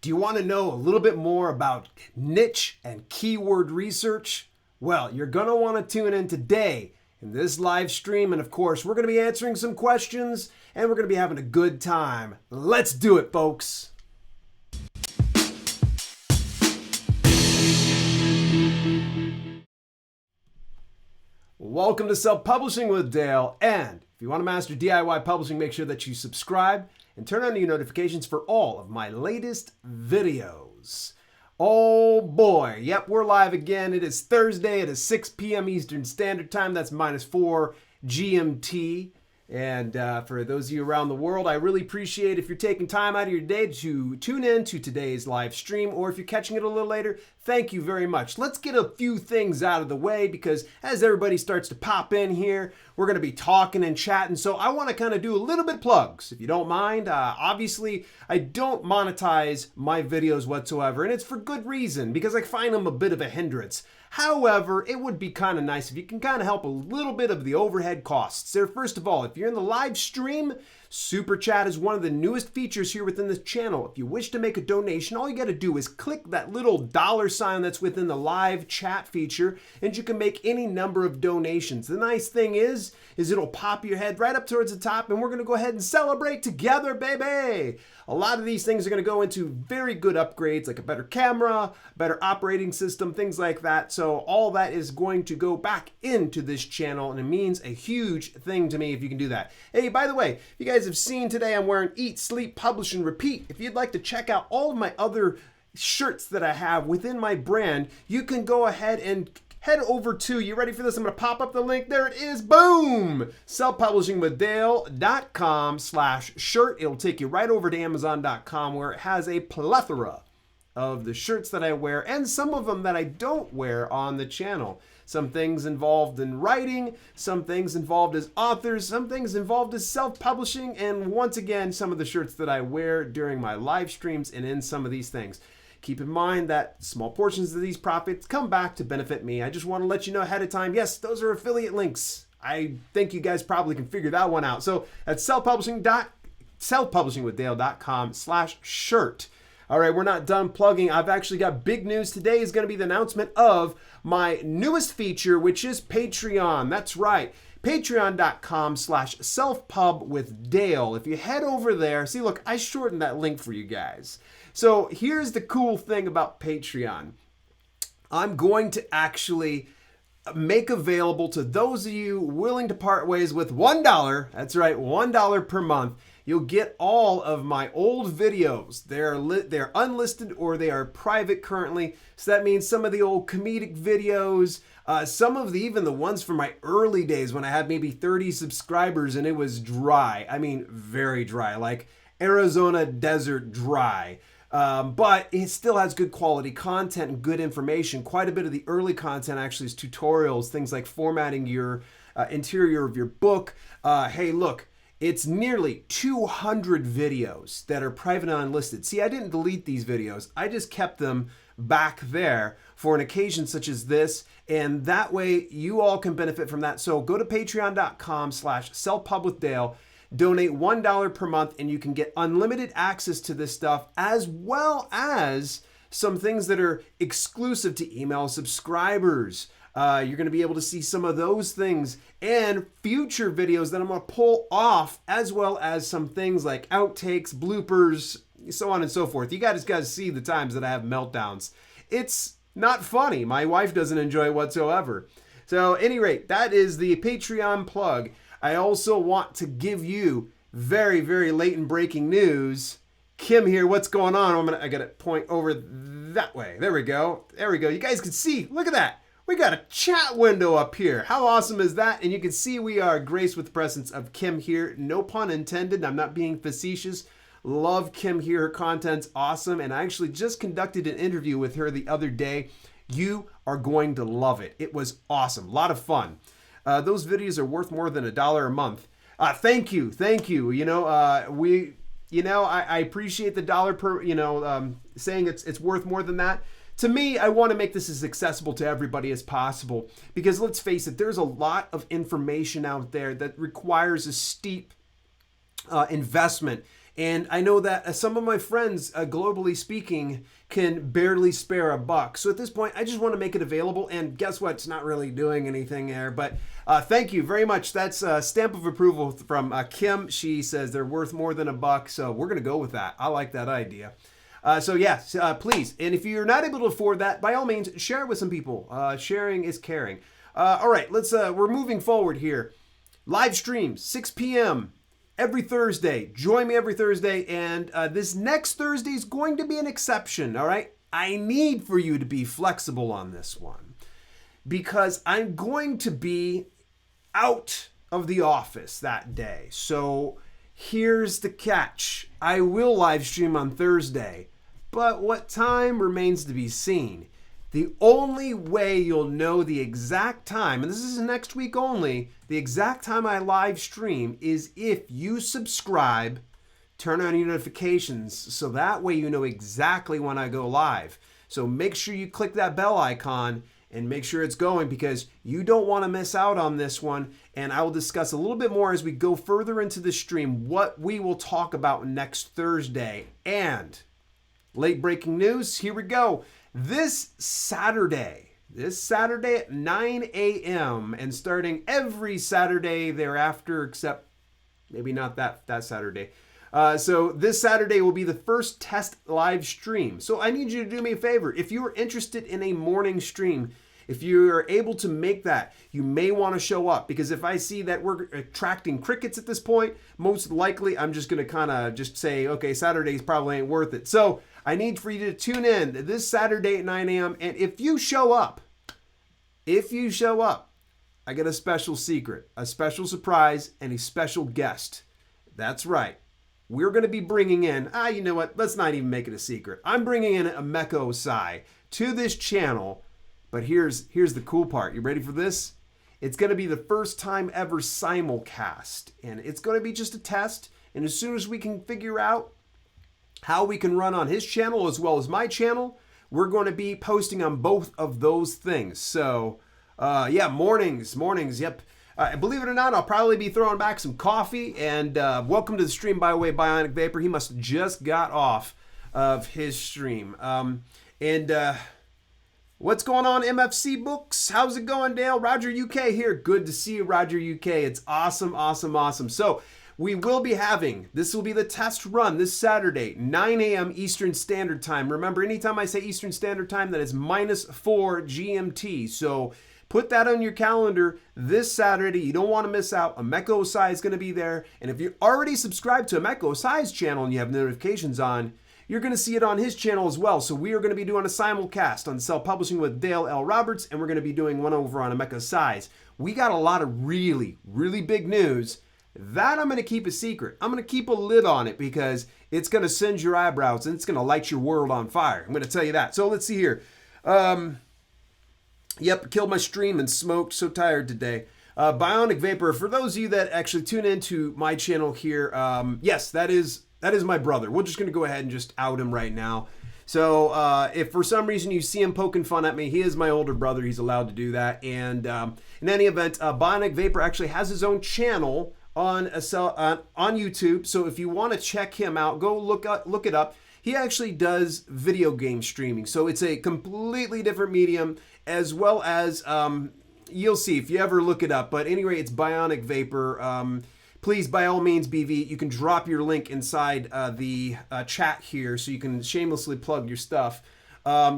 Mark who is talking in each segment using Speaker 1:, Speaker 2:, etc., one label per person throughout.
Speaker 1: Do you want to know a little bit more about niche and keyword research? Well, you're going to want to tune in today in this live stream. And of course, we're going to be answering some questions and we're going to be having a good time. Let's do it, folks. Welcome to Self-Publishing with Dale. And if you want to master DIY publishing, make sure that you subscribe and turn on your notifications for all of my latest videos. Oh boy, yep, we're live again. It is Thursday. It is 6 p.m. Eastern Standard Time. That's -4 GMT. And for those of you around the world, I really appreciate if you're taking time out of your day to tune in to today's live stream, or if you're catching it a little later, thank you very much. Let's get a few things out of the way because as everybody starts to pop in here, we're going to be talking and chatting. So I want to kind of do a little bit of plugs, if you don't mind. Obviously, I don't monetize my videos whatsoever, and it's for good reason because I find them a bit of a hindrance. However, it would be kind of nice if you can kind of help a little bit of the overhead costs there. First of all, if you're in the live stream, Super Chat is one of the newest features here within this channel. If you wish to make a donation, all you got to do is click that little $ that's within the live chat feature, and you can make any number of donations. The nice thing is it'll pop your head right up towards the top, and we're going to go ahead and celebrate together, baby. A lot of these things are going to go into very good upgrades, like a better camera, better operating system, things like that. So all that is going to go back into this channel, and it means a huge thing to me if you can do that. Hey, by the way, you guys have seen today I'm wearing Eat, Sleep, Publish, and Repeat. If you'd like to check out all of my other shirts that I have within my brand, you can go ahead and head over to, you ready for this? I'm going to pop up the link. There it is. Boom! Selfpublishingwithdale.com/shirt. It'll take you right over to Amazon.com where it has a plethora of the shirts that I wear and some of them that I don't wear on the channel. Some things involved in writing, some things involved as authors, some things involved as self-publishing, and once again, some of the shirts that I wear during my live streams and in some of these things. Keep in mind that small portions of these profits come back to benefit me. I just want to let you know ahead of time, yes, those are affiliate links. I think you guys probably can figure that one out. So at selfpublishingwithdale.com/shirt. All right, we're not done plugging. I've actually got big news. Today is going to be the announcement of my newest feature, which is Patreon. That's right. Patreon.com/selfpubwithdale. If you head over there, see, look, I shortened that link for you guys. So here's the cool thing about Patreon. I'm going to actually make available to those of you willing to part ways with $1. That's right, $1 per month. You'll get all of my old videos. They're unlisted or they are private currently. So that means some of the old comedic videos, some of even the ones from my early days when I had maybe 30 subscribers and it was dry. I mean, very dry, like Arizona desert dry. But it still has good quality content and good information. Quite a bit of the early content actually is tutorials, things like formatting your interior of your book. Hey, look. It's nearly 200 videos that are private and unlisted. See, I didn't delete these videos. I just kept them back there for an occasion such as this. And that way you all can benefit from that. So go to patreon.com/selfpubwithdale, donate $1 per month, and you can get unlimited access to this stuff, as well as some things that are exclusive to email subscribers. You're going to be able to see some of those things and future videos that I'm going to pull off, as well as some things like outtakes, bloopers, so on and so forth. You guys got to see the times that I have meltdowns. It's not funny. My wife doesn't enjoy it whatsoever. So at any rate, that is the Patreon plug. I also want to give you very, very late and breaking news. Kim here, what's going on? I got to point over that way. There we go. There we go. You guys can see. Look at that. We got a chat window up here. How awesome is that? And you can see we are graced with the presence of Kim here. No pun intended. I'm not being facetious. Love Kim here. Her content's awesome. And I actually just conducted an interview with her the other day. You are going to love it. It was awesome. A lot of fun. Those videos are worth more than $1 a month. Thank you. Thank you. I appreciate the dollar per, saying it's worth more than that. To me, I want to make this as accessible to everybody as possible because let's face it, there's a lot of information out there that requires a steep investment And I know that some of my friends, globally speaking, can barely spare a buck. So at this point, I just want to make it available. And guess what? It's not really doing anything there. But thank you very much. That's a stamp of approval from Kim. She says they're worth more than a buck. So we're going to go with that. I like that idea. So yes, please. And if you're not able to afford that, by all means, share it with some people. Sharing is caring. All right, we're moving forward here. Live streams, 6 p.m. every Thursday. Join me every Thursday. And this next Thursday is going to be an exception, all right? I need for you to be flexible on this one because I'm going to be out of the office that day. So here's the catch. I will live stream on Thursday, but what time remains to be seen. The only way you'll know the exact time, and this is next week only, the exact time I live stream is if you subscribe, turn on your notifications, so that way you know exactly when I go live. So make sure you click that bell icon and make sure it's going because you don't want to miss out on this one. And I will discuss a little bit more as we go further into the stream what we will talk about next Thursday. And late breaking news, here we go. This Saturday at 9 a.m. and starting every Saturday thereafter, except maybe not that Saturday. So this Saturday will be the first test live stream. So I need you to do me a favor. If you are interested in a morning stream, if you are able to make that, you may want to show up because if I see that we're attracting crickets at this point, most likely I'm just going to kind of just say, okay, Saturdays probably ain't worth it. So I need for you to tune in this Saturday at 9 a.m. And if you show up, I get a special secret, a special surprise, and a special guest. That's right. We're going to be bringing in, you know what? Let's not even make it a secret. I'm bringing in a Mecha Osai to this channel. But here's the cool part. You ready for this? It's going to be the first time ever simulcast. And it's going to be just a test. And as soon as we can figure out how we can run on his channel as well as my channel, we're going to be posting on both of those things. So, yeah, mornings, yep. Believe it or not, I'll probably be throwing back some coffee. And welcome to the stream, by the way, Bionic Vapor. He must have just got off of his stream. What's going on, MFC Books? How's it going, Dale? Roger UK here. Good to see you, Roger UK. It's awesome. So we will be having, this will be the test run this Saturday, 9 a.m. Eastern Standard Time. Remember, anytime I say Eastern Standard Time, that is -4 GMT. So put that on your calendar this Saturday. You don't want to miss out. Mecha Osai is going to be there. And if you're already subscribed to Mecha Osai's channel and you have notifications on, you're going to see it on his channel as well. So we are going to be doing a simulcast on Self-Publishing with Dale L. Roberts, and we're going to be doing one over on Mecha Osai's. We got a lot of really, really big news. That I'm going to keep a secret. I'm going to keep a lid on it because it's going to singe your eyebrows and it's going to light your world on fire. I'm going to tell you that. So let's see here. Yep, killed my stream and smoked. So tired today. Bionic Vapor, for those of you that actually tune into my channel here, yes, that is my brother. We're just going to go ahead and just out him right now. So if for some reason you see him poking fun at me, he is my older brother. He's allowed to do that. And in any event, Bionic Vapor actually has his own channel on YouTube. So if you want to check him out, go look it up. He actually does video game streaming. So it's a completely different medium, as well as you'll see if you ever look it up. But anyway, it's Bionic Vapor. Please, by all means, BV, you can drop your link inside the chat here so you can shamelessly plug your stuff.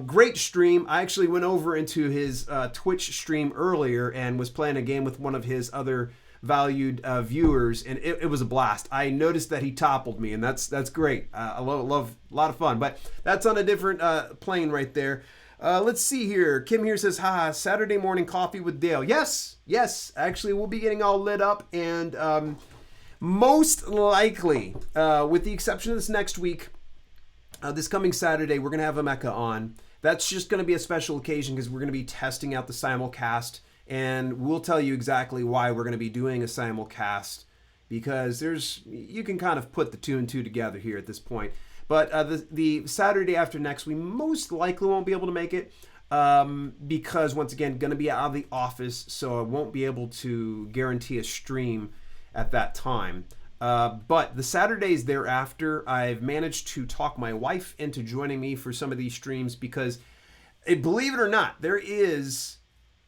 Speaker 1: Great stream. I actually went over into his Twitch stream earlier and was playing a game with one of his other valued viewers, and it was a blast. I noticed that he toppled me, and that's great. I love a lot of fun, but that's on a different plane right there. Let's see here. Kim here says, haha, Saturday morning coffee with Dale. Yes, actually we'll be getting all lit up, and most likely, with the exception of this next week, this coming Saturday, we're going to have a Mecha on. That's just going to be a special occasion because we're going to be testing out the simulcast, and we'll tell you exactly why we're going to be doing a simulcast, because you can kind of put the two and two together here at this point. But the Saturday after next, we most likely won't be able to make it because, once again, going to be out of the office, so I won't be able to guarantee a stream at that time. But the Saturdays thereafter, I've managed to talk my wife into joining me for some of these streams because, believe it or not, there is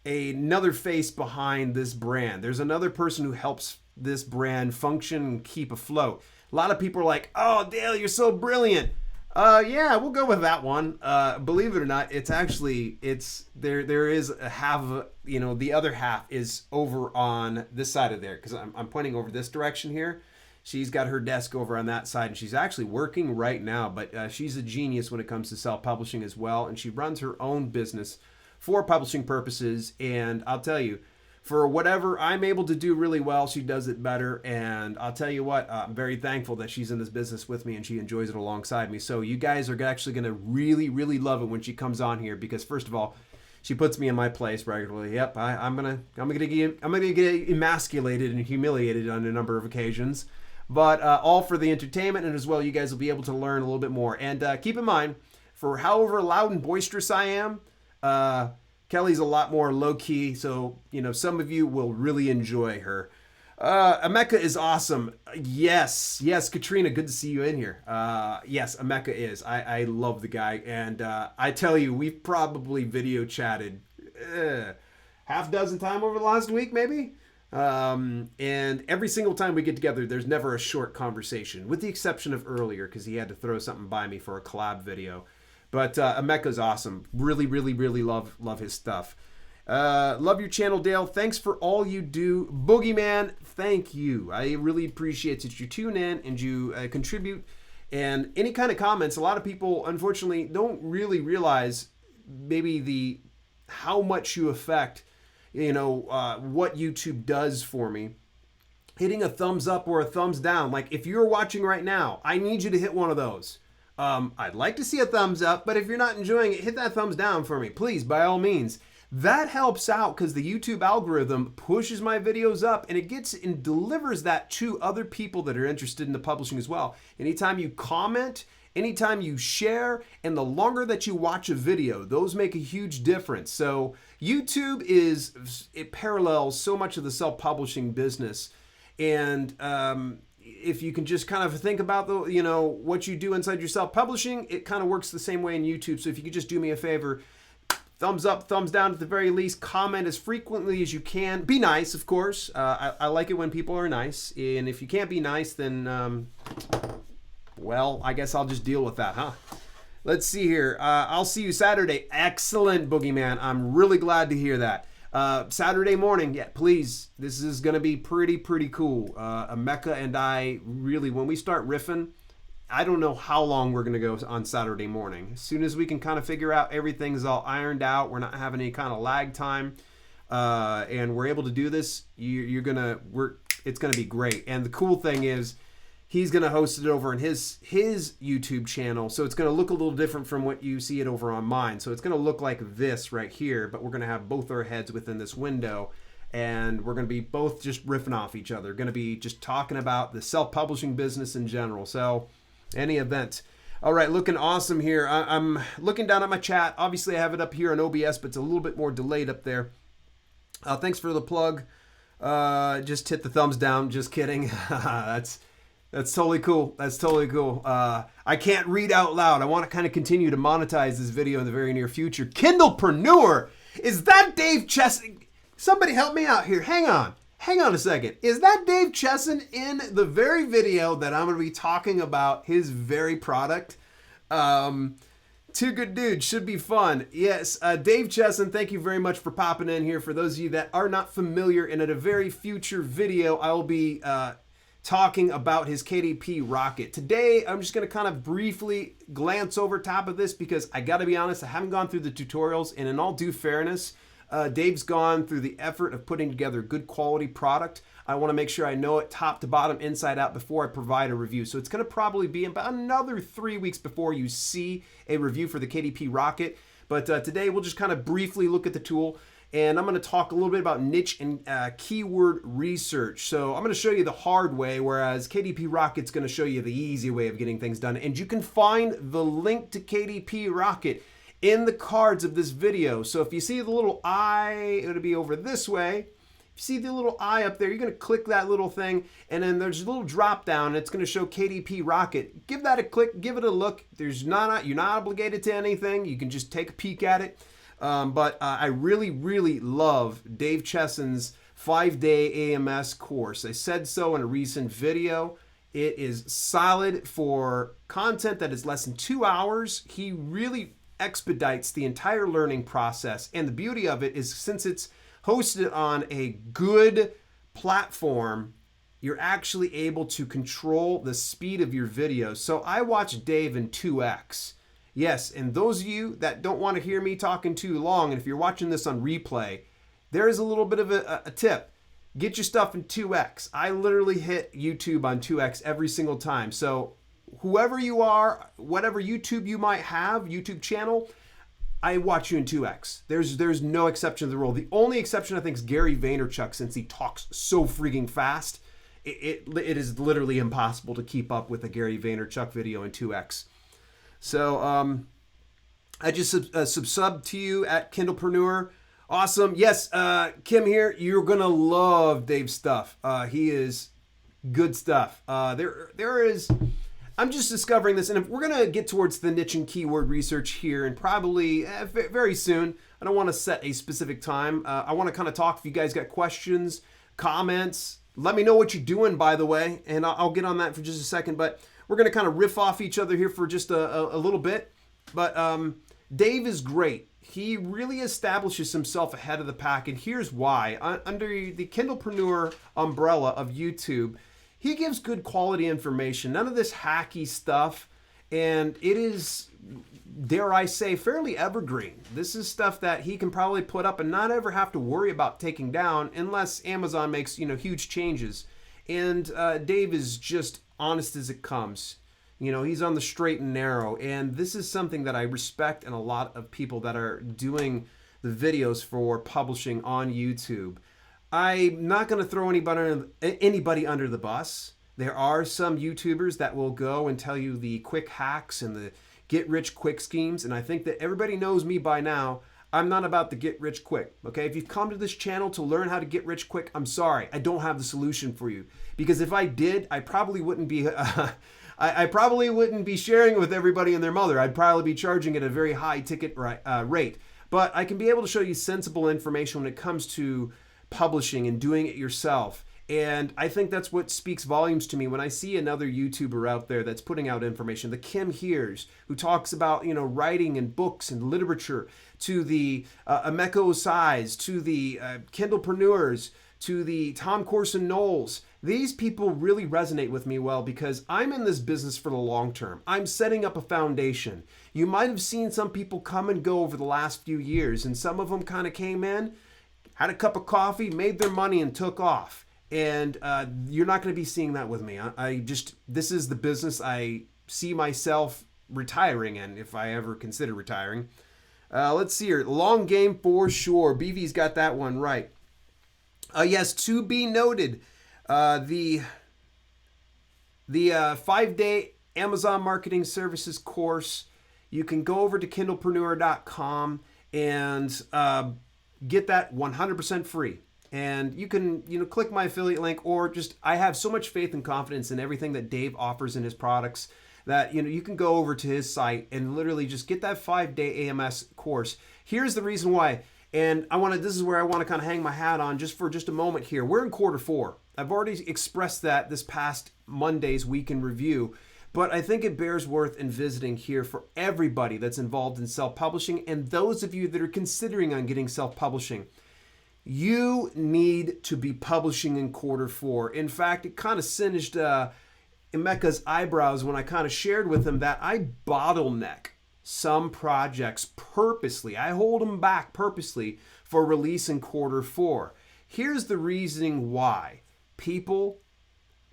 Speaker 1: another face behind this brand. There's another person who helps this brand function and keep afloat. A lot of people are like, "Oh, Dale, you're so brilliant." Yeah, we'll go with that one. Believe it or not, it's there. There is a half, the other half is over on this side of there because I'm pointing over this direction here. She's got her desk over on that side, and she's actually working right now. But she's a genius when it comes to self-publishing as well, and she runs her own business for publishing purposes. And I'll tell you, for whatever I'm able to do really well, she does it better. And I'll tell you what, I'm very thankful that she's in this business with me and she enjoys it alongside me. So you guys are actually going to really, really love it when she comes on here because, first of all, she puts me in my place regularly. Yep, I'm gonna get emasculated and humiliated on a number of occasions, but all for the entertainment, and as well, you guys will be able to learn a little bit more. And keep in mind, for however loud and boisterous I am, Kelly's a lot more low-key, so, some of you will really enjoy her. Emeka is awesome. Yes, Katrina, good to see you in here. Yes, Emeka is. I love the guy, and I tell you, we've probably video chatted half dozen times over the last week, maybe? And every single time we get together, there's never a short conversation, with the exception of earlier, because he had to throw something by me for a collab video. But Emeka's awesome. Really, really, really love his stuff. Love your channel, Dale. Thanks for all you do. Boogeyman, thank you. I really appreciate that you tune in and you contribute. And any kind of comments, a lot of people, unfortunately, don't really realize maybe how much you affect, what YouTube does for me. Hitting a thumbs up or a thumbs down. Like, if you're watching right now, I need you to hit one of those. I'd like to see a thumbs up, but if you're not enjoying it, hit that thumbs down for me, please, by all means. That helps out because the YouTube algorithm pushes my videos up and it gets and delivers that to other people that are interested in the publishing as well. Anytime you comment, anytime you share, and the longer that you watch a video, those make a huge difference. So YouTube it parallels so much of the self-publishing business. And if you can just kind of think about what you do inside your self-publishing, it kind of works the same way in YouTube. So if you could just do me a favor, thumbs up, thumbs down at the very least, comment as frequently as you can. Be nice, of course. I like it when people are nice. And if you can't be nice, then, well, I guess I'll just deal with that, huh? Let's see here. I'll see you Saturday. Excellent, Boogeyman. I'm really glad to hear that. Saturday morning, yeah, please. This is going to be pretty cool. Emeka and I really, when we start riffing, I don't know how long we're going to go on Saturday morning. As soon as we can kind of figure out everything's all ironed out, we're not having any kind of lag time, and we're able to do this, it's going to be great. And the cool thing is, he's going to host it over in his YouTube channel, so it's going to look a little different from what you see it over on mine. So it's going to look like this right here, but we're going to have both our heads within this window, and we're going to be both just riffing off each other. Going to be just talking about the self-publishing business in general. So, any event. All right, looking awesome here. I'm looking down at my chat. Obviously, I have it up here on OBS, but it's a little bit more delayed up there. Thanks for the plug. Just hit the thumbs down. Just kidding. That's totally cool. That's totally cool. I can't read out loud. I want to kind of continue to monetize this video in the very near future. Kindlepreneur! Is that Dave Chesson? Somebody help me out here. Hang on a second. Is that Dave Chesson in the very video that I'm going to be talking about his very product? Two good dudes. Should be fun. Yes, Dave Chesson, thank you very much for popping in here. For those of you that are not familiar, and at a very future video, I will be talking about his KDP Rocket. Today, I'm just going to kind of briefly glance over top of this because I got to be honest, I haven't gone through the tutorials, and in all due fairness, Dave's gone through the effort of putting together a good quality product. I want to make sure I know it top to bottom, inside out before I provide a review. So it's going to probably be about another 3 weeks before you see a review for the KDP Rocket. But today, we'll just kind of briefly look at the tool. And I'm going to talk a little bit about niche and keyword research. So I'm going to show you the hard way, whereas KDP Rocket's going to show you the easy way of getting things done. And you can find the link to KDP Rocket in the cards of this video. So if you see the little eye, it'll be over this way. you see the little eye up there, you're going to click that little thing, and then there's a little drop down, and it's going to show KDP Rocket. Give that a click, give it a look. You're not obligated to anything. You can just take a peek at it. But I really, really love Dave Chesson's 5-day AMS course. I said so in a recent video. It is solid for content that is less than 2 hours. He really expedites the entire learning process. And the beauty of it is, since it's hosted on a good platform, you're actually able to control the speed of your videos. So I watch Dave in 2x. Yes, and those of you that don't want to hear me talking too long, and if you're watching this on replay, there is a little bit of a tip. Get your stuff in 2x. I literally hit YouTube on 2x every single time. So whoever you are, whatever YouTube you might have, YouTube channel, I watch you in 2x. There's no exception to the rule. The only exception, I think, is Gary Vaynerchuk, since he talks so freaking fast. It is literally impossible to keep up with a Gary Vaynerchuk video in 2x. So I just subbed to you at Kindlepreneur. Awesome. Yes, Kim here. You're going to love Dave's stuff. He is good stuff. There is... I'm just discovering this, and if we're going to get towards the niche and keyword research here, and probably very soon, I don't want to set a specific time. I want to kind of talk. If you guys got questions, comments, let me know what you're doing, by the way, and I'll get on that for just a second. But we're going to kind of riff off each other here for just a little bit. But Dave is great. He really establishes himself ahead of the pack, and here's why. Under the Kindlepreneur umbrella of YouTube, he gives good quality information, none of this hacky stuff, and it is, dare I say, fairly evergreen. This is stuff that he can probably put up and not ever have to worry about taking down unless Amazon makes, huge changes. And Dave is just honest as it comes. He's on the straight and narrow, and this is something that I respect in a lot of people that are doing the videos for publishing on YouTube. I'm not going to throw anybody under the bus. There are some YouTubers that will go and tell you the quick hacks and the get-rich-quick schemes, and I think that everybody knows me by now. I'm not about the get-rich-quick, okay? If you've come to this channel to learn how to get rich quick, I'm sorry. I don't have the solution for you, because if I did, I probably wouldn't be... I probably wouldn't be sharing it with everybody and their mother. I'd probably be charging at a very high ticket rate. But I can be able to show you sensible information when it comes to publishing and doing it yourself. And I think that's what speaks volumes to me when I see another YouTuber out there that's putting out information. The Kim Hears, who talks about, writing and books and literature, to the Ameko Size, to the Kindlepreneurs, to the Tom Corson Knowles. These people really resonate with me well because I'm in this business for the long term. I'm setting up a foundation. You might have seen some people come and go over the last few years, and some of them kind of came in, had a cup of coffee, made their money, and took off. And you're not going to be seeing that with me. This is the business I see myself retiring in, if I ever consider retiring. Let's see here. Long game for sure. BV's got that one right. Yes, to be noted, the 5-day Amazon Marketing Services course, you can go over to kindlepreneur.com and get that 100% free. And you can, click my affiliate link, or just, I have so much faith and confidence in everything that Dave offers in his products that, you can go over to his site and literally just get that 5-day AMS course. Here's the reason why. And this is where I want to kind of hang my hat on just for just a moment here. We're in quarter 4. I've already expressed that this past Monday's week in review, but I think it bears worth in visiting here for everybody that's involved in self-publishing and those of you that are considering on getting self-publishing. You need to be publishing in quarter 4. In fact, it kind of singed Emeka's eyebrows when I kind of shared with him that I bottleneck some projects purposely. I hold them back purposely for release in quarter 4. Here's the reasoning why. People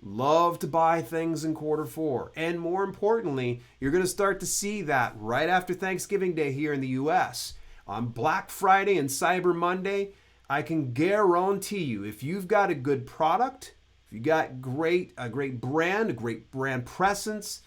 Speaker 1: love to buy things in quarter 4. And more importantly, you're going to start to see that right after Thanksgiving Day here in the US. On Black Friday and Cyber Monday, I can guarantee you, if you've got a good product, if you got a great brand presence,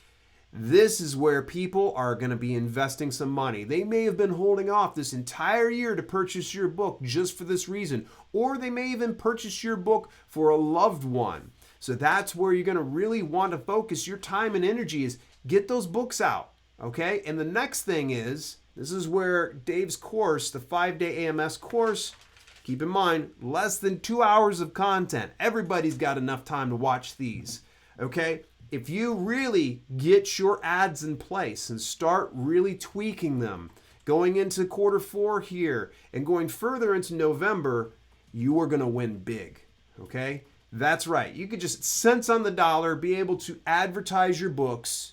Speaker 1: This is where people are going to be investing some money. They may have been holding off this entire year to purchase your book just for this reason, or they may even purchase your book for a loved one. So that's where you're going to really want to focus your time and energy, is get those books out, okay? And the next thing is, this is where Dave's course, the 5-day AMS course, keep in mind, less than 2 hours of content. Everybody's got enough time to watch these, okay? If you really get your ads in place and start really tweaking them, going into Q4 here and going further into November, you are going to win big, okay? That's right. You could just cents on the dollar be able to advertise your books.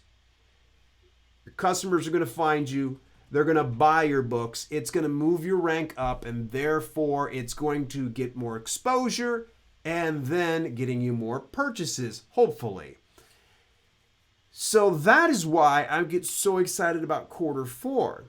Speaker 1: Your customers are going to find you. They're going to buy your books. It's going to move your rank up, and therefore it's going to get more exposure and then getting you more purchases, hopefully. So that is why I get so excited about Q4.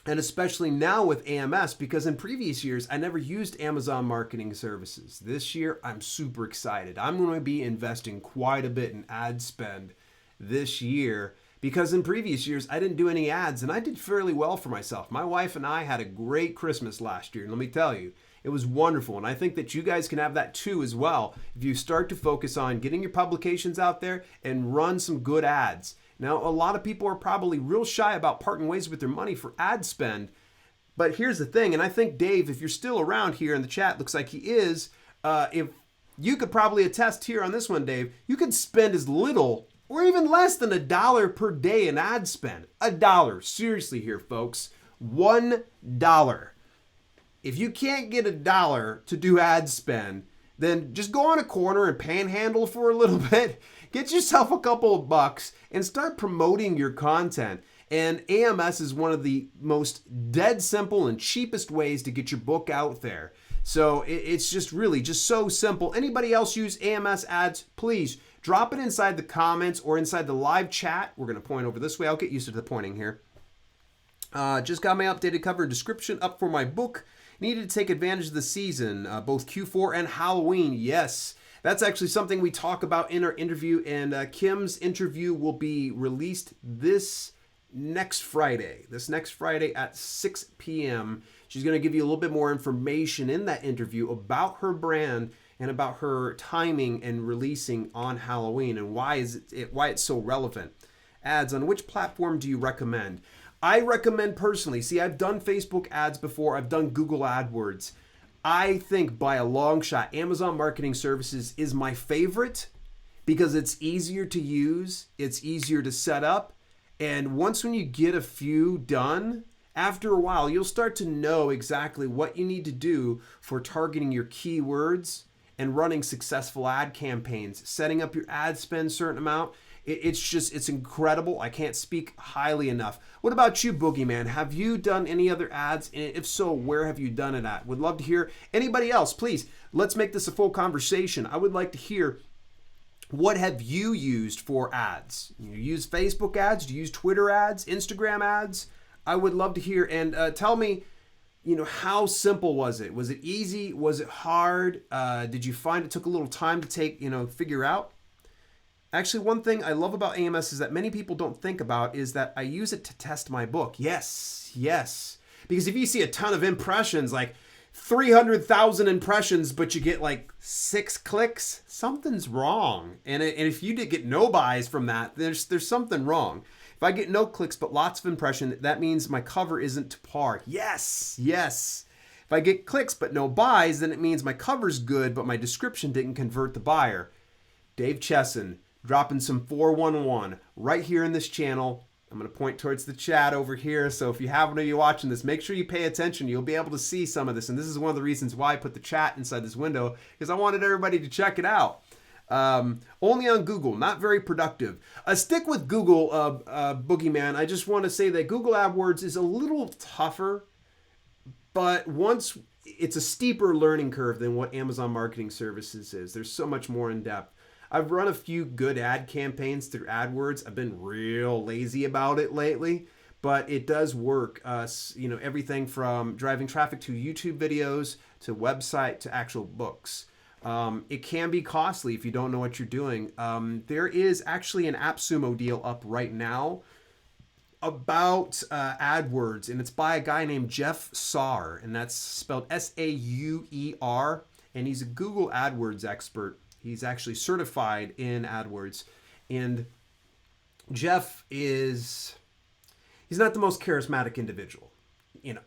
Speaker 1: And especially now with AMS, because in previous years, I never used Amazon marketing services. This year, I'm super excited. I'm going to be investing quite a bit in ad spend this year, because in previous years, I didn't do any ads and I did fairly well for myself. My wife and I had a great Christmas last year. And let me tell you, it was wonderful. And I think that you guys can have that too as well, if you start to focus on getting your publications out there and run some good ads. Now, a lot of people are probably real shy about parting ways with their money for ad spend. But here's the thing, and I think, Dave, if you're still around here in the chat, looks like he is, if you could probably attest here on this one, Dave, you could spend as little or even less than $1 per day in ad spend. $1. Seriously here, folks. $1. If you can't get $1 to do ad spend, then just go on a corner and panhandle for a little bit. Get yourself a couple of bucks and start promoting your content. And AMS is one of the most dead simple and cheapest ways to get your book out there. So it's just really just so simple. Anybody else use AMS ads? Please drop it inside the comments or inside the live chat. We're going to point over this way. I'll get used to the pointing here. Just got my updated cover and description up for my book. Needed to take advantage of the season, both Q4 and Halloween. Yes. That's actually something we talk about in our interview, and Kim's interview will be released this next Friday at 6 p.m. She's going to give you a little bit more information in that interview about her brand and about her timing and releasing on Halloween and why it's so relevant. Ads, on which platform do you recommend? I recommend personally, see, I've done Facebook ads before, I've done Google AdWords. I think by a long shot, Amazon Marketing Services is my favorite because it's easier to use, it's easier to set up, and when you get a few done, after a while, you'll start to know exactly what you need to do for targeting your keywords and running successful ad campaigns, setting up your ad spend certain amount. It's incredible. I can't speak highly enough. What about you, Boogeyman? Have you done any other ads? And if so, where have you done it at? Would love to hear. Anybody else, please, let's make this a full conversation. I would like to hear, what have you used for ads? You use Facebook ads? Do you use Twitter ads? Instagram ads? I would love to hear. And tell me, how simple was it? Was it easy? Was it hard? Did you find it took a little time to figure out? Actually, one thing I love about AMS is that many people don't think about is that I use it to test my book. Yes. Because if you see a ton of impressions, like 300,000 impressions, but you get like 6 clicks, something's wrong. And if you did get no buys from that, there's something wrong. If I get no clicks but lots of impression, that means my cover isn't to par. Yes. If I get clicks but no buys, then it means my cover's good, but my description didn't convert the buyer. Dave Chesson, dropping some 411 right here in this channel. I'm going to point towards the chat over here. So if you happen to be watching this, make sure you pay attention. You'll be able to see some of this. And this is one of the reasons why I put the chat inside this window, because I wanted everybody to check it out. Only on Google, not very productive. Stick with Google, Boogeyman. I just want to say that Google AdWords is a little tougher, but once it's a steeper learning curve than what Amazon Marketing Services is. There's so much more in depth. I've run a few good ad campaigns through AdWords. I've been real lazy about it lately, but it does work. Everything from driving traffic to YouTube videos to website to actual books. It can be costly if you don't know what you're doing. There is actually an AppSumo deal up right now about AdWords, and it's by a guy named Jeff Sauer, and that's spelled Sauer, and he's a Google AdWords expert. He's actually certified in AdWords, and Jeff he's not the most charismatic individual. And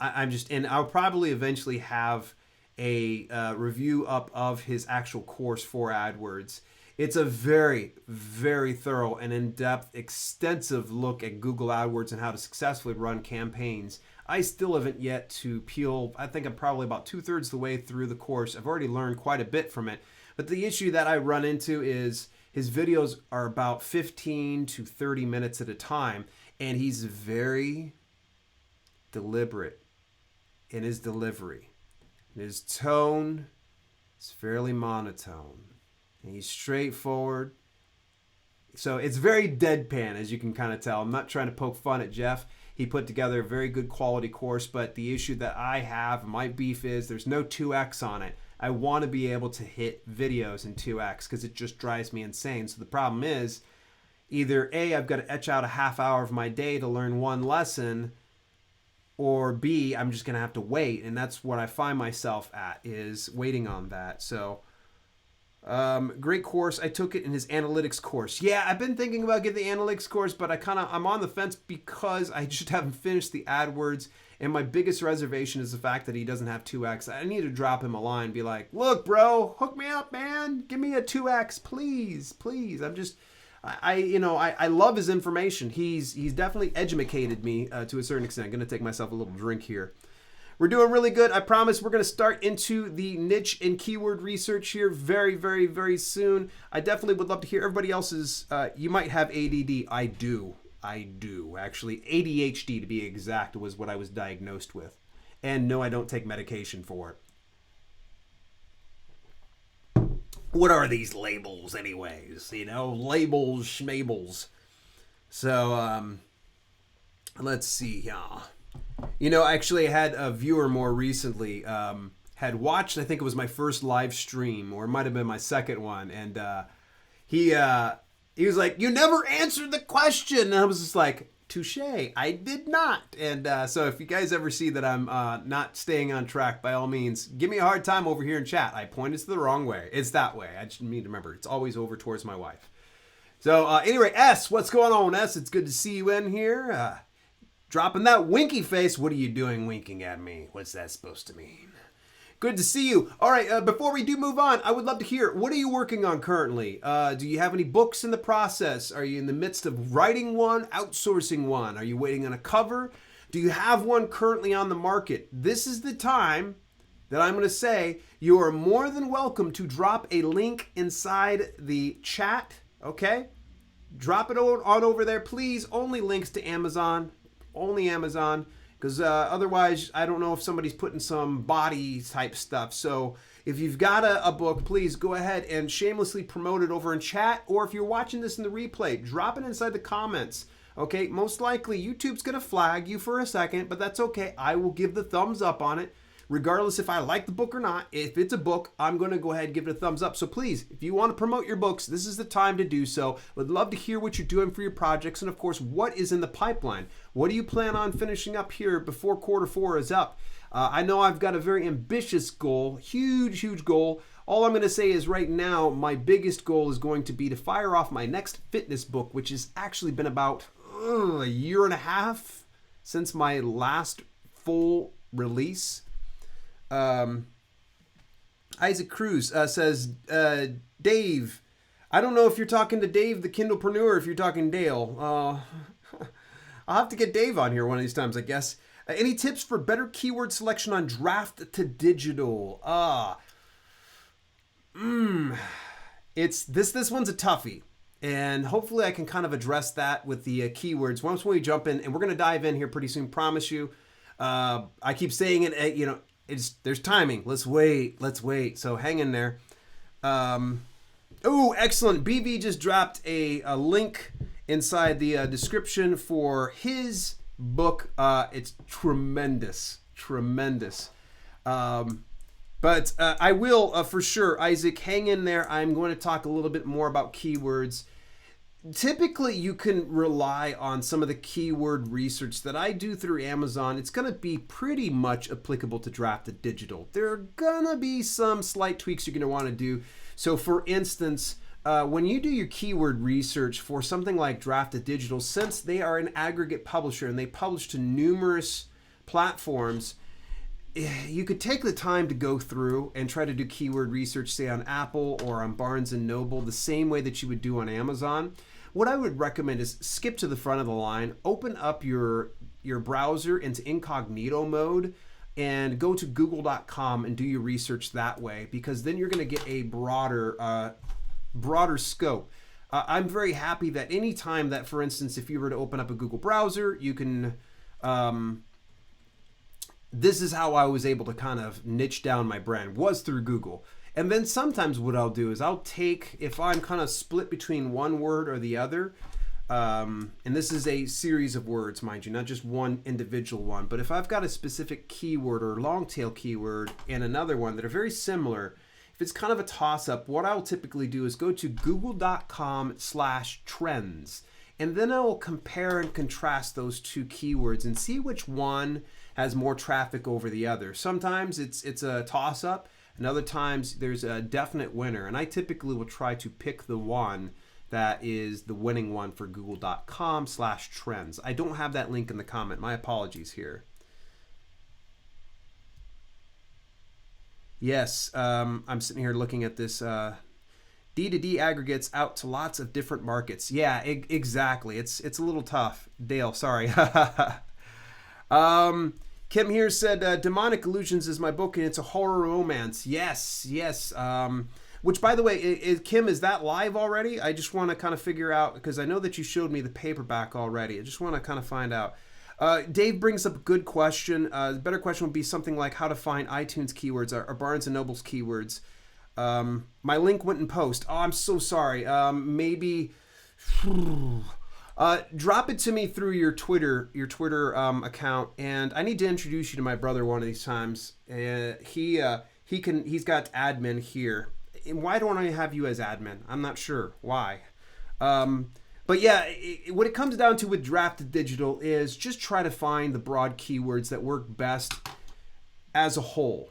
Speaker 1: I'll probably eventually have a review up of his actual course for AdWords. It's a very, very thorough and in-depth, extensive look at Google AdWords and how to successfully run campaigns. I still haven't yet to peel. I think I'm probably about 2/3 the way through the course. I've already learned quite a bit from it. But the issue that I run into is his videos are about 15 to 30 minutes at a time, and he's very deliberate in his delivery. And his tone is fairly monotone. And he's straightforward. So it's very deadpan, as you can kind of tell. I'm not trying to poke fun at Jeff. He put together a very good quality course, but the issue that I have, my beef is there's no 2x on it. I want to be able to hit videos in 2x because it just drives me insane. So the problem is either A, I've got to etch out a half hour of my day to learn one lesson, or B, I'm just going to have to wait. And that's what I find myself at, is waiting on that. So great course. I took it in his analytics course. Yeah, I've been thinking about getting the analytics course, but I'm on the fence because I just haven't finished the AdWords. And my biggest reservation is the fact that he doesn't have 2x. I need to drop him a line, be like, look, bro, hook me up, man. Give me a 2x, please, please. I love his information. He's definitely educated me to a certain extent. I'm going to take myself a little drink here. We're doing really good. I promise we're going to start into the niche and keyword research here very, very, very soon. I definitely would love to hear everybody else's. You might have ADD. I do. Actually, ADHD to be exact was what I was diagnosed with. And no, I don't take medication for it. What are these labels anyways? Labels, schmabels. So, let's see here. Actually I had a viewer more recently had watched, I think it was my first live stream, or it might have been my second one, and he was like, you never answered the question. And I was just like, touche, I did not. And so if you guys ever see that I'm not staying on track, by all means, give me a hard time over here in chat. I pointed to the wrong way. It's that way. I just need to remember, it's always over towards my wife. So anyway, S, what's going on, S? It's good to see you in here. Dropping that winky face. What are you doing winking at me? What's that supposed to mean? Good to see you. All right, before we do move on, I would love to hear, what are you working on currently? Do you have any books in the process? Are you in the midst of writing one, outsourcing one? Are you waiting on a cover? Do you have one currently on the market? This is the time that I'm going to say you are more than welcome to drop a link inside the chat, okay? Drop it on over there, please. Only links to Amazon. Only Amazon. Because otherwise, I don't know if somebody's putting some body type stuff. So if you've got a book, please go ahead and shamelessly promote it over in chat. Or if you're watching this in the replay, drop it inside the comments. Okay, most likely YouTube's going to flag you for a second, but that's okay. I will give the thumbs up on it. Regardless if I like the book or not, if it's a book, I'm going to go ahead and give it a thumbs up. So please, if you want to promote your books, this is the time to do so. Would love to hear what you're doing for your projects, and of course, what is in the pipeline. What do you plan on finishing up here before Q4 is up? I know I've got a very ambitious goal, huge goal. All I'm going to say is right now, my biggest goal is going to be to fire off my next fitness book, which has actually been about a year and a half since my last full release. Isaac Cruz says, Dave, I don't know if you're talking to Dave the Kindlepreneur or if you're talking Dale. I'll have to get Dave on here one of these times, I guess. Any tips for better keyword selection on draft to digital? It's this one's a toughie, and hopefully I can kind of address that with the keywords once we jump in, and we're going to dive in here pretty soon, promise you. I keep saying it, there's timing. Let's wait. So hang in there. Oh, excellent. BV just dropped a link inside the description for his book. It's tremendous. But But I will, for sure, Isaac, hang in there. I'm going to talk a little bit more about keywords. Typically, you can rely on some of the keyword research that I do through Amazon. It's going to be pretty much applicable to Drafted Digital. There are going to be some slight tweaks you're going to want to do. So for instance, when you do your keyword research for something like Drafted Digital, since they are an aggregate publisher and they publish to numerous platforms, you could take the time to go through and try to do keyword research, say on Apple or on Barnes & Noble, the same way that you would do on Amazon. What I would recommend is skip to the front of the line, open up your browser into incognito mode, and go to google.com and do your research that way, because then you're going to get a broader scope. I'm very happy that anytime that, for instance, if you were to open up a Google browser, you can... this is how I was able to kind of niche down my brand, was through Google. And then sometimes what I'll do is I'll take, if I'm kind of split between one word or the other, and this is a series of words, mind you, not just one individual one, but if I've got a specific keyword or long tail keyword and another one that are very similar, if it's kind of a toss-up, what I'll typically do is go to google.com/trends, and then I will compare and contrast those two keywords and see which one has more traffic over the other. Sometimes it's a toss-up, and other times there's a definite winner, and I typically will try to pick the one that is the winning one for google.com/trends. I don't have that link in the comment. My apologies here. Yes, I'm sitting here looking at this D2D aggregates out to lots of different markets. Yeah, exactly. It's a little tough. Dale, sorry. Kim here said, Demonic Illusions is my book and it's a horror romance. Yes. Which, by the way, Kim, is that live already? I just want to kind of figure out, because I know that you showed me the paperback already. I just want to kind of find out. Dave brings up a good question. The better question would be something like how to find iTunes keywords or Barnes & Noble's keywords. My link went in post. Oh, I'm so sorry. Maybe... drop it to me through your Twitter account, and I need to introduce you to my brother one of these times. He's got admin here. And why don't I have you as admin? I'm not sure why. But yeah, what it comes down to with Drafted Digital is just try to find the broad keywords that work best as a whole.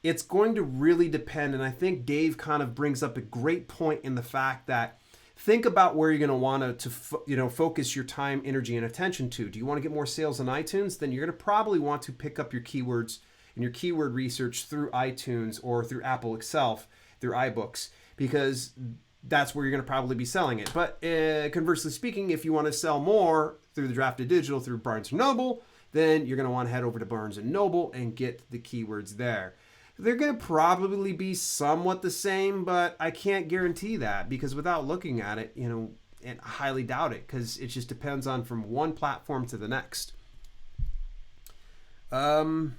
Speaker 1: It's going to really depend, and I think Dave kind of brings up a great point in the fact that think about where you're going to want to focus your time, energy, and attention to. Do you want to get more sales on iTunes? Then you're going to probably want to pick up your keywords and your keyword research through iTunes or through Apple itself, through iBooks, because that's where you're going to probably be selling it. But conversely speaking, if you want to sell more through the Drafted Digital, through Barnes & Noble, then you're going to want to head over to Barnes & Noble and get the keywords there. They're going to probably be somewhat the same, but I can't guarantee that, because without looking at it, and I highly doubt it, because it just depends on from one platform to the next. Oh,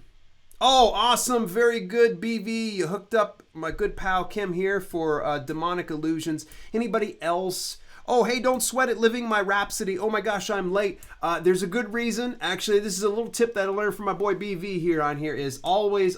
Speaker 1: awesome. Very good, BV. You hooked up my good pal Kim here for Demonic Illusions. Anybody else? Oh, hey, don't sweat it. Living my Rhapsody. Oh my gosh, I'm late. There's a good reason. Actually, this is a little tip that I learned from my boy BV here on here is always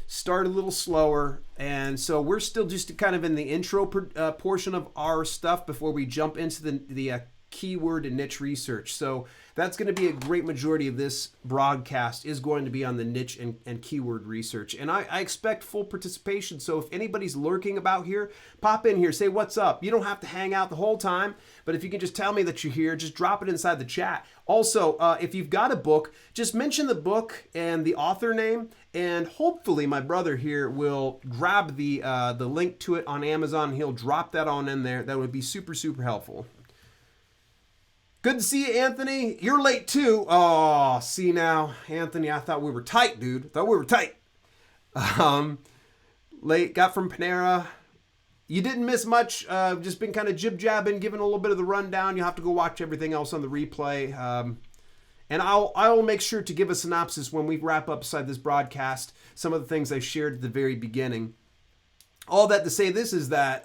Speaker 1: start a little slower. And so we're still just kind of in the intro portion of our stuff before we jump into the keyword and niche research. So that's going to be a great majority of this broadcast is going to be on the niche and keyword research. And I expect full participation. So if anybody's lurking about here, pop in here, say what's up. You don't have to hang out the whole time, but if you can just tell me that you're here, just drop it inside the chat. Also, if you've got a book, just mention the book and the author name, and hopefully my brother here will grab the link to it on Amazon. He'll drop that on in there. That would be super, super helpful. Good to see you, Anthony. You're late too. Oh, see now, Anthony, I thought we were tight, dude. Late, got from Panera. You didn't miss much. Just been kind of jib-jabbing, giving a little bit of the rundown. You'll have to go watch everything else on the replay. And I'll make sure to give a synopsis when we wrap up beside this broadcast, some of the things I shared at the very beginning. All that to say this is that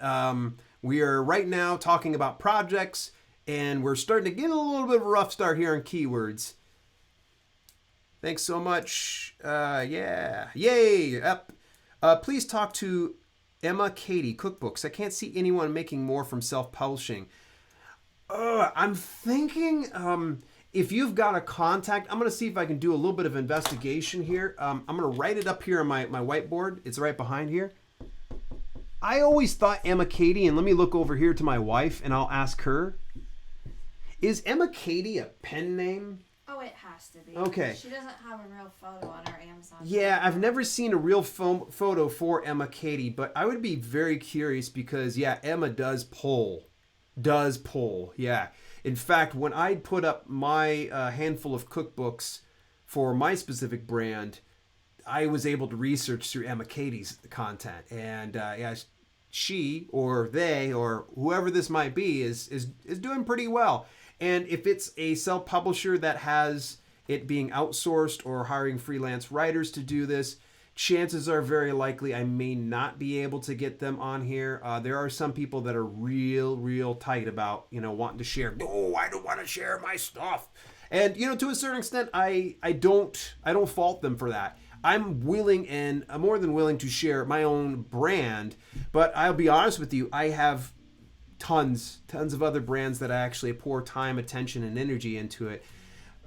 Speaker 1: we are right now talking about projects, and we're starting to get a little bit of a rough start here on keywords. Thanks so much. Yeah. Yay. Up. Please talk to Emma Katie Cookbooks. I can't see anyone making more from self-publishing. I'm thinking if you've got a contact, I'm going to see if I can do a little bit of investigation here. I'm going to write it up here on my whiteboard. It's right behind here. I always thought Emma Katie, and let me look over here to my wife and I'll ask her. Is Emma Katie a pen name?
Speaker 2: Oh, it has to be.
Speaker 1: Okay.
Speaker 2: She doesn't have a real photo on her Amazon.
Speaker 1: Yeah, I've never seen a real photo for Emma Katie, but I would be very curious because, yeah, Emma does pull. Yeah. In fact, when I put up my handful of cookbooks for my specific brand, I was able to research through Emma Katie's content. And yeah, she or they or whoever this might be is doing pretty well. And if it's a self-publisher that has it being outsourced or hiring freelance writers to do this, chances are very likely I may not be able to get them on here. There are some people that are real tight about, wanting to share. No, I don't want to share my stuff. And, to a certain extent, I don't fault them for that. I'm willing and I'm more than willing to share my own brand, but I'll be honest with you, I have tons of other brands that I actually pour time, attention, and energy into it.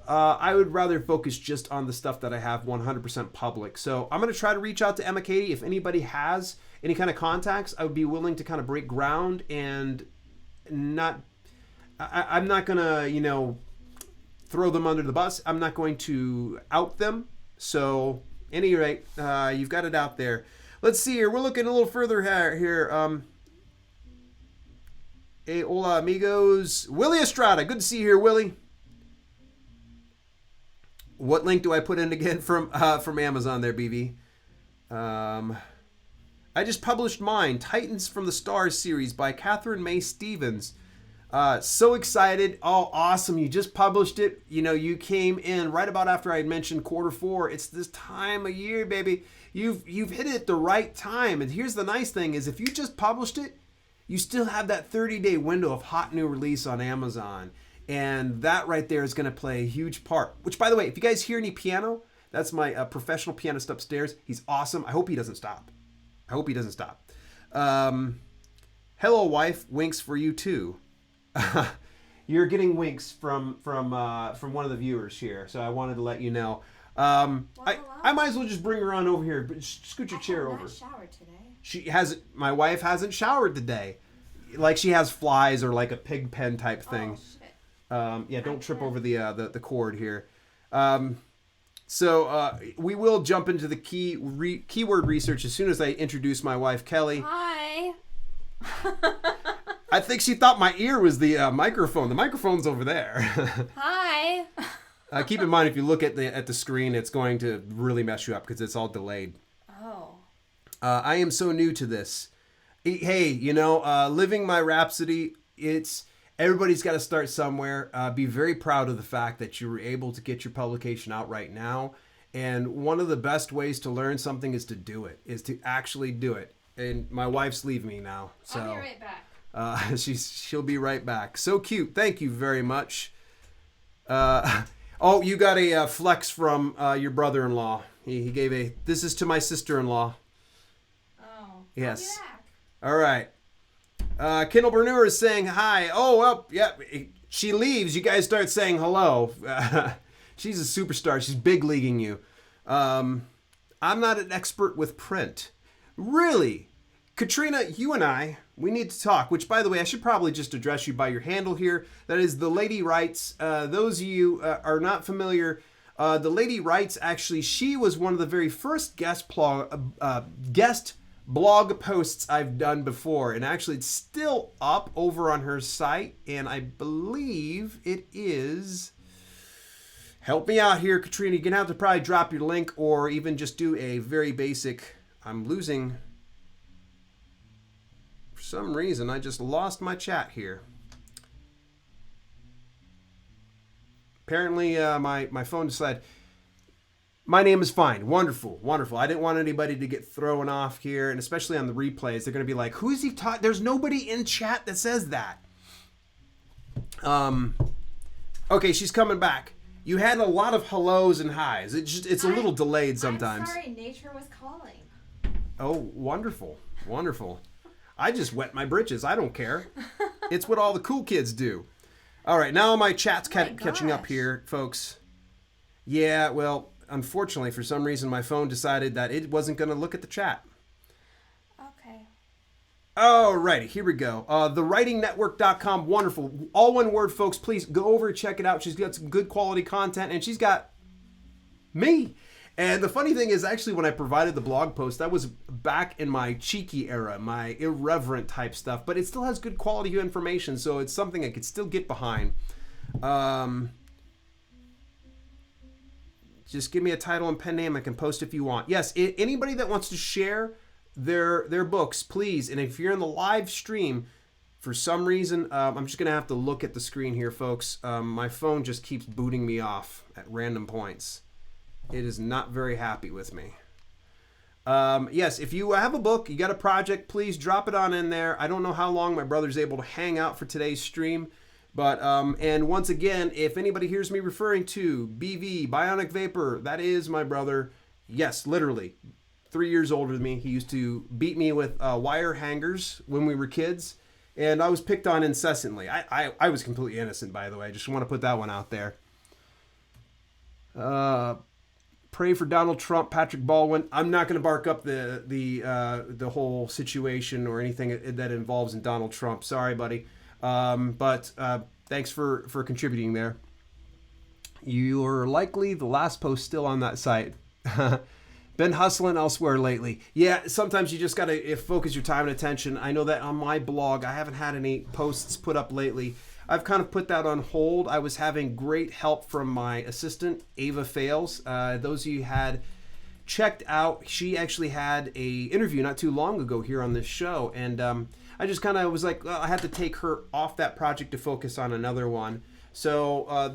Speaker 1: I would rather focus just on the stuff that I have 100% public. So I'm going to try to reach out to Emma Katie. If anybody has any kind of contacts, I would be willing to kind of break ground and I'm not going to, throw them under the bus. I'm not going to out them. So at any rate, you've got it out there. Let's see here. We're looking a little further here. Hey, hola amigos. Willie Estrada. Good to see you here, Willie. What link do I put in again from Amazon there, BB? I just published mine, Titans from the Stars series by Catherine May Stevens. So excited. Oh, awesome. You just published it. You came in right about after I had mentioned Q4. It's this time of year, baby. You've hit it at the right time. And here's the nice thing is if you just published it, you still have that 30-day window of hot new release on Amazon. And that right there is going to play a huge part. Which, by the way, if you guys hear any piano, that's my professional pianist upstairs. He's awesome. I hope he doesn't stop. Hello, wife. Winks for you, too. You're getting winks from one of the viewers here. So I wanted to let you know. I might as well just bring her on over here. But scoot your chair over.
Speaker 2: Showered today.
Speaker 1: My wife hasn't showered today. Like she has flies or like a pig pen type thing.
Speaker 2: Oh, shit.
Speaker 1: Yeah, don't trip over the cord here. So we will jump into the keyword research as soon as I introduce my wife, Kelly.
Speaker 2: Hi.
Speaker 1: I think she thought my ear was the microphone. The microphone's over there.
Speaker 2: Hi.
Speaker 1: Keep in mind, if you look at the screen, it's going to really mess you up because it's all delayed.
Speaker 2: Oh.
Speaker 1: I am so new to this. Hey, living my Rhapsody, everybody's got to start somewhere. Be very proud of the fact that you were able to get your publication out right now. And one of the best ways to learn something is to do it, is to actually do it. And my wife's leaving me now. So
Speaker 2: I'll be right back.
Speaker 1: She'll be right back. So cute. Thank you very much. Oh, you got a flex from your brother-in-law. He gave this is to my sister-in-law.
Speaker 2: Oh.
Speaker 1: Yes.
Speaker 2: I'll be back.
Speaker 1: All right. Kindle Bernur is saying hi. Oh, well, yeah. She leaves. You guys start saying hello. She's a superstar. She's big leaguing you. I'm not an expert with print. Really? Katrina, you and we need to talk, which, by the way, I should probably just address you by your handle here. That is The Lady Writes. Those of you are not familiar, The Lady Writes, actually, she was one of the very first guest blog posts I've done before. And actually, it's still up over on her site. And I believe it is... Help me out here, Katrina. You're going to have to probably drop your link or even just do a very basic... I'm losing... For some reason, I just lost my chat here. Apparently, my phone decided... My name is fine. Wonderful. I didn't want anybody to get thrown off here, and especially on the replays. They're going to be like, who is he talking? There's nobody in chat that says that. Okay, she's coming back. You had a lot of hellos and highs. It's a little delayed sometimes.
Speaker 2: I'm sorry, nature was calling.
Speaker 1: Oh, wonderful. Wonderful. I just wet my britches. I don't care. It's what all the cool kids do. All right, now my chat's catching up here, folks. Yeah, well, unfortunately, for some reason, my phone decided that it wasn't going to look at the chat.
Speaker 2: Okay.
Speaker 1: Alrighty, here we go. TheWritingNetwork.com, wonderful. All one word, folks. Please go over and check it out. She's got some good quality content, and she's got me. And the funny thing is, actually, when I provided the blog post, that was back in my cheeky era, my irreverent type stuff, but it still has good quality information, so it's something I could still get behind. Just give me a title and pen name. I can post if you want. Yes, anybody that wants to share their books, please. And if you're in the live stream, for some reason, I'm just going to have to look at the screen here, folks. My phone just keeps booting me off at random points. It is not very happy with me. Yes, if you have a book, you got a project, please drop it on in there. I don't know how long my brother's able to hang out for today's stream. But, and once again, if anybody hears me referring to BV, Bionic Vapor, that is my brother. Yes, literally. 3 years older than me. He used to beat me with wire hangers when we were kids. And I was picked on incessantly. I was completely innocent, by the way. I just want to put that one out there. Pray for Donald Trump, Patrick Baldwin. I'm not going to bark up the whole situation or anything that involves in Donald Trump. Sorry, buddy. But thanks for contributing there. You're likely the last post still on that site. Been hustling elsewhere lately. Yeah, sometimes you just got to focus your time and attention. I know that on my blog, I haven't had any posts put up lately. I've kind of put that on hold. I was having great help from my assistant, Ava Fales. Those of you had checked out, she actually had a interview not too long ago here on this show. And I just kind of was like, well, I had to take her off that project to focus on another one. So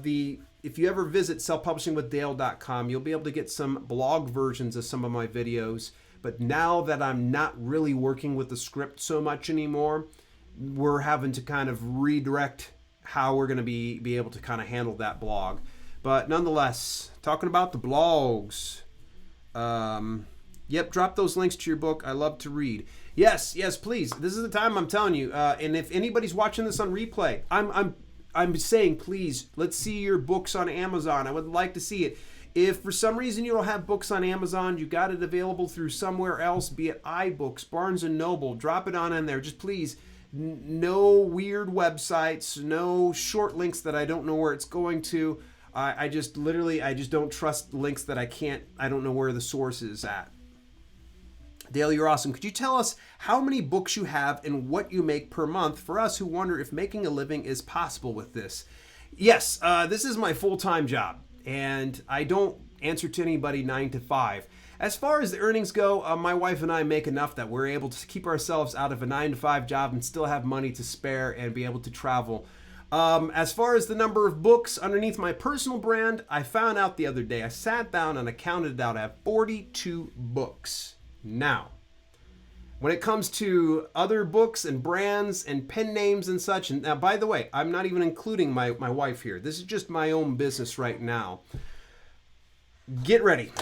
Speaker 1: if you ever visit selfpublishingwithdale.com, you'll be able to get some blog versions of some of my videos. But now that I'm not really working with the script so much anymore, we're having to kind of redirect how we're going to be able to kind of handle that blog. But nonetheless, talking about the blogs. Yep, drop those links to your book. I love to read. Yes, please. This is the time, I'm telling you. And if anybody's watching this on replay, I'm saying, please, let's see your books on Amazon. I would like to see it. If for some reason you don't have books on Amazon, you got it available through somewhere else, be it iBooks, Barnes & Noble, drop it on in there. Just please, no weird websites, no short links that I don't know where it's going to. I just don't trust links that I don't know where the source is at. Dale, you're awesome. Could you tell us how many books you have and what you make per month for us who wonder if making a living is possible with this? Yes, this is my full-time job, and I don't answer to anybody 9 to 5. As far as the earnings go, my wife and I make enough that we're able to keep ourselves out of a 9 to 5 job and still have money to spare and be able to travel. As far as the number of books underneath my personal brand, I found out the other day, I sat down and I counted it out. I have 42 books. Now, when it comes to other books and brands and pen names and such, and now, by the way, I'm not even including my wife here. This is just my own business right now. Get ready.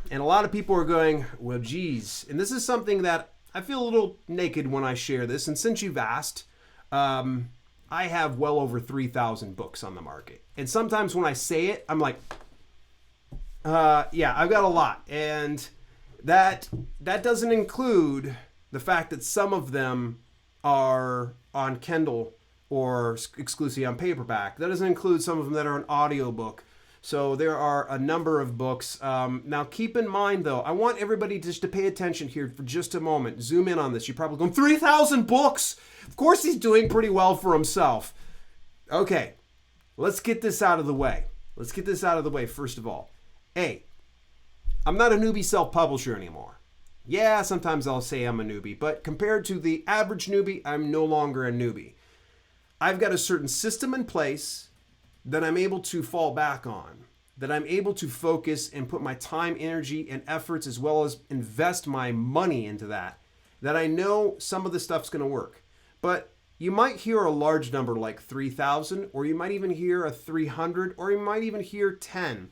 Speaker 1: And a lot of people are going, well, geez. And this is something that I feel a little naked when I share this. And since you've asked, I have well over 3,000 books on the market. And sometimes when I say it, I'm like, yeah, I've got a lot. And that doesn't include the fact that some of them are on Kindle or exclusively on paperback. That doesn't include some of them that are an audiobook. So there are a number of books. Now keep in mind though, I want everybody just to pay attention here for just a moment. Zoom in on this. You're probably going, 3,000 books? Of course he's doing pretty well for himself. Okay, let's get this out of the way. Let's get this out of the way first of all. A, I'm not a newbie self-publisher anymore. Yeah, sometimes I'll say I'm a newbie, but compared to the average newbie, I'm no longer a newbie. I've got a certain system in place that I'm able to fall back on, that I'm able to focus and put my time, energy, and efforts as well as invest my money into that I know some of the stuff's going to work. But you might hear a large number like 3,000, or you might even hear a 300, or you might even hear 10.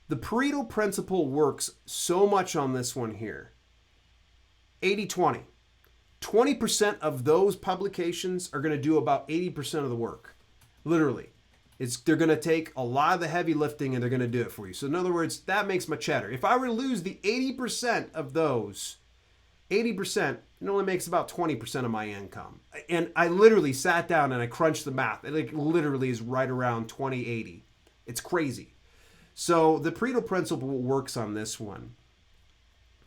Speaker 1: The Pareto principle works so much on this one here. 80-20. 20% of those publications are going to do about 80% of the work. Literally. They're going to take a lot of the heavy lifting and they're going to do it for you. So in other words, that makes my cheddar. If I were to lose the 80% of those, 80%, it only makes about 20% of my income. And I literally sat down and I crunched the math. It literally is right around 20-80. It's crazy. So the Pareto principle works on this one.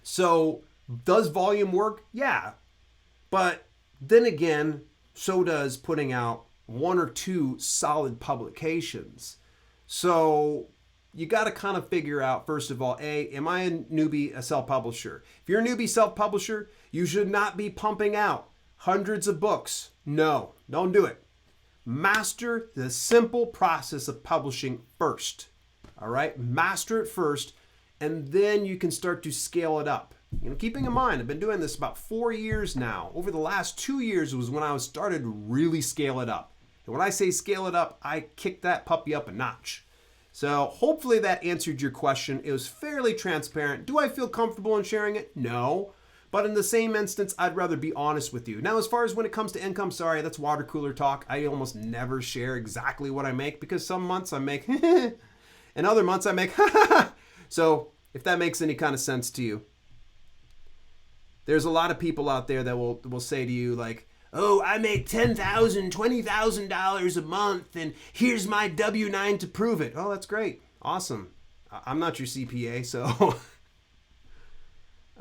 Speaker 1: So does volume work? Yeah. But then again, so does putting out 1 or 2 solid publications. So you got to kind of figure out, first of all, am I a newbie, a self-publisher? If you're a newbie self-publisher, you should not be pumping out hundreds of books. No, don't do it. Master the simple process of publishing first. All right? Master it first, and then you can start to scale it up. Keeping in mind, I've been doing this about 4 years now. Over the last 2 years was when I started to really scale it up. And when I say scale it up, I kicked that puppy up a notch. So hopefully that answered your question. It was fairly transparent. Do I feel comfortable in sharing it? No. But in the same instance, I'd rather be honest with you. Now, as far as when it comes to income, sorry, that's water cooler talk. I almost never share exactly what I make because some months I make and other months I make So if that makes any kind of sense to you. There's a lot of people out there that will say to you like, oh, I make $10,000, $20,000 a month, and here's my W-9 to prove it. Oh, that's great. Awesome. I'm not your CPA, so.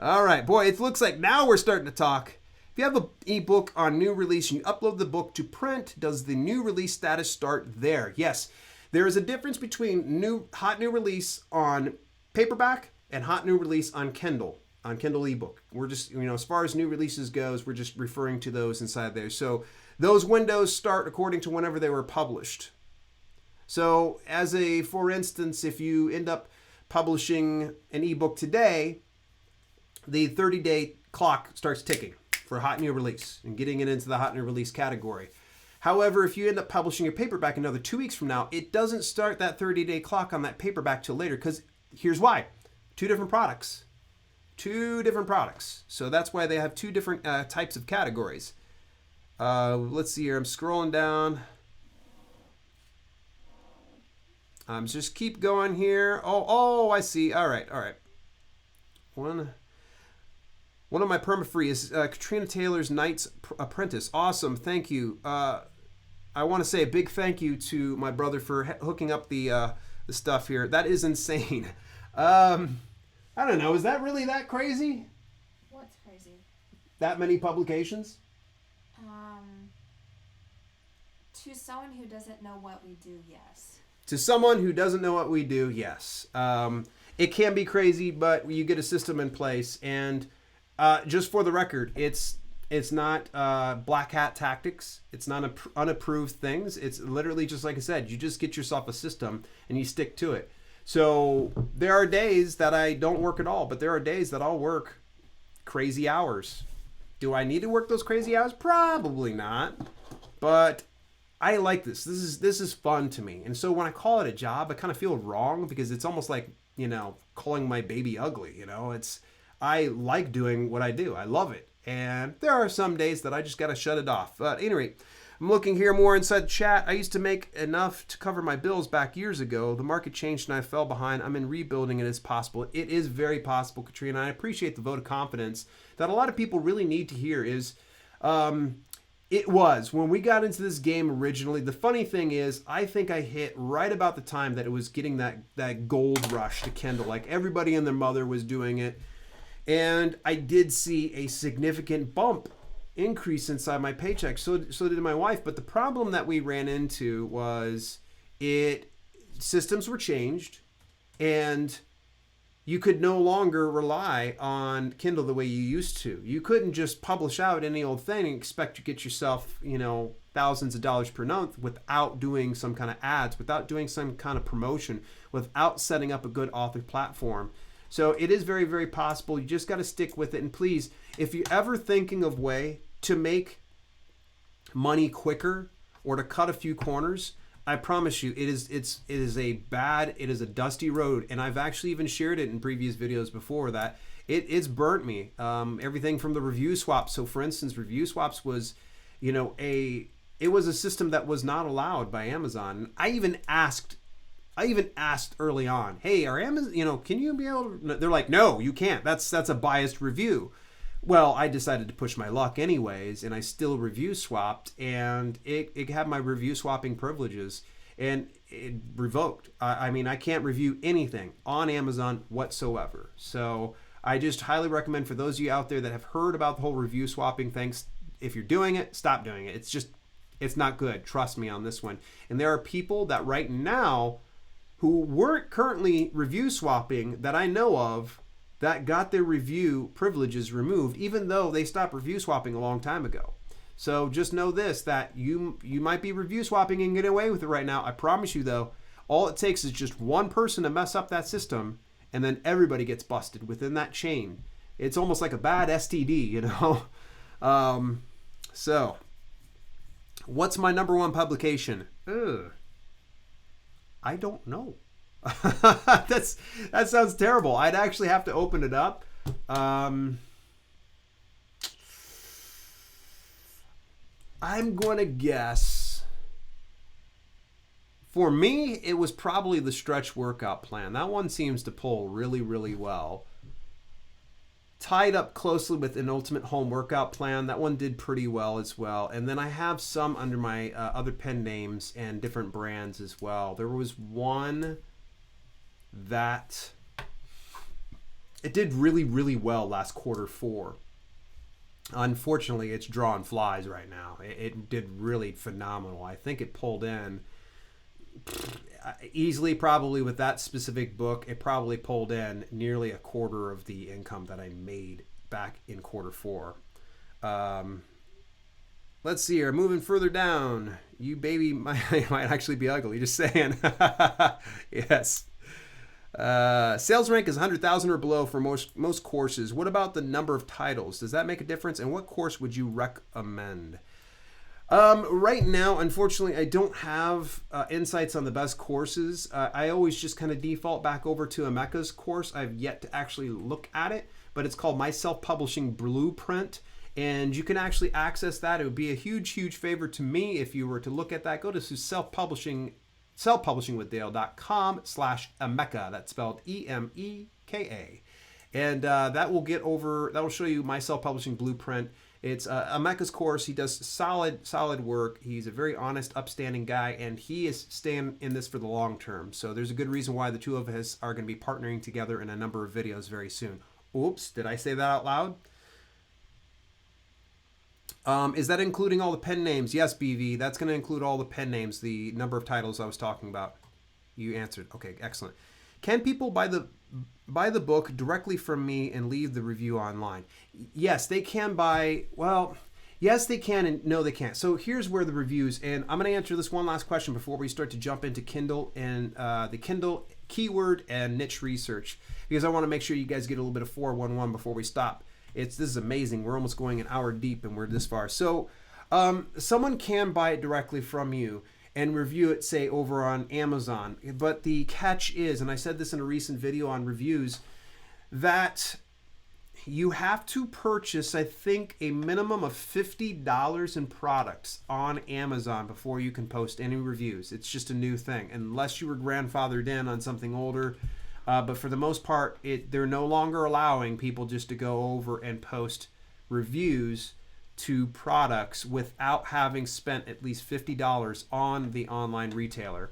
Speaker 1: All right, boy, it looks like now we're starting to talk. If you have an ebook on new release and you upload the book to print, does the new release status start there? Yes. There is a difference between hot new release on paperback and hot new release on Kindle ebook. We're just, as far as new releases goes, we're just referring to those inside there. So those windows start according to whenever they were published. So for instance, if you end up publishing an ebook today, the 30-day clock starts ticking for hot new release and getting it into the hot new release category. However, if you end up publishing your paperback another 2 weeks from now, it doesn't start that 30-day clock on that paperback till later, because here's why. 2 different products. So that's why they have 2 different types of categories. Let's see here. I'm scrolling down. Just keep going here. Oh, I see. All right. One of my perma-free is Katrina Taylor's Knight's Apprentice. Awesome. Thank you. I want to say a big thank you to my brother for hooking up the stuff here. That is insane. I don't know. Is that really that crazy?
Speaker 2: What's crazy?
Speaker 1: That many publications?
Speaker 2: To someone who doesn't know what we do, yes.
Speaker 1: To someone who doesn't know what we do, yes. It can be crazy, but you get a system in place. And just for the record, it's not black hat tactics. It's not unapproved things. It's literally just like I said. You just get yourself a system and you stick to it. So there are days that I don't work at all, but there are days that I'll work crazy hours. Do I need to work those crazy hours? Probably not. But I like this. This is fun to me. And so when I call it a job, I kind of feel wrong because it's almost like, calling my baby ugly, I like doing what I do. I love it. And there are some days that I just got to shut it off. But anyway, I'm looking here more inside the chat. I used to make enough to cover my bills back years ago. The market changed and I fell behind. I'm in rebuilding it as possible. It is very possible, Katrina. I appreciate the vote of confidence that a lot of people really need to hear is it was. When we got into this game originally, the funny thing is I think I hit right about the time that it was getting that gold rush to Kindle. Like everybody and their mother was doing it. And I did see a significant bump increase inside my paycheck. So did my wife. But the problem that we ran into was systems were changed and you could no longer rely on Kindle the way you used to. You couldn't just publish out any old thing and expect to get yourself, thousands of dollars per month without doing some kind of ads, without doing some kind of promotion, without setting up a good author platform. So it is very, very possible. You just got to stick with it. And please, if you're ever thinking of way to make money quicker or to cut a few corners, I promise you, it is a dusty road, and I've actually even shared it in previous videos before that it's burnt me. Everything from the review swaps. So, for instance, review swaps was, it was a system that was not allowed by Amazon. I even asked early on, hey, are Amazon, can you be able to? They're like, no, you can't. That's a biased review. Well, I decided to push my luck anyways, and I still review swapped, and it had my review swapping privileges, and it revoked. I can't review anything on Amazon whatsoever. So I just highly recommend for those of you out there that have heard about the whole review swapping thing, if you're doing it, stop doing it. It's not good. Trust me on this one. And there are people that right now who weren't currently review swapping that I know of that got their review privileges removed, even though they stopped review swapping a long time ago. So just know this, that you might be review swapping and get away with it right now. I promise you though, all it takes is just one person to mess up that system, and then everybody gets busted within that chain. It's almost like a bad STD, So what's my number one publication? I don't know. That sounds terrible. I'd actually have to open it up. I'm going to guess. For me, it was probably the stretch workout plan. That one seems to pull really, really well. Tied up closely with an ultimate home workout plan. That one did pretty well as well. And then I have some under my other pen names and different brands as well. There was one that it did really, really well last Q4. Unfortunately, it's drawing flies right now. It did really phenomenal. I think it pulled in easily, probably with that specific book, it probably pulled in nearly a quarter of the income that I made back in Q4. Let's see here. Moving further down. You baby might actually be ugly. Just saying. Yes. Sales rank is 100,000 or below for most courses. What about the number of titles? Does that make a difference? And what course would you recommend? Right now, unfortunately, I don't have insights on the best courses. I always just kind of default back over to Emeka's course. I've yet to actually look at it, but it's called My Self-Publishing Blueprint, and you can actually access that. It would be a huge, huge favor to me if you were to look at that. Go to selfpublishingwithDale.com/Emeka. That's spelled EMEKA. And that will show you My Self-Publishing Blueprint. It's Emeka's course. He does solid work. He's a very honest, upstanding guy, and he is staying in this for the long term. So there's a good reason why the two of us are going to be partnering together in a number of videos very soon. Oops, did I say that out loud? Is that including all the pen names? Yes, BV. That's going to include all the pen names, the number of titles I was talking about. You answered. Okay, excellent. Can people buy the book directly from me and leave the review online? Yes, they can buy. Well, yes, they can, and no, they can't. So here's where the reviews, and I'm going to answer this one last question before we start to jump into Kindle and the Kindle keyword and niche research, because I want to make sure you guys get a little bit of 411 before we stop. This is amazing. We're almost going an hour deep, and we're this far. So someone can buy it directly from you and review it, say, over on Amazon. But the catch is, and I said this in a recent video on reviews, that you have to purchase, I think, a minimum of $50 in products on Amazon before you can post any reviews. It's just a new thing, unless you were grandfathered in on something older. But for the most part, they're no longer allowing people just to go over and post reviews to products without having spent at least $50 on the online retailer.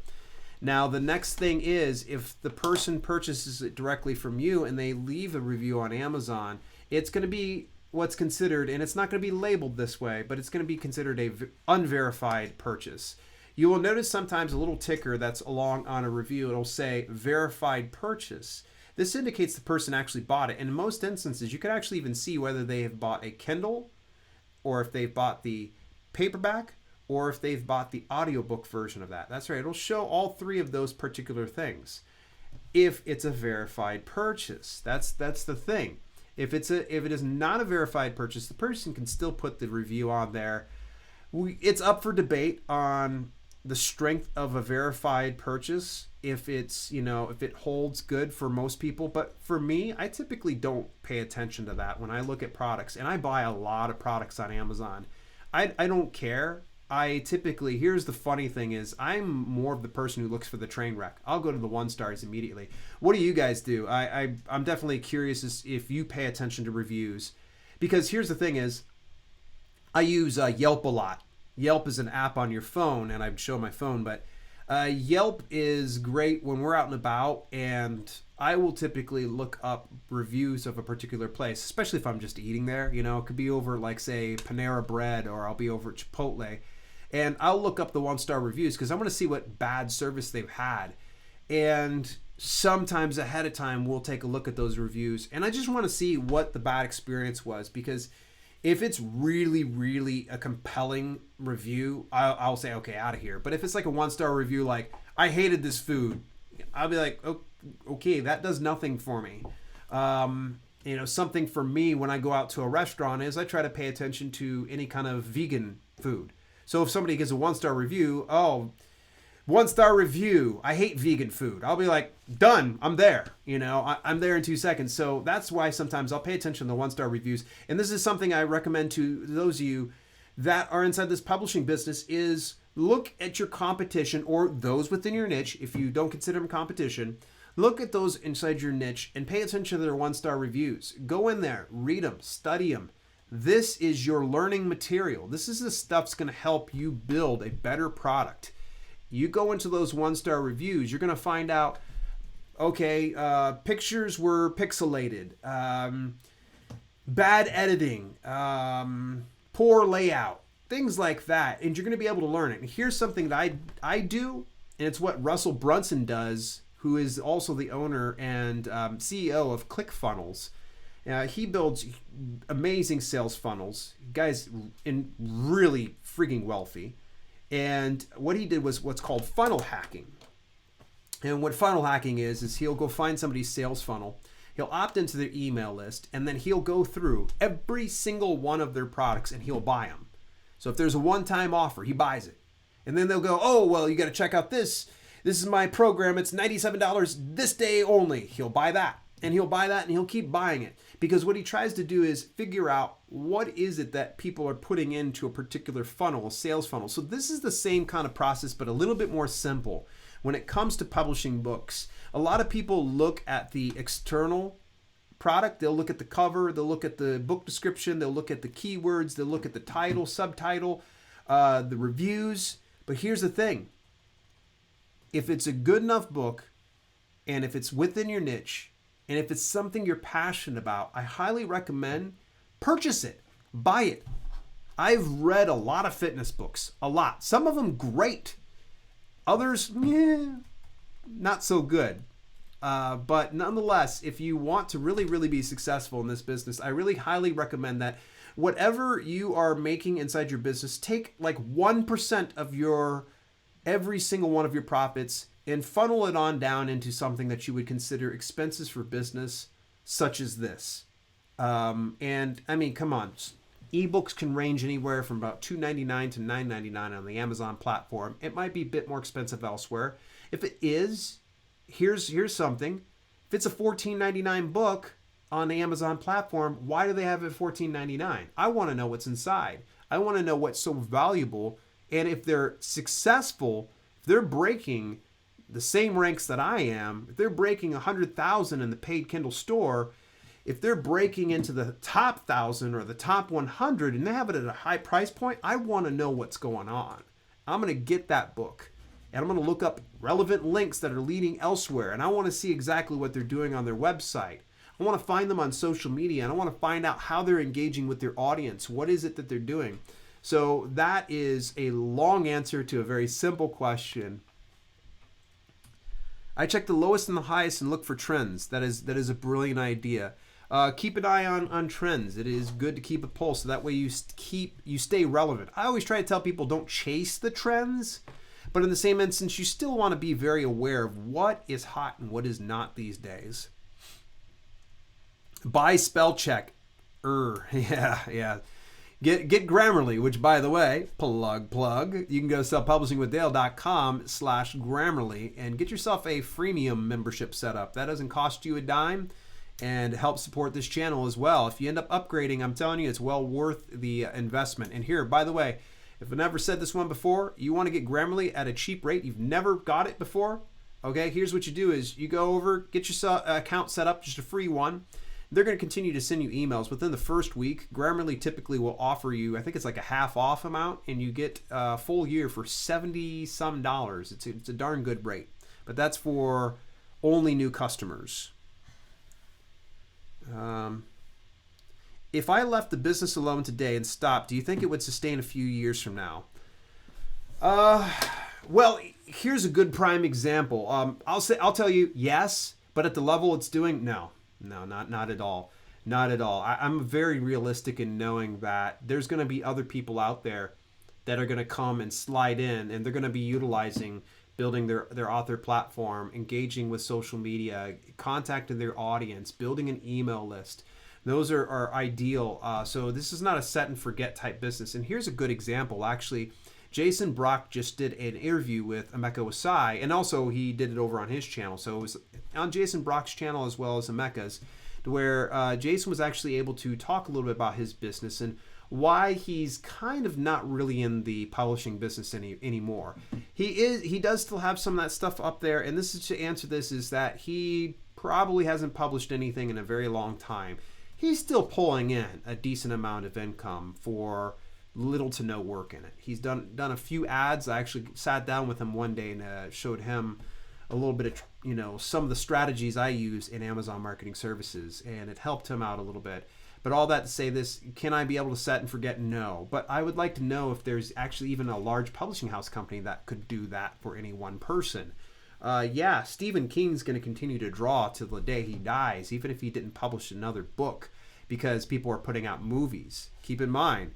Speaker 1: Now, the next thing is, if the person purchases it directly from you and they leave a review on Amazon, it's going to be what's considered, and it's not going to be labeled this way, but it's going to be considered a unverified purchase. You will notice sometimes a little ticker that's along on a review. It'll say verified purchase. This indicates the person actually bought it. And in most instances, you can actually even see whether they have bought a Kindle, or if they've bought the paperback, or if they've bought the audiobook version of that. That's right. It'll show all three of those particular things. If it's a verified purchase, that's the thing. If it is not a verified purchase, the person can still put the review on there. It's up for debate on the strength of a verified purchase, if it's, if it holds good for most people. But for me, I typically don't pay attention to that when I look at products, and I buy a lot of products on Amazon. I don't care. I typically, here's the funny thing is, I'm more of the person who looks for the train wreck. I'll go to the 1 stars immediately. What do you guys do? I'm definitely curious if you pay attention to reviews, because here's the thing is, I use Yelp a lot. Yelp is an app on your phone, and I show my phone, but Yelp is great when we're out and about, and I will typically look up reviews of a particular place, especially if I'm just eating there. It could be over, like, say, Panera Bread, or I'll be over at Chipotle, and I'll look up the 1-star reviews because I want to see what bad service they've had. And sometimes ahead of time, we'll take a look at those reviews, and I just want to see what the bad experience was, because if it's really, really a compelling review, I'll say, okay, out of here. But if it's like a 1-star review, like, I hated this food, I'll be like, oh, okay, that does nothing for me. Something for me when I go out to a restaurant is I try to pay attention to any kind of vegan food. So if somebody gives a 1-star review, 1-star review, I hate vegan food, I'll be like, done, I'm there. I'm there in 2 seconds. So that's why sometimes I'll pay attention to the 1-star reviews. And this is something I recommend to those of you that are inside this publishing business, is look at your competition, or those within your niche. If you don't consider them competition, look at those inside your niche and pay attention to their 1-star reviews. Go in there, read them, study them. This is your learning material. This is the stuff that's going to help you build a better product. You go into those 1-star reviews, you're going to find out, okay, pictures were pixelated, bad editing, poor layout, things like that, and you're going to be able to learn it. And here's something that I do, and it's what Russell Brunson does, who is also the owner and CEO of ClickFunnels. He builds amazing sales funnels. Guy's really freaking wealthy. And what he did was what's called funnel hacking. And what funnel hacking is he'll go find somebody's sales funnel, he'll opt into their email list, and then he'll go through every single one of their products and he'll buy them. So if there's a one-time offer, he buys it. And then they'll go, oh, well, you got to check out this. This is my program. It's $97 this day only. He'll buy that. And he'll buy that, and he'll keep buying it. Because what he tries to do is figure out what is it that people are putting into a particular funnel, a sales funnel. So this is the same kind of process, but a little bit more simple. When it comes to publishing books, a lot of people look at the external product. They'll look at the cover. They'll look at the book description. They'll look at the keywords. They'll look at the title, subtitle, the reviews. But here's the thing. If it's a good enough book, and if it's within your niche, and if it's something you're passionate about, I highly recommend purchase it, buy it. I've read a lot of fitness books, a lot. Some of them great, others, not so good. But nonetheless, if you want to really, really be successful in this business, I really highly recommend that whatever you are making inside your business, take like 1% of every single one of your profits and funnel it on down into something that you would consider expenses for business, such as this. And I mean, come on, ebooks can range anywhere from about $2.99 to $9.99 on the Amazon platform. It might be a bit more expensive elsewhere. If it is, here's something. If it's a $14.99 book on the Amazon platform, why do they have it $14.99? I want to know what's inside. I want to know what's so valuable. And if they're successful, if they're breaking the same ranks that I am, if they're breaking 100,000 in the paid Kindle store, if they're breaking into the top 1,000 or the top 100 and they have it at a high price point, I want to know what's going on. I'm going to get that book and I'm going to look up relevant links that are leading elsewhere, and I want to see exactly what they're doing on their website. I want to find them on social media, and I want to find out how they're engaging with their audience. What is it that they're doing? So that is a long answer to a very simple question. I check the lowest and the highest and look for trends. That is a brilliant idea. Keep an eye on trends. It is good to keep a pulse, so that way you stay relevant. I always try to tell people don't chase the trends, but in the same instance, you still want to be very aware of what is hot and what is not these days. Buy spell check. Yeah. Get Grammarly, which, by the way, plug. You can go to selfpublishingwithDale.com/Grammarly and get yourself a freemium membership set up. That doesn't cost you a dime and help support this channel as well. If you end up upgrading, I'm telling you, it's well worth the investment. And here, by the way, if I never said this one before, you want to get Grammarly at a cheap rate, you've never got it before, okay, here's what you do is you go over, get your account set up, just a free one. They're going to continue to send you emails within the first week. Grammarly typically will offer you, I think it's like a half off amount, and you get a full year for $70 some. It's a darn good rate, but that's for only new customers. If I left the business alone today and stopped, do you think it would sustain a few years from now? Well, here's a good prime example. I'll tell you yes, but at the level it's doing, no, not at all. Not at all. I'm very realistic in knowing that there's going to be other people out there that are going to come and slide in, and they're going to be utilizing building their author platform, engaging with social media, contacting their audience, building an email list. Those are ideal. So this is not a set and forget type business. And here's a good example. Actually, Jason Brock just did an interview with Emeka Osai, and also he did it over on his channel. So it was on Jason Brock's channel as well as Emeka's, where Jason was actually able to talk a little bit about his business and why he's kind of not really in the publishing business anymore. He does still have some of that stuff up there, and this is to answer this, is that he probably hasn't published anything in a very long time. He's still pulling in a decent amount of income for little to no work in it. He's done a few ads. I actually sat down with him one day and showed him a little bit of, some of the strategies I use in Amazon Marketing Services, and it helped him out a little bit. But all that to say this, can I be able to set and forget? No. But I would like to know if there's actually even a large publishing house company that could do that for any one person. Yeah, Stephen King's going to continue to draw till the day he dies, even if he didn't publish another book, because people are putting out movies. Keep in mind,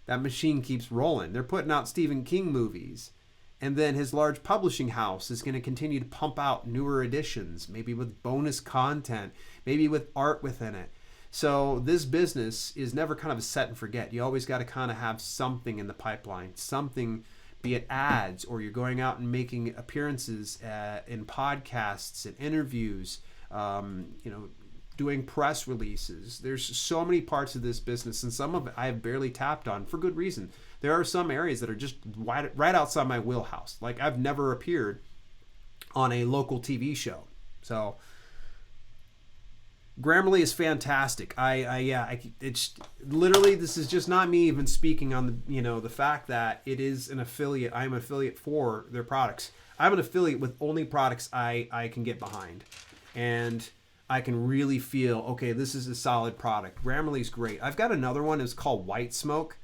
Speaker 1: that machine keeps rolling. They're putting out Stephen King movies. And then his large publishing house is going to continue to pump out newer editions, maybe with bonus content, maybe with art within it. So this business is never kind of a set and forget. You always got to kind of have something in the pipeline, something, be it ads, or you're going out and making appearances in podcasts and interviews, doing press releases. There's so many parts of this business, and some of it I have barely tapped on for good reason. There are some areas that are just right outside my wheelhouse. Like, I've never appeared on a local TV show. So Grammarly is fantastic. It's literally, this is just not me even speaking on the fact that it is an affiliate. I'm an affiliate for their products. I'm an affiliate with only products I can get behind, and I can really feel, okay, this is a solid product. Grammarly's great. I've got another one. It's called White Smoke.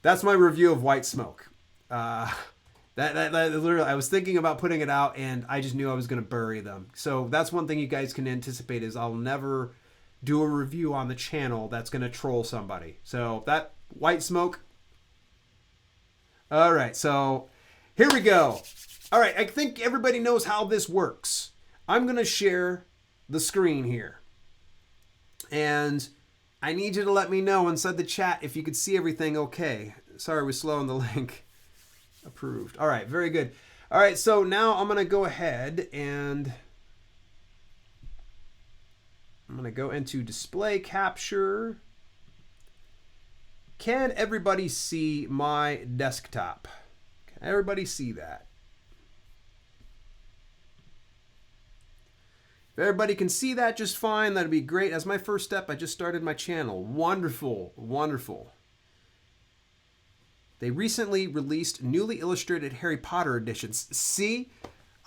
Speaker 1: That's my review of White Smoke. That literally, I was thinking about putting it out, and I just knew I was going to bury them. So that's one thing you guys can anticipate, is I'll never do a review on the channel that's going to troll somebody. So that White Smoke. All right, so here we go. All right, I think everybody knows how this works. I'm going to share the screen here, and I need you to let me know inside the chat if you could see everything okay. Sorry, we're slow on the link. Approved. All right, very good. All right, so now I'm going to go ahead and I'm going to go into display capture. Can everybody see my desktop? Can everybody see that? If everybody can see that just fine, that'd be great. As my first step, I just started my channel. Wonderful, wonderful. They recently released newly illustrated Harry Potter editions. See?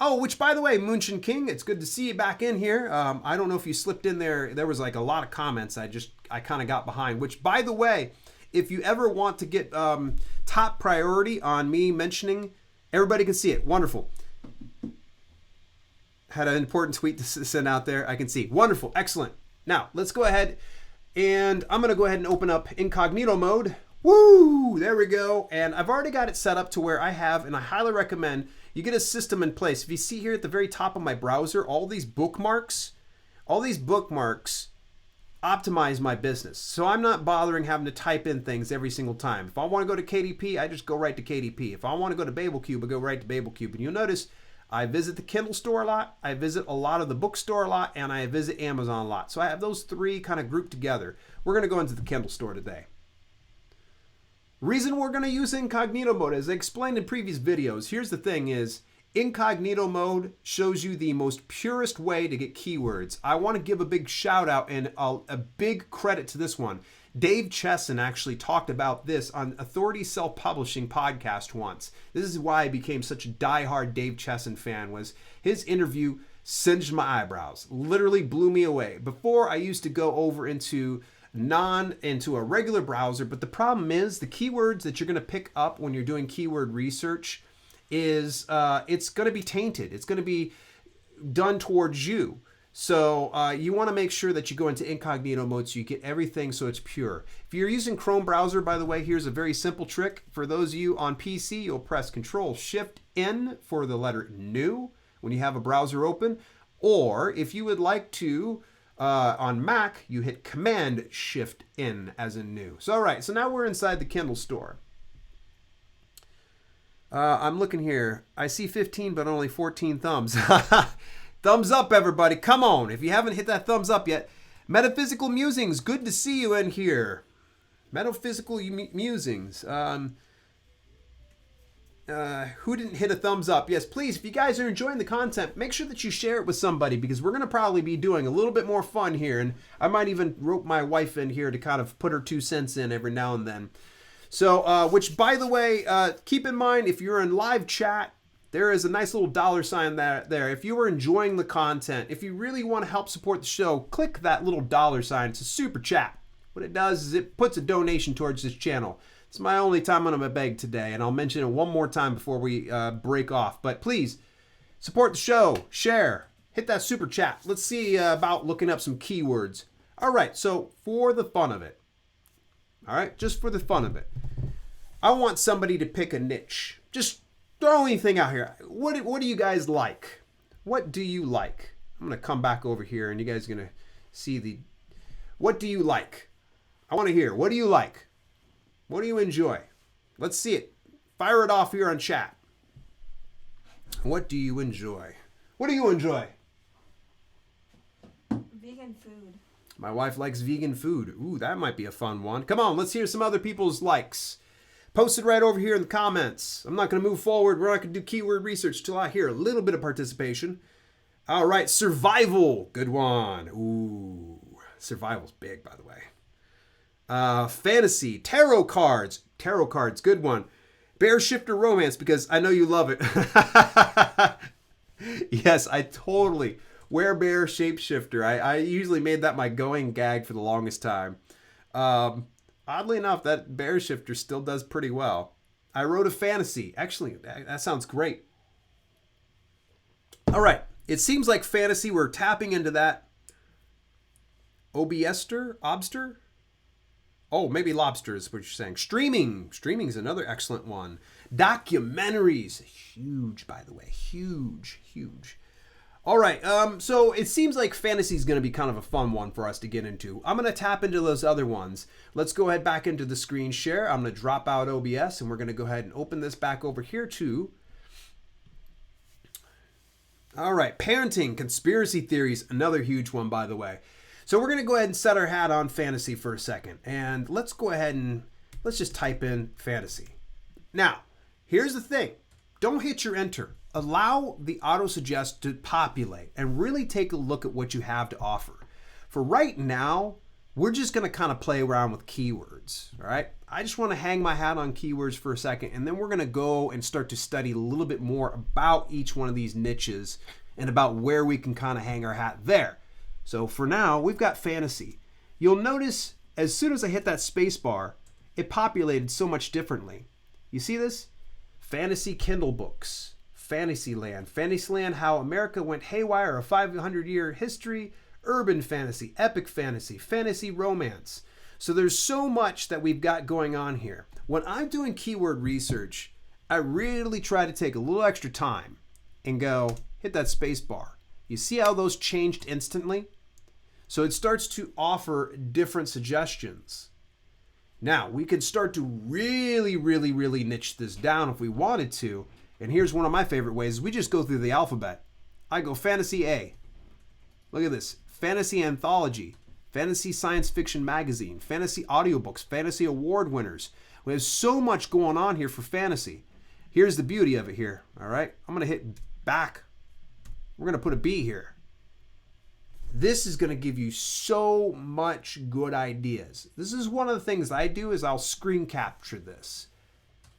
Speaker 1: Oh, which, by the way, Moonshin King, it's good to see you back in here. I don't know if you slipped in there. There was like a lot of comments I kind of got behind, which, by the way, if you ever want to get top priority on me mentioning, everybody can see it. Wonderful. Had an important tweet to send out there. I can see. Wonderful. Excellent. Now, let's go ahead, and I'm going to go ahead and open up incognito mode. Woo! There we go. And I've already got it set up to where I have, and I highly recommend you get a system in place. If you see here at the very top of my browser, all these bookmarks optimize my business. So I'm not bothering having to type in things every single time. If I want to go to KDP, I just go right to KDP. If I want to go to BabelCube, I go right to BabelCube. And you'll notice I visit the Kindle store a lot, I visit a lot of the bookstore a lot, and I visit Amazon a lot. So I have those three kind of grouped together. We're going to go into the Kindle store today. Reason we're going to use incognito mode, as I explained in previous videos, here's the thing is, incognito mode shows you the most purest way to get keywords. I want to give a big shout out and a big credit to this one. Dave Chesson actually talked about this on Authority Self-Publishing podcast once. This is why I became such a diehard Dave Chesson fan, was his interview singed my eyebrows, literally blew me away. Before I used to go over into a regular browser, but the problem is the keywords that you're going to pick up when you're doing keyword research is it's going to be tainted. It's going to be done towards you. So you want to make sure that you go into incognito mode so you get everything so it's pure. If you're using Chrome browser, by the way, here's a very simple trick. For those of you on PC, you'll press Control-Shift-N for the letter new when you have a browser open. Or if you would like to, on Mac, you hit Command-Shift-N as in new. So all right, so now we're inside the Kindle store. I'm looking here. I see 15, but only 14 thumbs. Thumbs up, everybody. Come on. If you haven't hit that thumbs up yet. Metaphysical Musings. Good to see you in here. Metaphysical Musings. Who didn't hit a thumbs up? Yes, please. If you guys are enjoying the content, make sure that you share it with somebody, because we're going to probably be doing a little bit more fun here. And I might even rope my wife in here to kind of put her 2 cents in every now and then. So, which, by the way, keep in mind, if you're in live chat, there is a nice little $sign there. If you are enjoying the content, if you really want to help support the show, click that little $sign. It's a super chat. What it does is it puts a donation towards this channel. It's my only time I'm going to beg today, and I'll mention it one more time before we break off. But please, support the show, share, hit that super chat. Let's see about looking up some keywords. All right, so for the fun of it, all right, just for the fun of it, I want somebody to pick a niche. Just throw anything out here. What do you guys like? What do you like? I'm going to come back over here, and you guys are going to see what do you like? I want to hear. What do you like? What do you enjoy? Let's see it. Fire it off here on chat. What do you enjoy? What do you enjoy?
Speaker 2: Vegan food.
Speaker 1: My wife likes vegan food. Ooh, that might be a fun one. Come on, let's hear some other people's likes. Post it right over here in the comments. I'm not going to move forward. We're not going to do keyword research till I hear a little bit of participation. All right, survival. Good one. Ooh, survival's big, by the way. Fantasy. Tarot cards. Tarot cards. Good one. Bear shifter romance, because I know you love it. Yes, I totally... Werebear shapeshifter. I usually made that my going gag for the longest time. Oddly enough, that bear shifter still does pretty well. I wrote a fantasy. Actually, that sounds great. All right. It seems like fantasy, we're tapping into that. Obster? Oh, maybe lobster is what you're saying. Streaming. Streaming is another excellent one. Documentaries. Huge, by the way. Huge. All right, so it seems like fantasy is going to be kind of a fun one for us to get into. I'm going to tap into those other ones. Let's go ahead back into the screen share. I'm going to drop out OBS, and we're going to go ahead and open this back over here too. All right, parenting, conspiracy theories, another huge one, by the way. So we're going to go ahead and set our hat on fantasy for a second, and let's go ahead and let's just type in fantasy. Now, here's the thing. Don't hit your enter. Allow the auto-suggest to populate and really take a look at what you have to offer. For right now, we're just going to kind of play around with keywords, all right? I just want to hang my hat on keywords for a second, and then we're going to go and start to study a little bit more about each one of these niches and about where we can kind of hang our hat there. So for now, we've got fantasy. You'll notice as soon as I hit that space bar, it populated so much differently. You see this? Fantasy Kindle books. Fantasyland, How America Went Haywire, a 500-year history, urban fantasy, epic fantasy, fantasy romance. So there's so much that we've got going on here. When I'm doing keyword research, I really try to take a little extra time and go, hit that space bar. You see how those changed instantly? So it starts to offer different suggestions. Now, we could start to really, really, really niche this down if we wanted to. And here's one of my favorite ways. We just go through the alphabet. I go fantasy A. Look at this. Fantasy anthology. Fantasy science fiction magazine. Fantasy audiobooks. Fantasy award winners. We have so much going on here for fantasy. Here's the beauty of it here. All right. I'm going to hit back. We're going to put a B here. This is going to give you so much good ideas. This is one of the things I do is I'll screen capture this.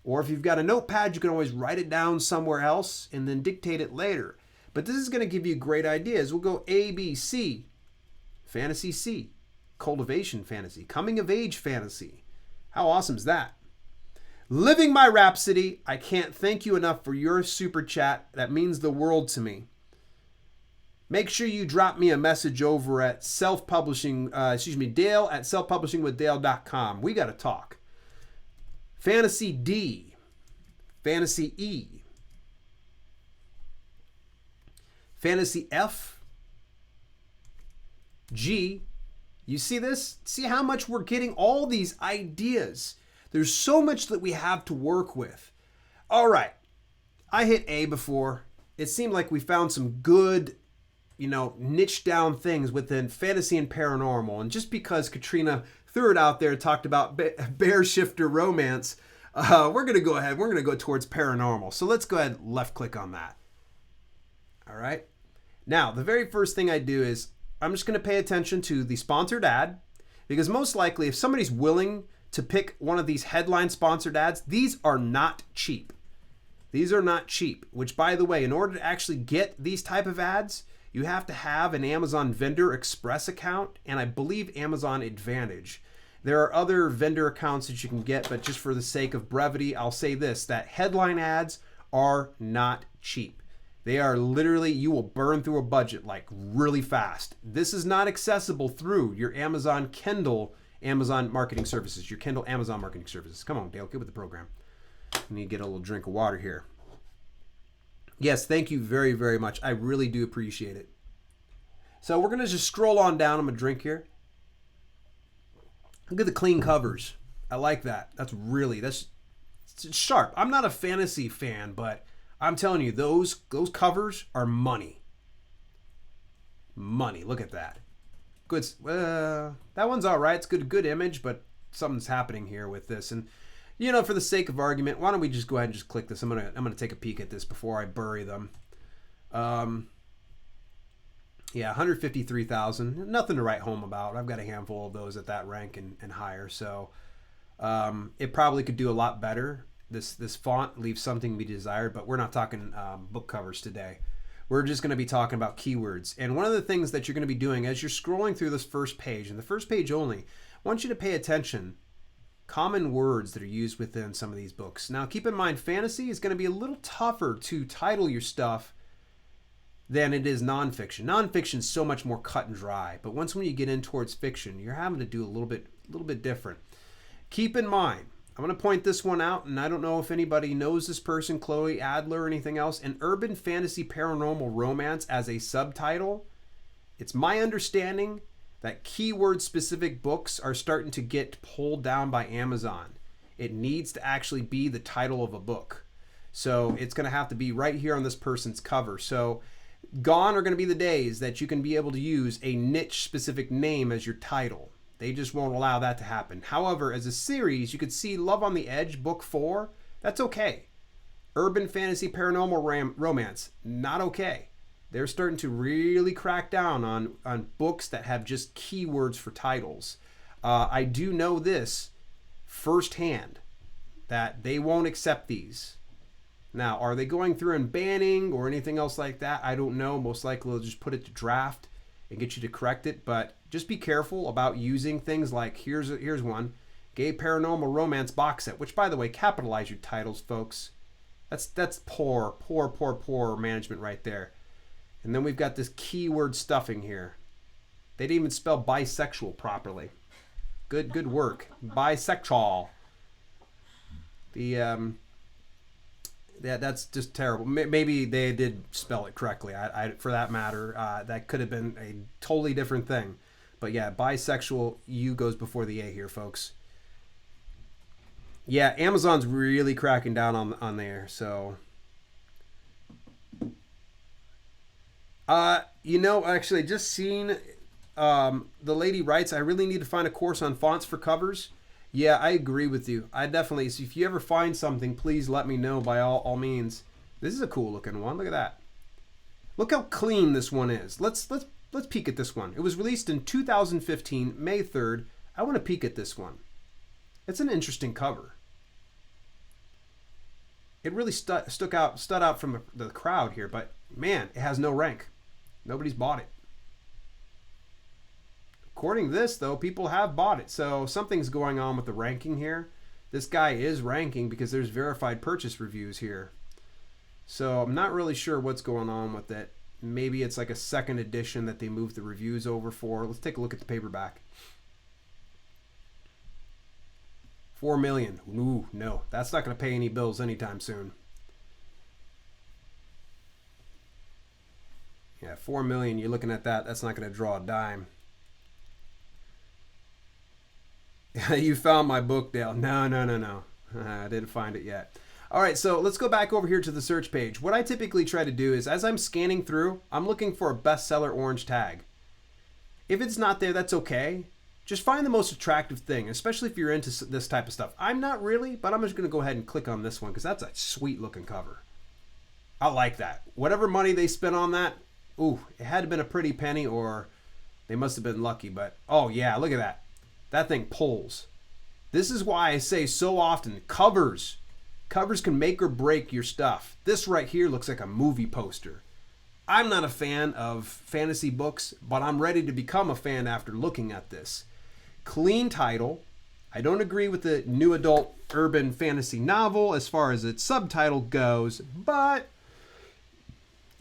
Speaker 1: Or if you've got a notepad, you can always write it down somewhere else and then dictate it later. But this is going to give you great ideas. We'll go A, B, C, fantasy C, cultivation fantasy, coming of age fantasy. How awesome is that? Living my Rhapsody. I can't thank you enough for your super chat. That means the world to me. Make sure you drop me a message over at Dale at selfpublishingwithdale.com. We got to talk. Fantasy D. Fantasy E. Fantasy F. G. You see this? See how much we're getting all these ideas. There's so much that we have to work with. All right. I hit A before. It seemed like we found some good, niche down things within fantasy and paranormal. And just because Katrina threw it out there, talked about bear shifter romance, we're going to go ahead. We're going to go towards paranormal. So let's go ahead and left click on that. All right. Now, the very first thing I do is I'm just going to pay attention to the sponsored ad, because most likely if somebody's willing to pick one of these headline sponsored ads, these are not cheap. These are not cheap, which, by the way, in order to actually get these type of ads, you have to have an Amazon Vendor Express account, and I believe Amazon Advantage. There are other vendor accounts that you can get, but just for the sake of brevity, I'll say this, that headline ads are not cheap. They are literally, you will burn through a budget like really fast. This is not accessible through your Amazon Kindle Amazon marketing services, your Kindle Amazon marketing services. Come on, Dale, get with the program. I need to get a little drink of water here. Yes, thank you very, very much. I really do appreciate it. So we're going to just scroll on down. I'm going to drink here. Look at the clean covers. I like that. That's sharp. I'm not a fantasy fan, but I'm telling you, those covers are money. Money. Look at that. Good. That one's all right. It's good image, but something's happening here with this. And for the sake of argument, why don't we just go ahead and just click this? I'm gonna take a peek at this before I bury them. 153,000. Nothing to write home about. I've got a handful of those at that rank and higher. So it probably could do a lot better. This font leaves something to be desired, but we're not talking book covers today. We're just going to be talking about keywords. And one of the things that you're going to be doing as you're scrolling through this first page, and the first page only, I want you to pay attention. Common words that are used within some of these books. Now, keep in mind, fantasy is going to be a little tougher to title your stuff than it is nonfiction. Nonfiction is so much more cut and dry, but when you get in towards fiction, you're having to do a little bit different. Keep in mind, I'm going to point this one out, and I don't know if anybody knows this person, Chloe Adler or anything else, an urban fantasy paranormal romance as a subtitle. It's my understanding that keyword-specific books are starting to get pulled down by Amazon. It needs to actually be the title of a book. So it's going to have to be right here on this person's cover. So gone are going to be the days that you can be able to use a niche-specific name as your title. They just won't allow that to happen. However, as a series, you could see Love on the Edge, Book 4. That's okay. Urban Fantasy Paranormal Romance, not okay. They're starting to really crack down on books that have just keywords for titles. I do know this firsthand, that they won't accept these. Now, are they going through and banning or anything else like that? I don't know. Most likely they'll just put it to draft and get you to correct it. But just be careful about using things like, here's one, Gay Paranormal Romance Box Set, which, by the way, capitalize your titles, folks. That's poor management right there. And then we've got this keyword stuffing here. They didn't even spell bisexual properly. Good work. Bisexual. That's just terrible. Maybe they did spell it correctly. For that matter, that could have been a totally different thing. But yeah, bisexual U goes before the A here, folks. Yeah, Amazon's really cracking down on there. So, actually, just seen the lady writes, I really need to find a course on fonts for covers. Yeah, I agree with you. I definitely. So if you ever find something, please let me know by all means. This is a cool looking one. Look at that. Look how clean this one is. Let's peek at this one. It was released in 2015, May 3rd. I want to peek at this one. It's an interesting cover. It really stood out from the crowd here, but man, it has no rank. Nobody's bought it. According to this, though, people have bought it. So something's going on with the ranking here. This guy is ranking because there's verified purchase reviews here. So I'm not really sure what's going on with it. Maybe it's like a second edition that they moved the reviews over for. Let's take a look at the paperback. 4 million. Ooh, no, that's not going to pay any bills anytime soon. Yeah, 4 million. You're looking at that. That's not going to draw a dime. You found my book, Dale. No. I didn't find it yet. All right, so let's go back over here to the search page. What I typically try to do is, as I'm scanning through, I'm looking for a bestseller orange tag. If it's not there, that's okay. Just find the most attractive thing, especially if you're into this type of stuff. I'm not really, but I'm just going to go ahead and click on this one because that's a sweet looking cover. I like that. Whatever money they spent on that, ooh, it had to have been a pretty penny or they must have been lucky. But, oh yeah, look at that. That thing pulls. This is why I say so often, covers can make or break your stuff. This right here looks like a movie poster. I'm not a fan of fantasy books, but I'm ready to become a fan after looking at this. Clean title. I don't agree with the new adult urban fantasy novel as far as its subtitle goes, but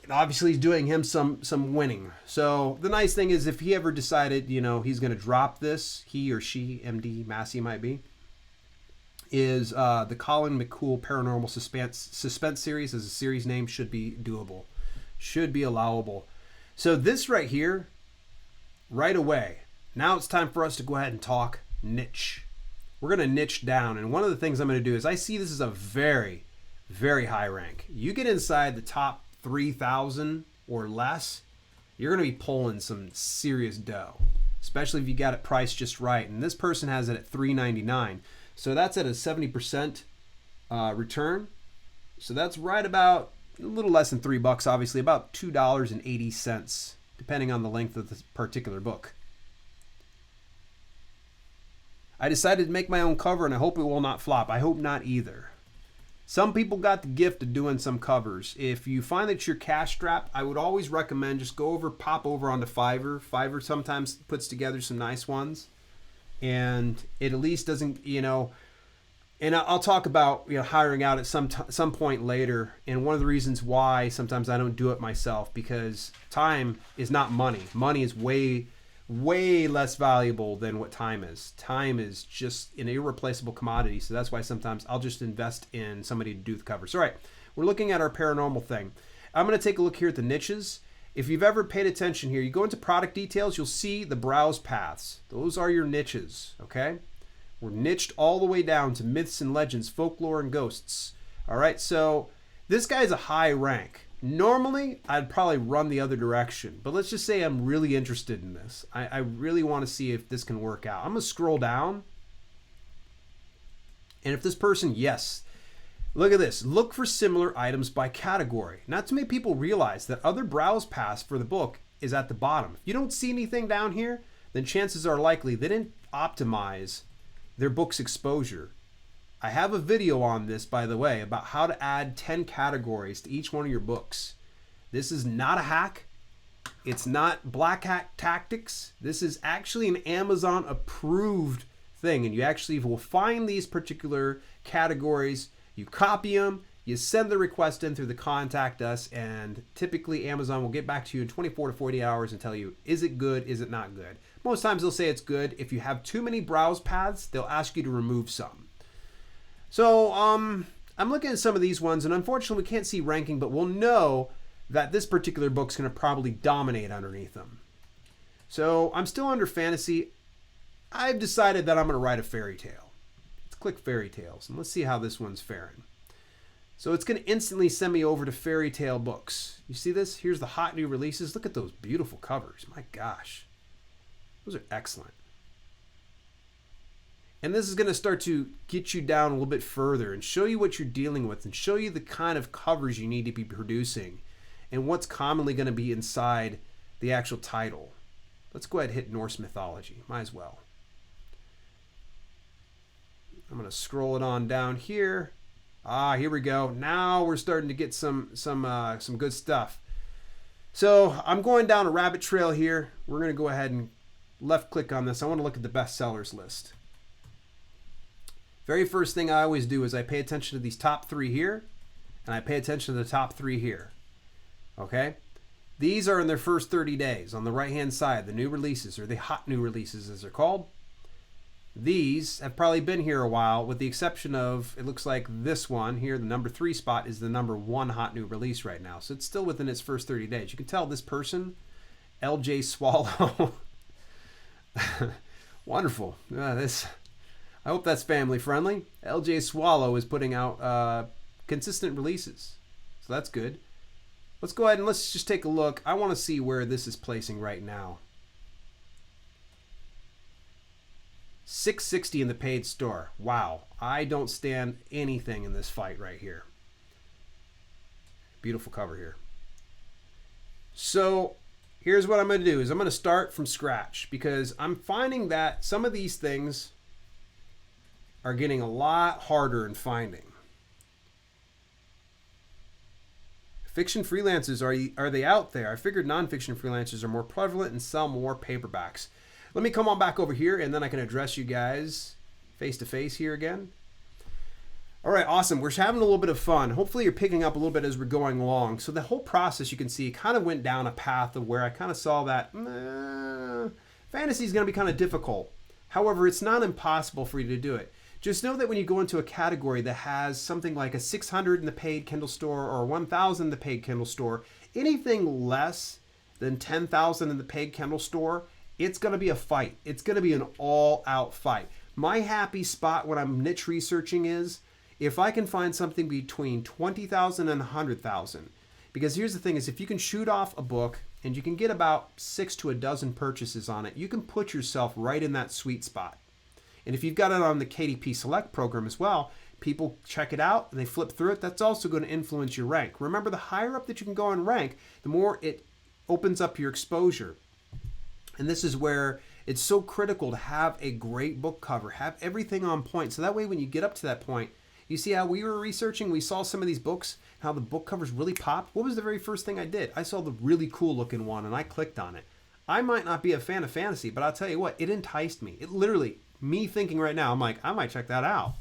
Speaker 1: it obviously is doing him some winning. So the nice thing is if he ever decided, he's going to drop this, he or she, MD Massey might be, is the Colin McCool Paranormal Suspense series as a series name should be doable, should be allowable. So this right here, right away, now it's time for us to go ahead and talk niche. We're going to niche down, and one of the things I'm going to do is I see this as a very, very high rank. You get inside the top 3,000 or less, you're going to be pulling some serious dough, especially if you got it priced just right. And this person has it at $3.99. So that's at a 70% return. So that's right about a little less than $3, obviously, about $2.80, depending on the length of this particular book. I decided to make my own cover, and I hope it will not flop. I hope not either. Some people got the gift of doing some covers. If you find that you're cash strapped, I would always recommend just pop over onto Fiverr. Fiverr sometimes puts together some nice ones. And it at least doesn't, and I'll talk about hiring out at some point later. And one of the reasons why sometimes I don't do it myself, because time is not money. Money is way less valuable than what time is. Time is just an irreplaceable commodity. So that's why sometimes I'll just invest in somebody to do the covers. All right, we're looking at our paranormal thing. I'm going to take a look here at the niches. If you've ever paid attention here, you go into product details, you'll see the browse paths. Those are your niches, okay? We're niched all the way down to myths and legends, folklore and ghosts. All right, so this guy's a high rank. Normally, I'd probably run the other direction, but let's just say I'm really interested in this. I really want to see if this can work out. I'm going to scroll down, and if this person, yes, look at this. Look for similar items by category. Not too many people realize that other browse paths for the book is at the bottom. If you don't see anything down here, then chances are likely they didn't optimize their book's exposure. I have a video on this, by the way, about how to add 10 categories to each one of your books. This is not a hack. It's not black hat tactics. This is actually an Amazon approved thing, and you actually will find these particular categories. You copy them, you send the request in through the contact us, and typically Amazon will get back to you in 24 to 48 hours and tell you, is it good, is it not good? Most times they'll say it's good. If you have too many browse paths, they'll ask you to remove some. So I'm looking at some of these ones, and unfortunately we can't see ranking, but we'll know that this particular book's going to probably dominate underneath them. So I'm still under fantasy. I've decided that I'm going to write a fairy tale. Let's click fairy tales and let's see how this one's faring. So it's going to instantly send me over to fairy tale books. You see this? Here's the hot new releases. Look at those beautiful covers. My gosh. Those are excellent. And this is going to start to get you down a little bit further and show you what you're dealing with and show you the kind of covers you need to be producing and what's commonly going to be inside the actual title. Let's go ahead and hit Norse mythology. Might as well. I'm going to scroll it on down here. Here we go. Now we're starting to get some good stuff. So I'm going down a rabbit trail here. We're going to go ahead and left click on this. I want to look at the bestsellers list. Very first thing I always do is I pay attention to these top 3 here, and I pay attention to the top 3 here. Okay? These are in their first 30 days. On the right-hand side, the new releases, or the hot new releases as they're called. These have probably been here a while, with the exception of, it looks like this one here, the number 3 spot is the number 1 hot new release right now. So it's still within its first 30 days. You can tell this person, LJ Swallow. Wonderful. I hope that's family friendly. LJ Swallow is putting out consistent releases. So that's good. Let's go ahead and let's just take a look. I want to see where this is placing right now. 660 in the paid store. Wow. I don't stand anything in this fight right here. Beautiful cover here. So here's what I'm going to do is I'm going to start from scratch because I'm finding that some of these things are getting a lot harder in finding. Fiction freelancers, are they out there? I figured nonfiction freelancers are more prevalent and sell more paperbacks. Let me come on back over here and then I can address you guys face to face here again. All right, awesome. We're having a little bit of fun. Hopefully you're picking up a little bit as we're going along. So the whole process, you can see, kind of went down a path of where I kind of saw that fantasy is going to be kind of difficult. However, it's not impossible for you to do it. Just know that when you go into a category that has something like a 600 in the paid Kindle store or 1,000 in the paid Kindle store, anything less than 10,000 in the paid Kindle store, it's going to be a fight. It's going to be an all-out fight. My happy spot when I'm niche researching is if I can find something between 20,000 and 100,000. Because here's the thing is if you can shoot off a book and you can get about 6 to a dozen purchases on it, you can put yourself right in that sweet spot. And if you've got it on the KDP Select program as well, people check it out and they flip through it. That's also going to influence your rank. Remember, the higher up that you can go in rank, the more it opens up your exposure. And this is where it's so critical to have a great book cover, have everything on point. So that way when you get up to that point, you see how we were researching, we saw some of these books, how the book covers really popped. What was the very first thing I did? I saw the really cool looking one and I clicked on it. I might not be a fan of fantasy, but I'll tell you what, it enticed me. It literally, me thinking right now, I'm like, I might check that out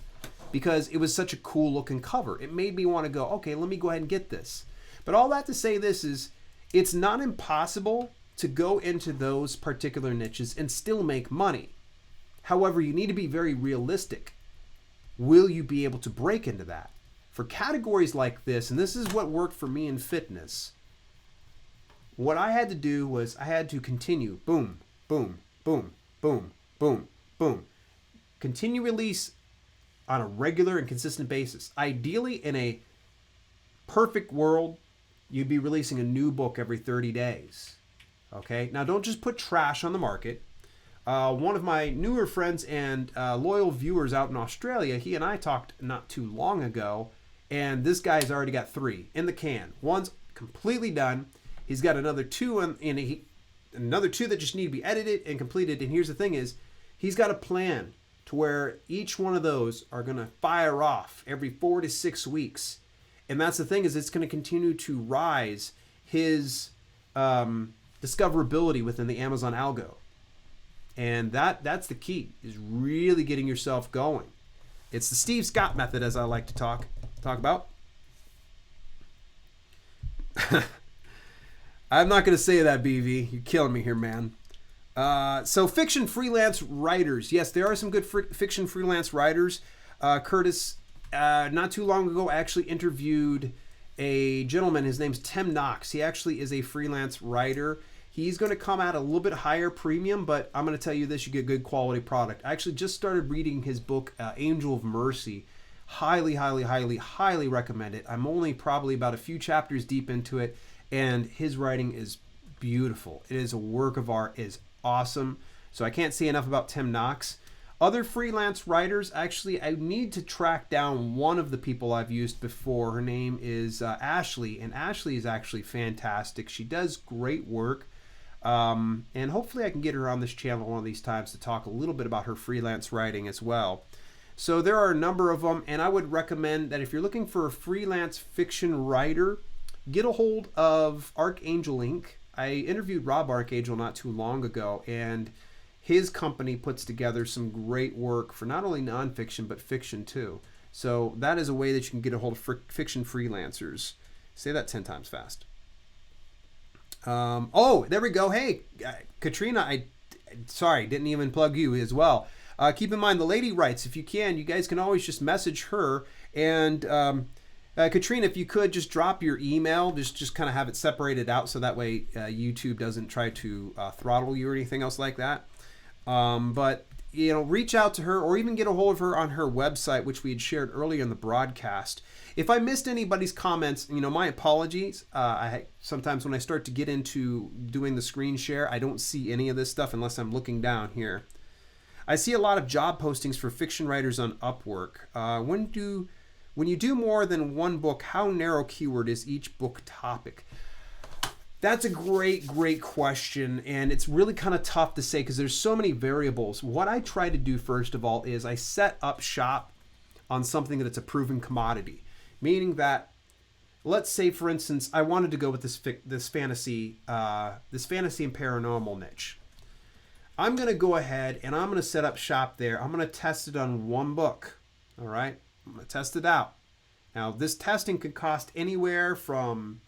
Speaker 1: because it was such a cool looking cover. It made me want to go, okay, let me go ahead and get this. But all that to say this is, it's not impossible to go into those particular niches and still make money. However, you need to be very realistic. Will you be able to break into that? For categories like this, and this is what worked for me in fitness, what I had to do was I had to continue, boom, boom, boom, boom, boom, boom. Continue release on a regular and consistent basis. Ideally, in a perfect world, you'd be releasing a new book every 30 days. Okay, now don't just put trash on the market. One of my newer friends and loyal viewers out in Australia, he and I talked not too long ago, and this guy's already got 3 in the can. One's completely done. He's got another 2 another 2 that just need to be edited and completed. And here's the thing is, he's got a plan to where each one of those are going to fire off every 4 to 6 weeks. And that's the thing is, it's going to continue to rise his discoverability within the Amazon algo. And that's the key, is really getting yourself going. It's the Steve Scott method, as I like to talk about. I'm not going to say that, BV. You're killing me here, man. So fiction freelance writers. Yes, there are some good fiction freelance writers. Curtis, not too long ago, actually interviewed a gentleman. His name's Tim Knox. He actually is a freelance writer. He's going to come at a little bit higher premium, but I'm going to tell you this, you get good quality product. I actually just started reading his book, Angel of Mercy. Highly, highly, highly, highly recommend it. I'm only probably about a few chapters deep into it, and his writing is beautiful. It is a work of art. It is awesome. So I can't say enough about Tim Knox. Other freelance writers, actually, I need to track down one of the people I've used before. Her name is Ashley, and Ashley is actually fantastic. She does great work, and hopefully I can get her on this channel one of these times to talk a little bit about her freelance writing as well. So there are a number of them, and I would recommend that if you're looking for a freelance fiction writer, get a hold of Archangel Inc. I interviewed Rob Archangel not too long ago, and his company puts together some great work for not only nonfiction, but fiction too. So that is a way that you can get a hold of fiction freelancers. Say that 10 times fast. Oh, there we go. Hey, Katrina, sorry, didn't even plug you as well. Keep in mind, the lady writes. If you can, you guys can always just message her. And Katrina, if you could just drop your email, just kind of have it separated out so that way YouTube doesn't try to throttle you or anything else like that. But, you know, reach out to her or even get a hold of her on her website, which we had shared earlier in the broadcast. If I missed anybody's comments, you know, my apologies. Sometimes when I start to get into doing the screen share, I don't see any of this stuff unless I'm looking down here. I see a lot of job postings for fiction writers on Upwork. When you do more than one book, how narrow keyword is each book topic? That's a great question, and it's really kind of tough to say because there's so many variables. What I try to do first of all is I set up shop on something that's a proven commodity, meaning that, let's say for instance, I wanted to go with this fantasy and paranormal niche. I'm going to go ahead and I'm going to set up shop there. I'm going to test it on one book. All right, I'm going to test it out. Now this testing could cost anywhere from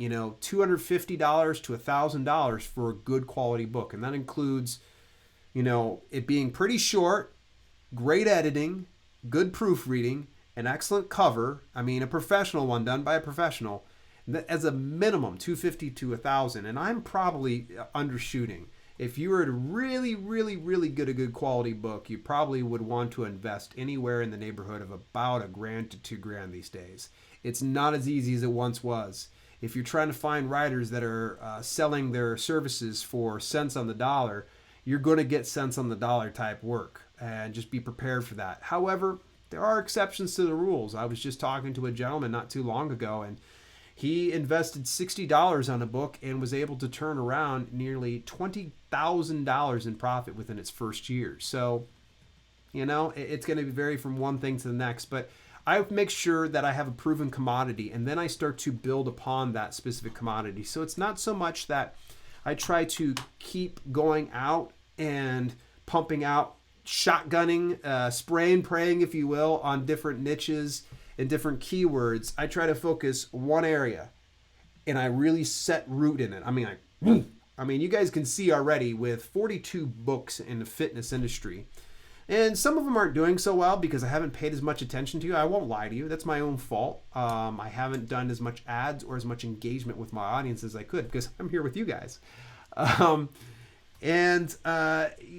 Speaker 1: $250 to $1,000 for a good quality book. And that includes, it being pretty short, great editing, good proofreading, an excellent cover. I mean, a professional one done by a professional. As a minimum, $250 to $1,000. And I'm probably undershooting. If you were to really, really, really get a good quality book, you probably would want to invest anywhere in the neighborhood of about $1,000 to $2,000 these days. It's not as easy as it once was. If you're trying to find writers that are selling their services for cents on the dollar, you're going to get cents on the dollar type work, and just be prepared for that. However, there are exceptions to the rules. I was just talking to a gentleman not too long ago, and he invested $60 on a book and was able to turn around nearly $20,000 in profit within its first year. So, it's going to vary from one thing to the next, but I make sure that I have a proven commodity, and then I start to build upon that specific commodity. So it's not so much that I try to keep going out and pumping out, shotgunning, spray and praying, if you will, on different niches and different keywords. I try to focus one area, and I really set root in it. I mean, you guys can see already with 42 books in the fitness industry. And some of them aren't doing so well because I haven't paid as much attention to you. I won't lie to you. That's my own fault. I haven't done as much ads or as much engagement with my audience as I could because I'm here with you guys. You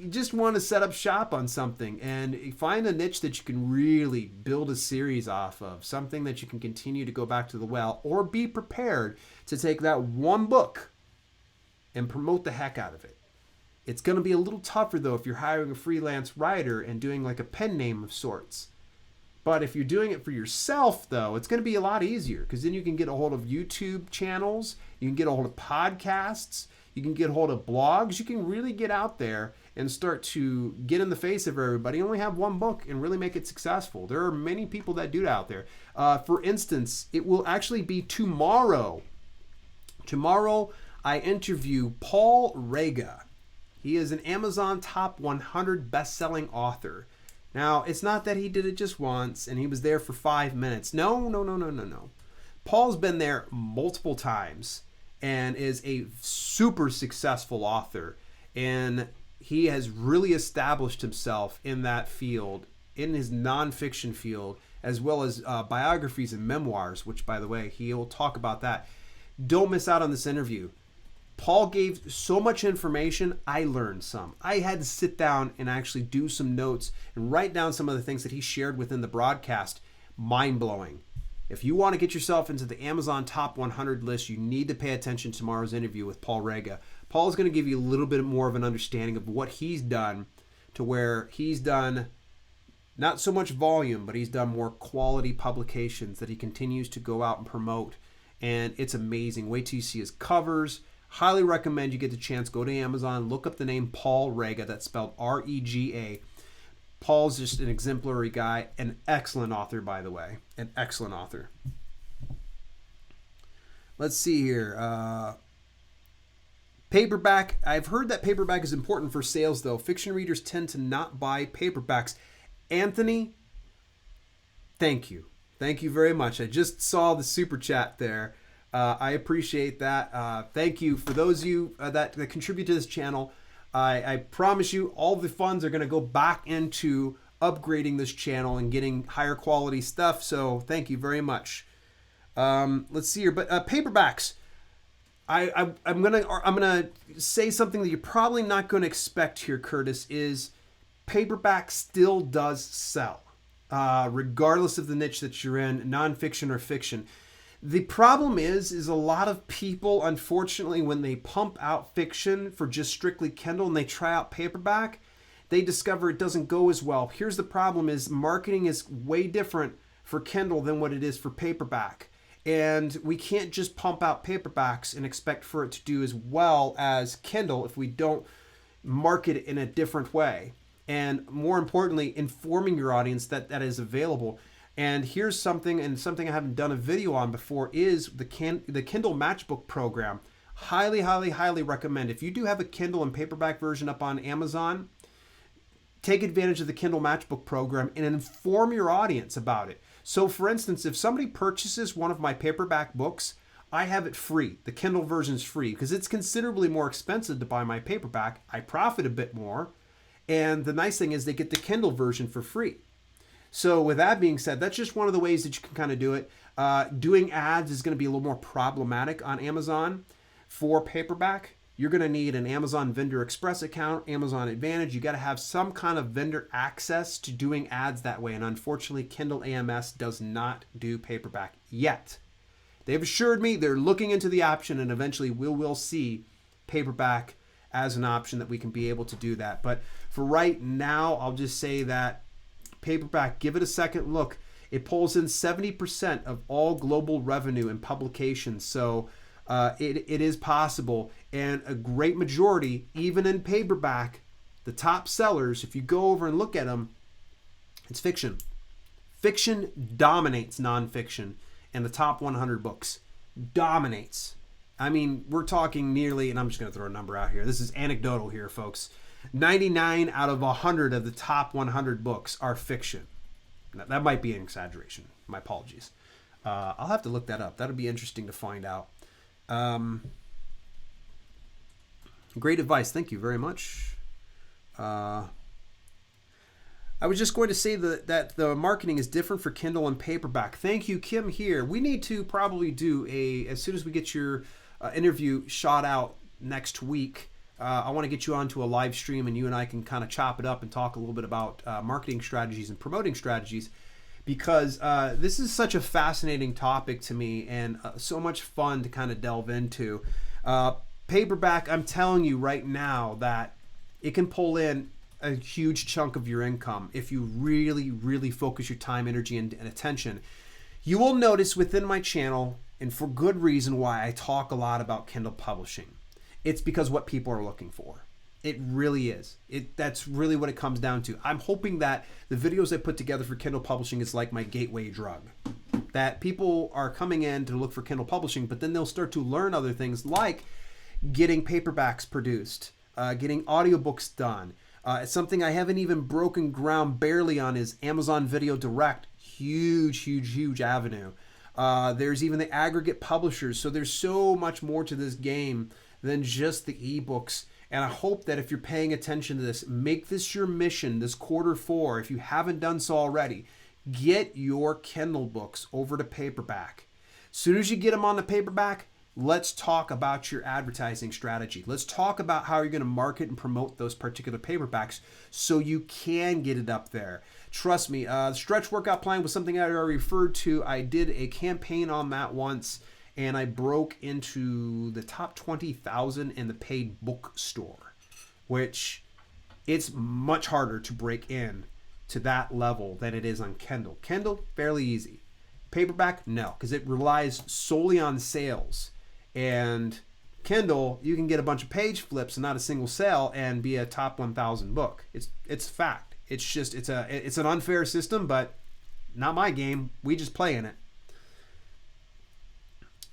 Speaker 1: just want to set up shop on something and find a niche that you can really build a series off of, something that you can continue to go back to the well, or be prepared to take that one book and promote the heck out of it. It's going to be a little tougher, though, if you're hiring a freelance writer and doing like a pen name of sorts. But if you're doing it for yourself, though, it's going to be a lot easier because then you can get a hold of YouTube channels, you can get a hold of podcasts, you can get a hold of blogs. You can really get out there and start to get in the face of everybody. Only have one book and really make it successful. There are many people that do that out there. For instance, it will actually be tomorrow. Tomorrow, I interview Paul Rega. He is an Amazon top 100 best-selling author. Now, it's not that he did it just once and he was there for 5 minutes. No. Paul's been there multiple times and is a super successful author. And he has really established himself in that field, in his nonfiction field, as well as biographies and memoirs, which, by the way, he'll talk about that. Don't miss out on this interview. Paul gave so much information, I learned some. I had to sit down and actually do some notes and write down some of the things that he shared within the broadcast. Mind-blowing. If you want to get yourself into the Amazon Top 100 list, you need to pay attention to tomorrow's interview with Paul Rega. Paul is going to give you a little bit more of an understanding of what he's done, to where he's done not so much volume, but he's done more quality publications that he continues to go out and promote. And it's amazing. Wait till you see his covers. Highly recommend you get the chance. Go to Amazon, look up the name Paul Rega. That's spelled R-E-G-A. Paul's just an exemplary guy, an excellent author, by the way. An excellent author. Let's see here. Paperback. I've heard that paperback is important for sales, though. Fiction readers tend to not buy paperbacks. Anthony, thank you. Thank you very much. I just saw the super chat there. I appreciate that. Thank you for those of you that contribute to this channel. I promise you all the funds are going to go back into upgrading this channel and getting higher quality stuff. So thank you very much. Let's see here. But paperbacks. I'm gonna say something that you're probably not going to expect here, Curtis, is paperback still does sell. Regardless of the niche that you're in, nonfiction or fiction. The problem is a lot of people, unfortunately, when they pump out fiction for just strictly Kindle and they try out paperback, they discover it doesn't go as well. Here's the problem is marketing is way different for Kindle than what it is for paperback. And we can't just pump out paperbacks and expect for it to do as well as Kindle if we don't market it in a different way. And more importantly, informing your audience that that is available. And here's something I haven't done a video on before is the Kindle Matchbook program. Highly, highly, highly recommend. If you do have a Kindle and paperback version up on Amazon, take advantage of the Kindle Matchbook program and inform your audience about it. So for instance, if somebody purchases one of my paperback books, I have it free. The Kindle version is free because it's considerably more expensive to buy my paperback. I profit a bit more. And the nice thing is they get the Kindle version for free. So with that being said, that's just one of the ways that you can kind of do it. Doing ads is going to be a little more problematic on Amazon. For paperback, you're going to need an Amazon Vendor Express account, Amazon Advantage. You got to have some kind of vendor access to doing ads that way. And unfortunately, Kindle AMS does not do paperback yet. They've assured me they're looking into the option, and eventually we will see paperback as an option that we can be able to do that. But for right now, I'll just say that paperback, give it a second look. It pulls in 70% of all global revenue in publications. So it is possible. And a great majority, even in paperback, the top sellers, if you go over and look at them, it's fiction. Fiction dominates nonfiction in the top 100 books. Dominates. I mean, we're talking nearly, and I'm just going to throw a number out here. This is anecdotal here, folks. 99 out of 100 of the top 100 books are fiction. Now, that might be an exaggeration. My apologies. I'll have to look that up. That'll be interesting to find out. Great advice. Thank you very much. I was just going to say that the marketing is different for Kindle and paperback. Thank you, Kim, here. We need to probably do as soon as we get your interview shot out next week, I want to get you onto a live stream and you and I can kind of chop it up and talk a little bit about marketing strategies and promoting strategies, because this is such a fascinating topic to me and so much fun to kind of delve into. Paperback, I'm telling you right now that it can pull in a huge chunk of your income if you really, really focus your time, energy, and attention. You will notice within my channel, and for good reason, why I talk a lot about Kindle publishing. It's because what people are looking for. It really is. That's really what it comes down to. I'm hoping that the videos I put together for Kindle publishing is like my gateway drug. That people are coming in to look for Kindle publishing, but then they'll start to learn other things like getting paperbacks produced, getting audiobooks done. Something I haven't even broken ground barely on is Amazon Video Direct. Huge, huge, huge avenue. There's even the aggregate publishers. So there's so much more to this game than just the ebooks. And I hope that if you're paying attention to this, make this your mission this Q4. If you haven't done so already, get your Kindle books over to paperback. As soon as you get them on the paperback, let's talk about your advertising strategy. Let's talk about how you're going to market and promote those particular paperbacks so you can get it up there. Trust me, stretch workout plan was something I already referred to. I did a campaign on that once, and I broke into the top 20,000 in the paid bookstore, which it's much harder to break in to that level than it is on Kindle. Kindle, fairly easy. Paperback, no, because it relies solely on sales. And Kindle, you can get a bunch of page flips and not a single sale and be a top 1,000 book. It's fact. It's just it's an unfair system, but not my game. We just play in it.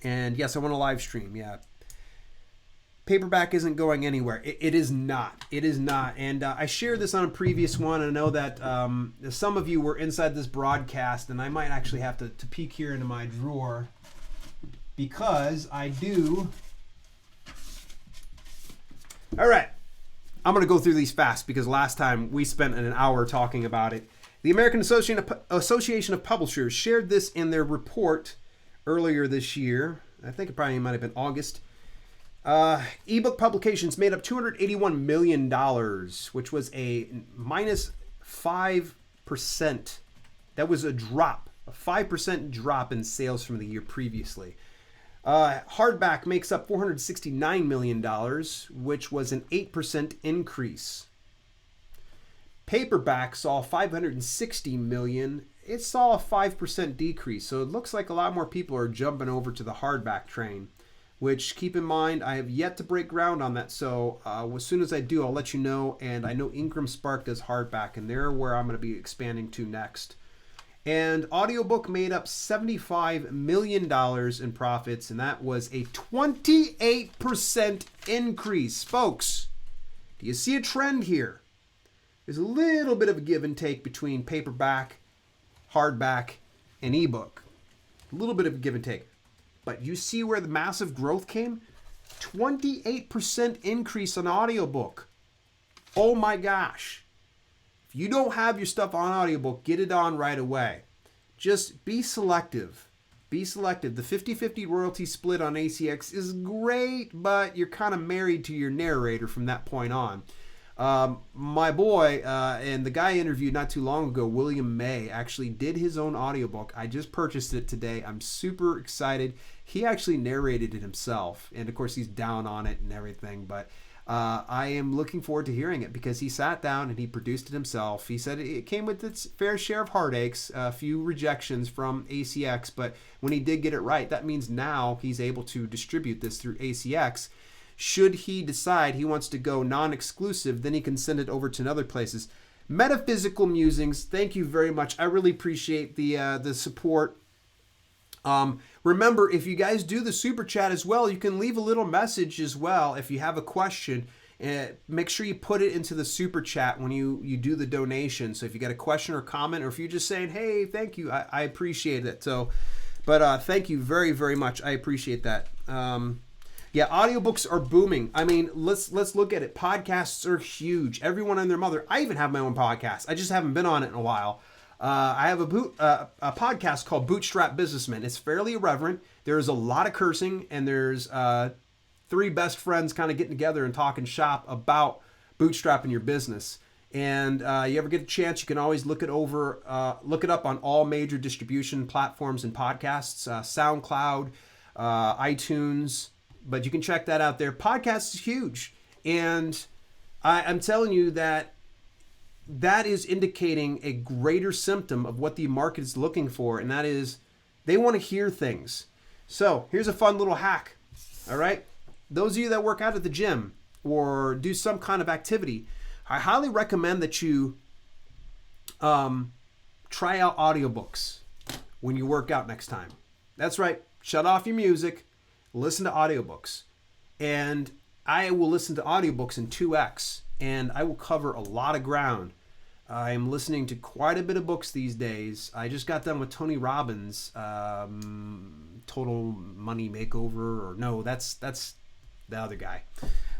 Speaker 1: And yes, I want to live stream. Yeah, paperback isn't going anywhere. It is not. It is not. And I shared this on a previous one. I know that some of you were inside this broadcast, and I might actually have to peek here into my drawer because I do. All right. I'm going to go through these fast because last time we spent an hour talking about it. The American Association of Publishers shared this in their report earlier this year. I think it probably might have been August. Ebook publications made up $281 million, which was a minus 5%. That was a 5% drop in sales from the year previously. Hardback makes up $469 million, which was an 8% increase. Paperback saw $560 million. It saw a 5% decrease. So it looks like a lot more people are jumping over to the hardback train, which, keep in mind, I have yet to break ground on that. So as soon as I do, I'll let you know. And I know Ingram Spark does hardback, and they're where I'm going to be expanding to next. And audiobook made up $75 million in profits, and that was a 28% increase. Folks, do you see a trend here? There's a little bit of a give and take between paperback, hardback, and ebook. A little bit of a give and take. But you see where the massive growth came? 28% increase on audiobook. Oh my gosh. If you don't have your stuff on audiobook, get it on right away. Just be selective. Be selective. The 50-50 royalty split on ACX is great, but you're kind of married to your narrator from that point on. My boy, and the guy I interviewed not too long ago, William May, actually did his own audiobook. I just purchased it today. I'm super excited. He actually narrated it himself. And of course, he's down on it and everything, but I am looking forward to hearing it because he sat down and he produced it himself. He said it came with its fair share of heartaches, a few rejections from ACX, but when he did get it right, that means now he's able to distribute this through ACX. Should he decide he wants to go non-exclusive, then he can send it over to other places. Metaphysical Musings, thank you very much. I really appreciate the support. Remember, if you guys do the super chat as well, you can leave a little message as well if you have a question. Make sure you put it into the super chat when you do the donation. So if you got a question or comment, or if you're just saying, hey, thank you, I appreciate it. So, but thank you very, very much. I appreciate that. Yeah, audiobooks are booming. I mean, let's look at it. Podcasts are huge. Everyone and their mother. I even have my own podcast. I just haven't been on it in a while. I have a podcast called Bootstrap Businessman. It's fairly irreverent. There's a lot of cursing, and there's three best friends kind of getting together and talking shop about bootstrapping your business. And you ever get a chance, you can always look it up on all major distribution platforms and podcasts, SoundCloud, iTunes. But you can check that out there. Podcasts is huge. And I'm telling you that is indicating a greater symptom of what the market is looking for. And that is they want to hear things. So here's a fun little hack. All right. Those of you that work out at the gym or do some kind of activity, I highly recommend that you try out audiobooks when you work out next time. That's right. Shut off your music. Listen to audiobooks, and I will listen to audiobooks in 2x, and I will cover a lot of ground. I'm listening to quite a bit of books these days. I just got done with Tony Robbins' Total Money Makeover, or no, that's the other guy.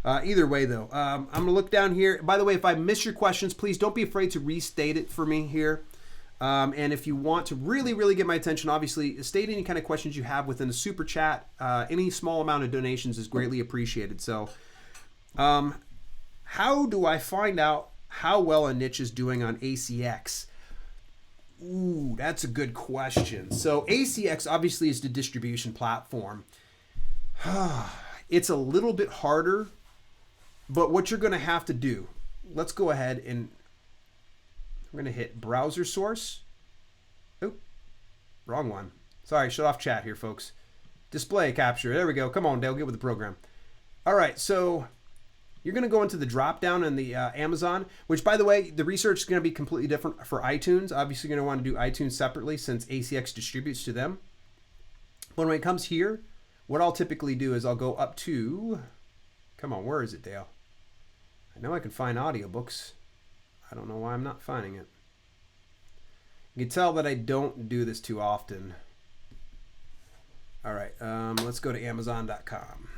Speaker 1: Either way, though, I'm going to look down here. By the way, if I miss your questions, please don't be afraid to restate it for me here. And if you want to really, really get my attention, obviously, state any kind of questions you have within the super chat. Any small amount of donations is greatly appreciated. So, how do I find out how well a niche is doing on ACX? Ooh, that's a good question. So ACX obviously is the distribution platform. It's a little bit harder, but what you're going to have to do, let's go ahead and we're going to hit browser source. Oop, wrong one. Sorry, shut off chat here, folks. Display capture. There we go. Come on, Dale, get with the program. All right, so you're going to go into the drop down in the Amazon, which, by the way, the research is going to be completely different for iTunes. Obviously, you're going to want to do iTunes separately since ACX distributes to them. But when it comes here, what I'll typically do is I'll go up to, come on, where is it, Dale? I know I can find audiobooks. I don't know why I'm not finding it. You can tell that I don't do this too often. All right, let's go to Amazon.com.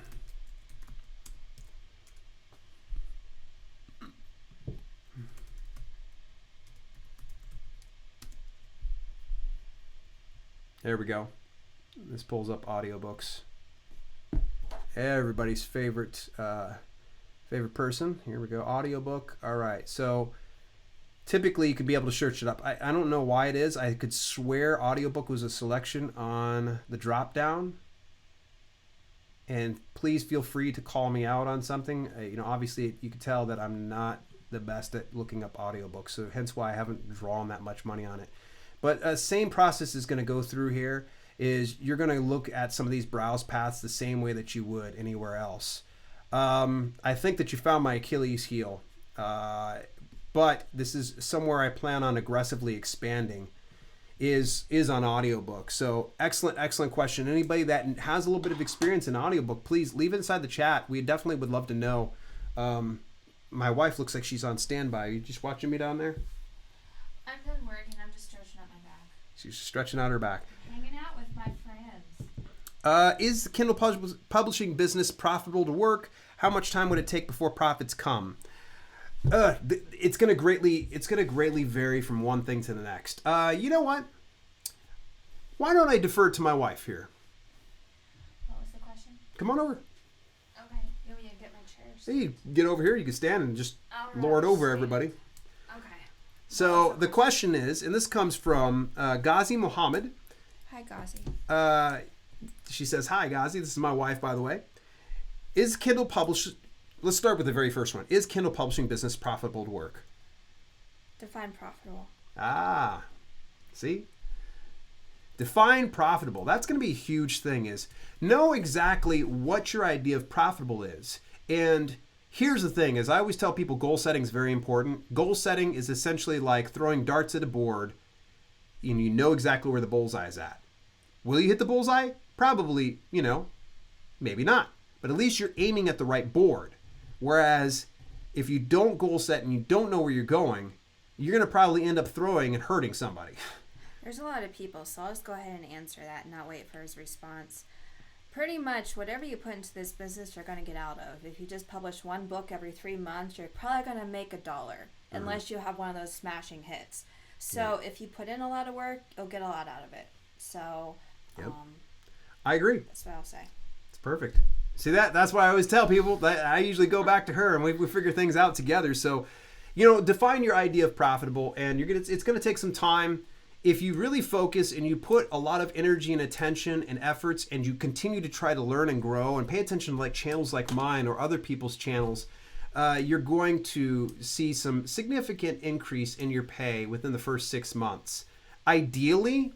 Speaker 1: There we go. This pulls up audiobooks. Everybody's favorite person. Here we go. Audiobook. All right. So typically you could be able to search it up. I don't know why it is. I could swear audiobook was a selection on the drop down. And please feel free to call me out on something. Obviously you can tell that I'm not the best at looking up audiobooks. So hence why I haven't drawn that much money on it. But same process is going to go through here. Is you're going to look at some of these browse paths the same way that you would anywhere else. I think that you found my Achilles heel, but this is somewhere I plan on aggressively expanding. Is on audiobook. So excellent question. Anybody that has a little bit of experience in audiobook, please leave it inside the chat. We definitely would love to know. My wife looks like she's on standby. Are you just watching me down there?
Speaker 2: I'm done working. I'm just stretching out my back.
Speaker 1: She's stretching out her back.
Speaker 2: Hanging out with my friends.
Speaker 1: Is the Kindle publishing business profitable to work? How much time would it take before profits come? It's gonna greatly vary from one thing to the next. You know what? Why don't I defer to my wife here?
Speaker 2: What was the question?
Speaker 1: Come on over.
Speaker 2: Okay, you want me to get my chairs?
Speaker 1: Hey, you get over here. You can stand and just lord over everybody.
Speaker 2: Okay.
Speaker 1: So the question is, and this comes from Ghazi Mohammed.
Speaker 2: Hi, Ghazi.
Speaker 1: She says, "Hi, Ghazi. This is my wife, by the way. Is Kindle publishing?" Let's start with the very first one. Is Kindle publishing business profitable to work?
Speaker 2: Define profitable.
Speaker 1: See? Define profitable. That's going to be a huge thing, is know exactly what your idea of profitable is. And here's the thing, is I always tell people goal setting is very important. Goal setting is essentially like throwing darts at a board and you know exactly where the bullseye is at. Will you hit the bullseye? Probably, maybe not. But at least you're aiming at the right board. Whereas if you don't goal set and you don't know where you're going, you're going to probably end up throwing and hurting somebody.
Speaker 2: There's a lot of people, so I'll just go ahead and answer that and not wait for his response. Pretty much whatever you put into this business, you're going to get out of. If you just publish one book every 3 months, you're probably going to make $1, unless you have one of those smashing hits. So if you put in a lot of work, you'll get a lot out of it. So
Speaker 1: I agree.
Speaker 2: That's what I'll say.
Speaker 1: It's perfect. See, that's why I always tell people that I usually go back to her and we figure things out together. So, define your idea of profitable, and it's going to take some time. If you really focus and you put a lot of energy and attention and efforts and you continue to try to learn and grow and pay attention to channels like mine or other people's channels, you're going to see some significant increase in your pay within the first 6 months. Ideally,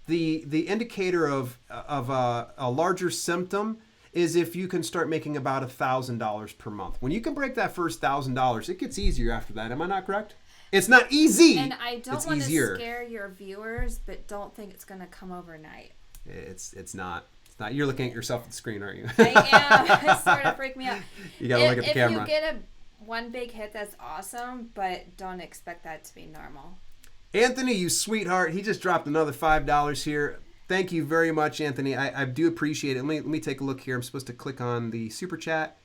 Speaker 1: the indicator of a larger symptom is if you can start making about $1,000 per month. When you can break that first $1,000, it gets easier after that. Am I not correct? It's not easy.
Speaker 2: And I don't want to scare your viewers, but don't think it's going to come overnight.
Speaker 1: It's not. It's not. You're looking at yourself at the screen, aren't you?
Speaker 2: I am. It's starting to freak me out.
Speaker 1: You got to look at the camera.
Speaker 2: If you get one big hit, that's awesome, but don't expect that to be normal.
Speaker 1: Anthony, you sweetheart. He just dropped another $5 here. Thank you very much, Anthony. I do appreciate it. Let me take a look here. I'm supposed to click on the super chat.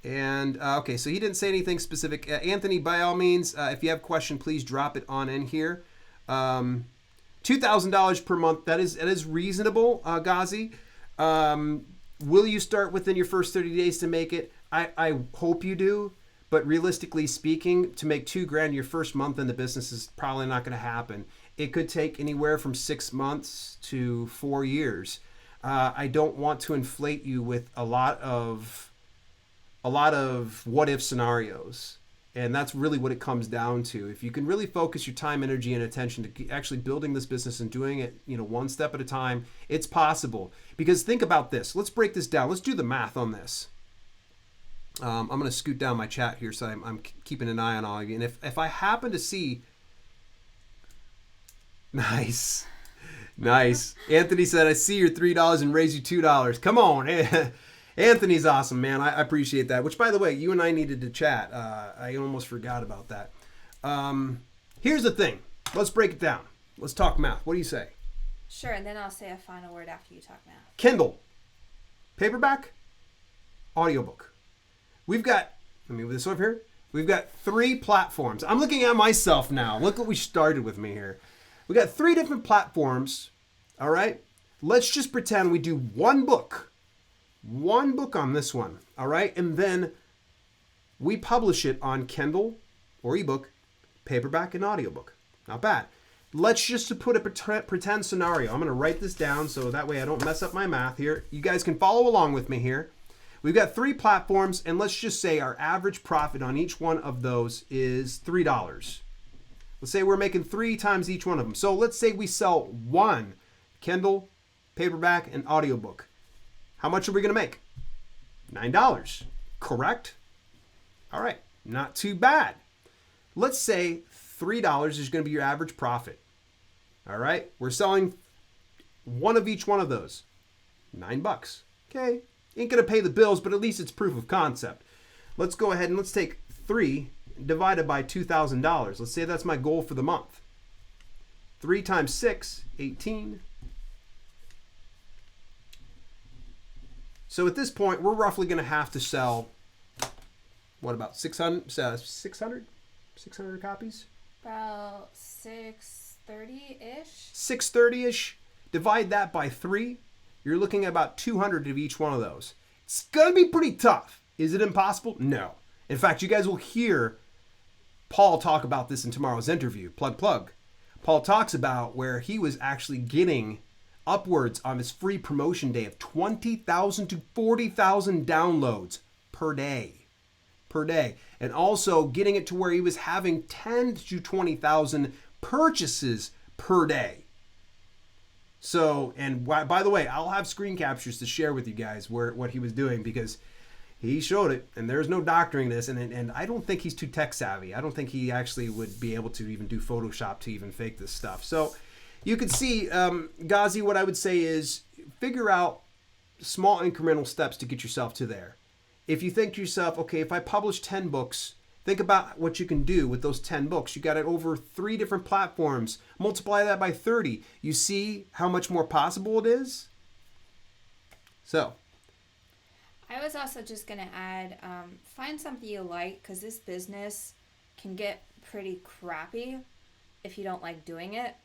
Speaker 1: And, okay, so he didn't say anything specific. Anthony, by all means, if you have a question, please drop it on in here. $2,000 per month, that is reasonable, Ghazi. Will you start within your first 30 days to make it? I hope you do, but realistically speaking, to make $2,000 your first month in the business is probably not going to happen. It could take anywhere from 6 months to 4 years. I don't want to inflate you with a lot of what if scenarios. And that's really what it comes down to. If you can really focus your time, energy, and attention to actually building this business and doing it, one step at a time, it's possible. Because think about this. Let's break this down. Let's do the math on this. I'm going to scoot down my chat here so I'm keeping an eye on all of you. And if I happen to see... Nice. Anthony said, I see your $3 and raise you $2. Come on. Anthony's awesome, man. I appreciate that. Which, by the way, you and I needed to chat. I almost forgot about that. Here's the thing. Let's break it down. Let's talk math. What do you say?
Speaker 2: Sure, and then I'll say a final word after you talk math.
Speaker 1: Kindle, paperback, audiobook. We've got, let me move this over here. We've got 3 platforms. I'm looking at myself now. Look what we started with me here. We got 3 different platforms. All right. Let's just pretend we do one book on this one. All right. And then we publish it on Kindle or ebook, paperback, and audiobook. Not bad. Let's just put a pretend scenario. I'm going to write this down so that way I don't mess up my math here. You guys can follow along with me here. We've got 3 platforms, and let's just say our average profit on each one of those is $3. Let's say we're making 3 times each one of them. So let's say we sell 1 Kindle, paperback, and audiobook. How much are we going to make? $9. Correct? All right. Not too bad. Let's say $3 is going to be your average profit. All right. We're selling 1 of each one of those. $9. Okay. Ain't going to pay the bills, but at least it's proof of concept. Let's go ahead and let's take 3 divided by $2,000. Let's say that's my goal for the month. 3 times 6, 18. So at this point, we're roughly going to have to sell, what, about 600 copies?
Speaker 2: About 630-ish.
Speaker 1: 630-ish. Divide that by 3. You're looking at about 200 of each one of those. It's going to be pretty tough. Is it impossible? No. In fact, you guys will hear Paul talk about this in tomorrow's interview. Plug. Paul talks about where he was actually getting upwards on his free promotion day of 20,000 to 40,000 downloads per day. And also getting it to where he was having 10 to 20,000 purchases per day. So, and by the way, I'll have screen captures to share with you guys what he was doing, because he showed it, and there's no doctoring this, and I don't think he's too tech savvy. I don't think he actually would be able to even do Photoshop to even fake this stuff. So you can see, Ghazi, what I would say is figure out small incremental steps to get yourself to there. If you think to yourself, okay, if I publish 10 books, think about what you can do with those 10 books. You got it over 3 different platforms. Multiply that by 30. You see how much more possible it is? So
Speaker 2: I was also just going to add, find something you like, because this business can get pretty crappy if you don't like doing it.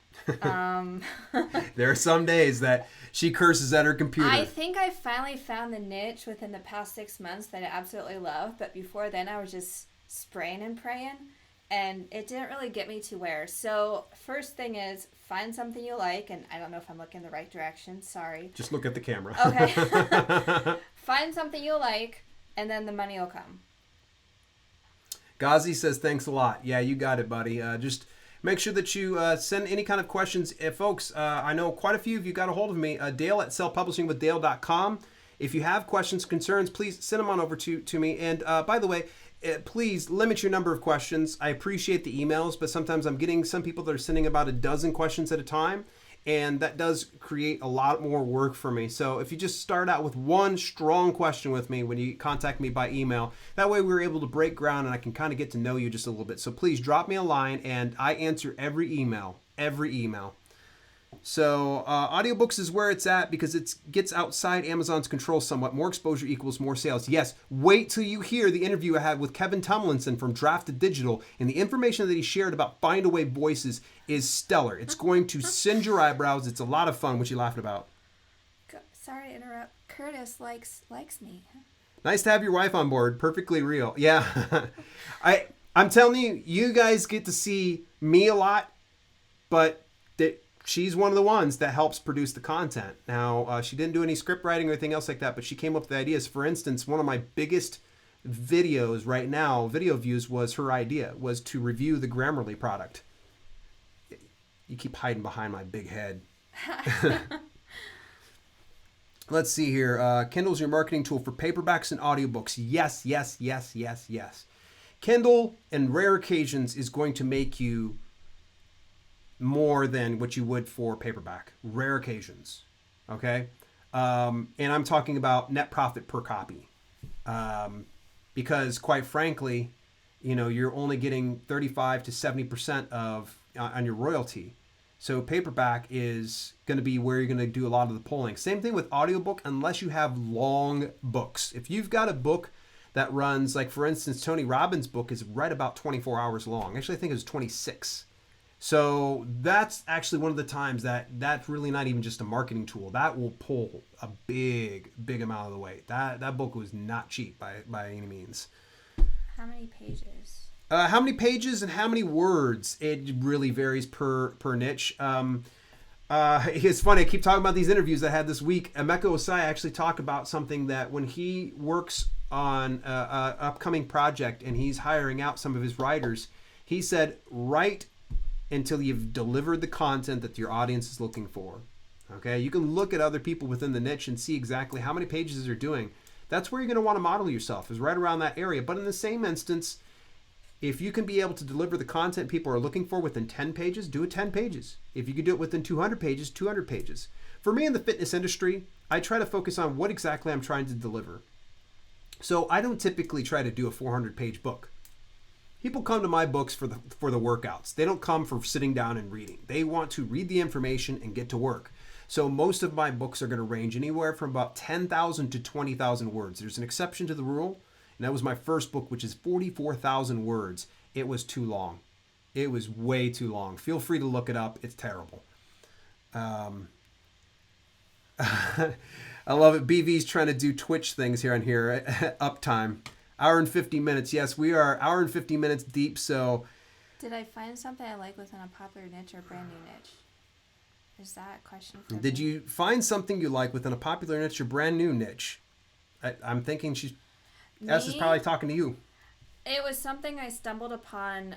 Speaker 1: There are some days that she curses at her computer.
Speaker 2: I think I finally found the niche within the past 6 months that I absolutely love, but before then I was just spraying and praying, and it didn't really get me to where. So first thing is find something you like, and I don't know if I'm looking the right direction, sorry.
Speaker 1: Just look at the camera.
Speaker 2: Okay. Find something you like, and then the money will come.
Speaker 1: Ghazi says, thanks a lot. Yeah, you got it, buddy. Just make sure that you send any kind of questions. Folks, I know quite a few of you got a hold of me. Dale at selfpublishingwithdale.com. If you have questions, concerns, please send them on over to me. And by the way, please limit your number of questions. I appreciate the emails, but sometimes I'm getting some people that are sending about a dozen questions at a time, and that does create a lot more work for me. So if you just start out with one strong question with me when you contact me by email, that way we're able to break ground and I can kind of get to know you just a little bit. So please drop me a line, and I answer every email. So audiobooks is where it's at because it gets outside Amazon's control somewhat. More exposure equals more sales. Yes, wait till you hear the interview I had with Kevin Tumlinson from Drafted Digital, and the information that he shared about Findaway Voices is stellar. It's going to singe your eyebrows. It's a lot of fun. What you laughing about?
Speaker 2: Sorry to interrupt. Curtis likes me.
Speaker 1: Nice to have your wife on board. Perfectly real. Yeah. I'm telling you, you guys get to see me a lot, but she's one of the ones that helps produce the content. Now, she didn't do any script writing or anything else like that, but she came up with the ideas. For instance, one of my biggest videos right now, video views, was her idea, was to review the Grammarly product. You keep hiding behind my big head. Let's see here. Kindle's your marketing tool for paperbacks and audiobooks. Yes, yes, yes, yes, yes. Kindle, in rare occasions, is going to make you more than what you would for paperback. Rare occasions. Okay? And I'm talking about net profit per copy. Because quite frankly, you're only getting 35 to 70% of on your royalty. So paperback is going to be where you're going to do a lot of the pulling. Same thing with audiobook, unless you have long books. If you've got a book that runs, like for instance, Tony Robbins' book is right about 24 hours long. Actually, I think it was 26. So that's actually one of the times that's really not even just a marketing tool. That will pull a big amount of the weight. That book was not cheap by any means.
Speaker 2: How many pages?
Speaker 1: How many pages and how many words? It really varies per niche. It's funny. I keep talking about these interviews I had this week. Emeka Osai actually talked about something that when he works on an upcoming project and he's hiring out some of his writers, he said, write until you've delivered the content that your audience is looking for. Okay, you can look at other people within the niche and see exactly how many pages they're doing. That's where you're going to want to model yourself, is right around that area. But in the same instance, if you can be able to deliver the content people are looking for within 10 pages, do it 10 pages. If you can do it within 200 pages, 200 pages. For me in the fitness industry, I try to focus on what exactly I'm trying to deliver. So I don't typically try to do a 400-page book. People come to my books for the workouts. They don't come for sitting down and reading. They want to read the information and get to work. So most of my books are going to range anywhere from about 10,000 to 20,000 words. There's an exception to the rule. And that was my first book, which is 44,000 words. It was too long. It was way too long. Feel free to look it up. It's terrible. I love it. BV's trying to do Twitch things here on here. Uptime. Hour and 50 minutes. Yes, we are hour and 50 minutes deep. So,
Speaker 2: did I find something I like within a popular niche or brand new niche? Is that a question for
Speaker 1: did
Speaker 2: me?
Speaker 1: you find something you like within a popular niche or brand new niche? I'm thinking S is probably talking to you.
Speaker 2: It was something I stumbled upon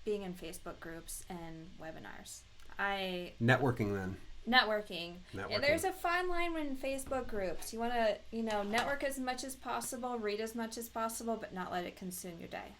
Speaker 2: being in Facebook groups and webinars.
Speaker 1: Networking then.
Speaker 2: Networking. And there's a fine line in Facebook groups. You want to, network as much as possible, read as much as possible, but not let it consume your day.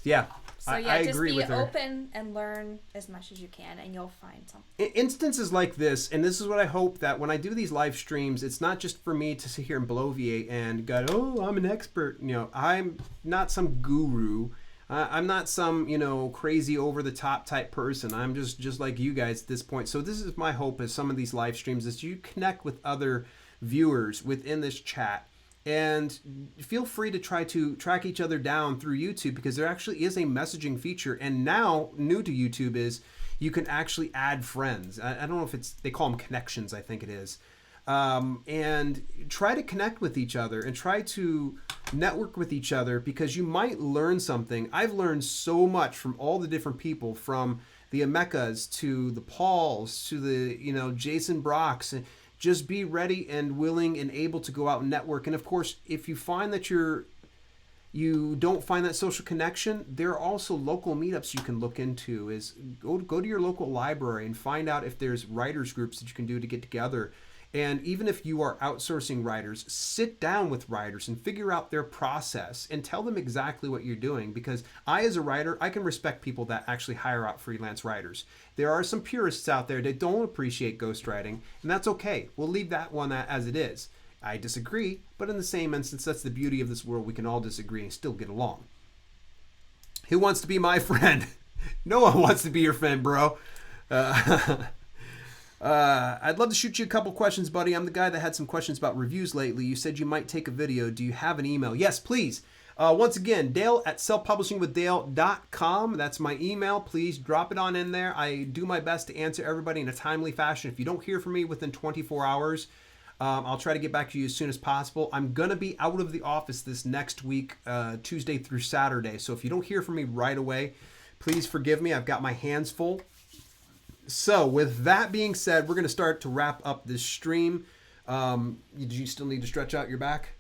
Speaker 1: Yeah,
Speaker 2: so
Speaker 1: I agree with her.
Speaker 2: Just be open and learn as much as you can, and you'll find something.
Speaker 1: Instances like this, and this is what I hope that when I do these live streams, it's not just for me to sit here and bloviate and go, oh, I'm an expert. I'm not some guru. I'm not some, crazy over-the-top type person. I'm just like you guys at this point. So this is my hope as some of these live streams is you connect with other viewers within this chat. And feel free to try to track each other down through YouTube because there actually is a messaging feature. And now, new to YouTube is you can actually add friends. I don't know if they call them connections, I think it is. And try to connect with each other and try to network with each other because you might learn something. I've learned so much from all the different people, from the Emekas to the Pauls to the, Jason Brocks. Just be ready and willing and able to go out and network. And of course, if you find that you don't find that social connection, there are also local meetups you can look into. Is go to your local library and find out if there's writers groups that you can do to get together. And even if you are outsourcing writers, sit down with writers and figure out their process and tell them exactly what you're doing. Because as a writer, I can respect people that actually hire out freelance writers. There are some purists out there that don't appreciate ghostwriting, and that's okay. We'll leave that one as it is. I disagree, but in the same instance, that's the beauty of this world. We can all disagree and still get along. Who wants to be my friend? No one wants to be your friend, bro. I'd love to shoot you a couple questions, buddy. I'm the guy that had some questions about reviews lately. You said you might take a video. Do you have an email? Yes, please. Once again, Dale@selfpublishingwithdale.com. That's my email. Please drop it on in there. I do my best to answer everybody in a timely fashion. If you don't hear from me within 24 hours, I'll try to get back to you as soon as possible. I'm going to be out of the office this next week, Tuesday through Saturday. So if you don't hear from me right away, please forgive me. I've got my hands full. So with that being said, we're going to start to wrap up this stream. Do you still need to stretch out your back?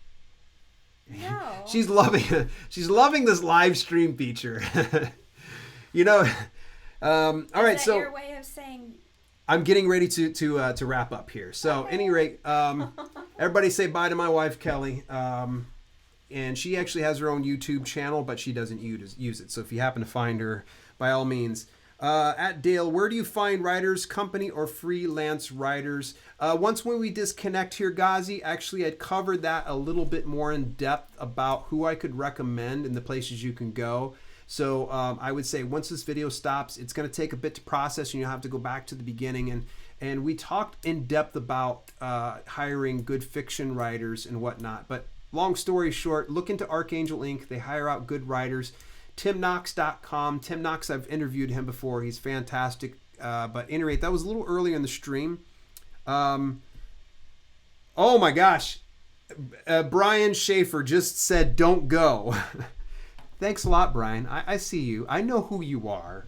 Speaker 2: No.
Speaker 1: She's loving this live stream feature. All right.
Speaker 2: Is that
Speaker 1: So
Speaker 2: your way of saying?
Speaker 1: I'm getting ready to wrap up here. So at any rate, everybody say bye to my wife, Kelly. And she actually has her own YouTube channel, but she doesn't use it. So if you happen to find her, by all means. At Dale, where do you find writers, company or freelance writers? Once when we disconnect here, Ghazi, actually I'd covered that a little bit more in depth about who I could recommend and the places you can go. So I would say once this video stops, it's going to take a bit to process and you'll have to go back to the beginning. And we talked in depth about hiring good fiction writers and whatnot. But long story short, look into Archangel Inc. They hire out good writers. TimKnox.com. Tim Knox, I've interviewed him before. He's fantastic. But at any rate, that was a little earlier in the stream. Oh my gosh. Brian Schaefer just said, don't go. Thanks a lot, Brian. I see you. I know who you are.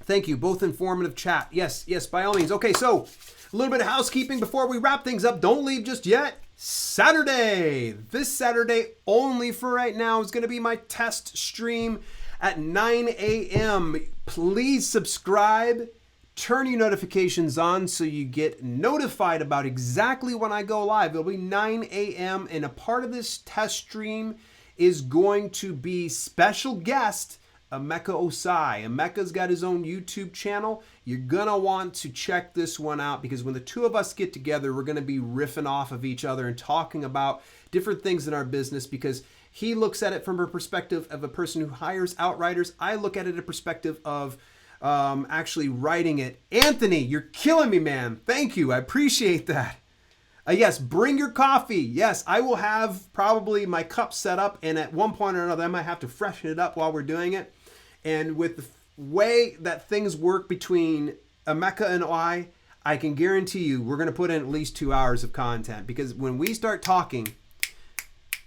Speaker 1: Thank you. Both informative chat. Yes, by all means. Okay, so a little bit of housekeeping before we wrap things up. Don't leave just yet. Saturday. This Saturday only for right now is going to be my test stream at 9 a.m. Please subscribe. Turn your notifications on so you get notified about exactly when I go live. It'll be 9 a.m. and a part of this test stream is going to be special guest Emeka Osai. Emeka's got his own YouTube channel. You're going to want to check this one out because when the two of us get together, we're going to be riffing off of each other and talking about different things in our business because he looks at it from a perspective of a person who hires outwriters. I look at it a perspective of actually writing it. Anthony, you're killing me, man. Thank you. I appreciate that. Yes, bring your coffee. Yes, I will have probably my cup set up, and at one point or another, I might have to freshen it up while we're doing it. And with the way that things work between Emeka and I can guarantee you we're going to put in at least 2 hours of content because when we start talking,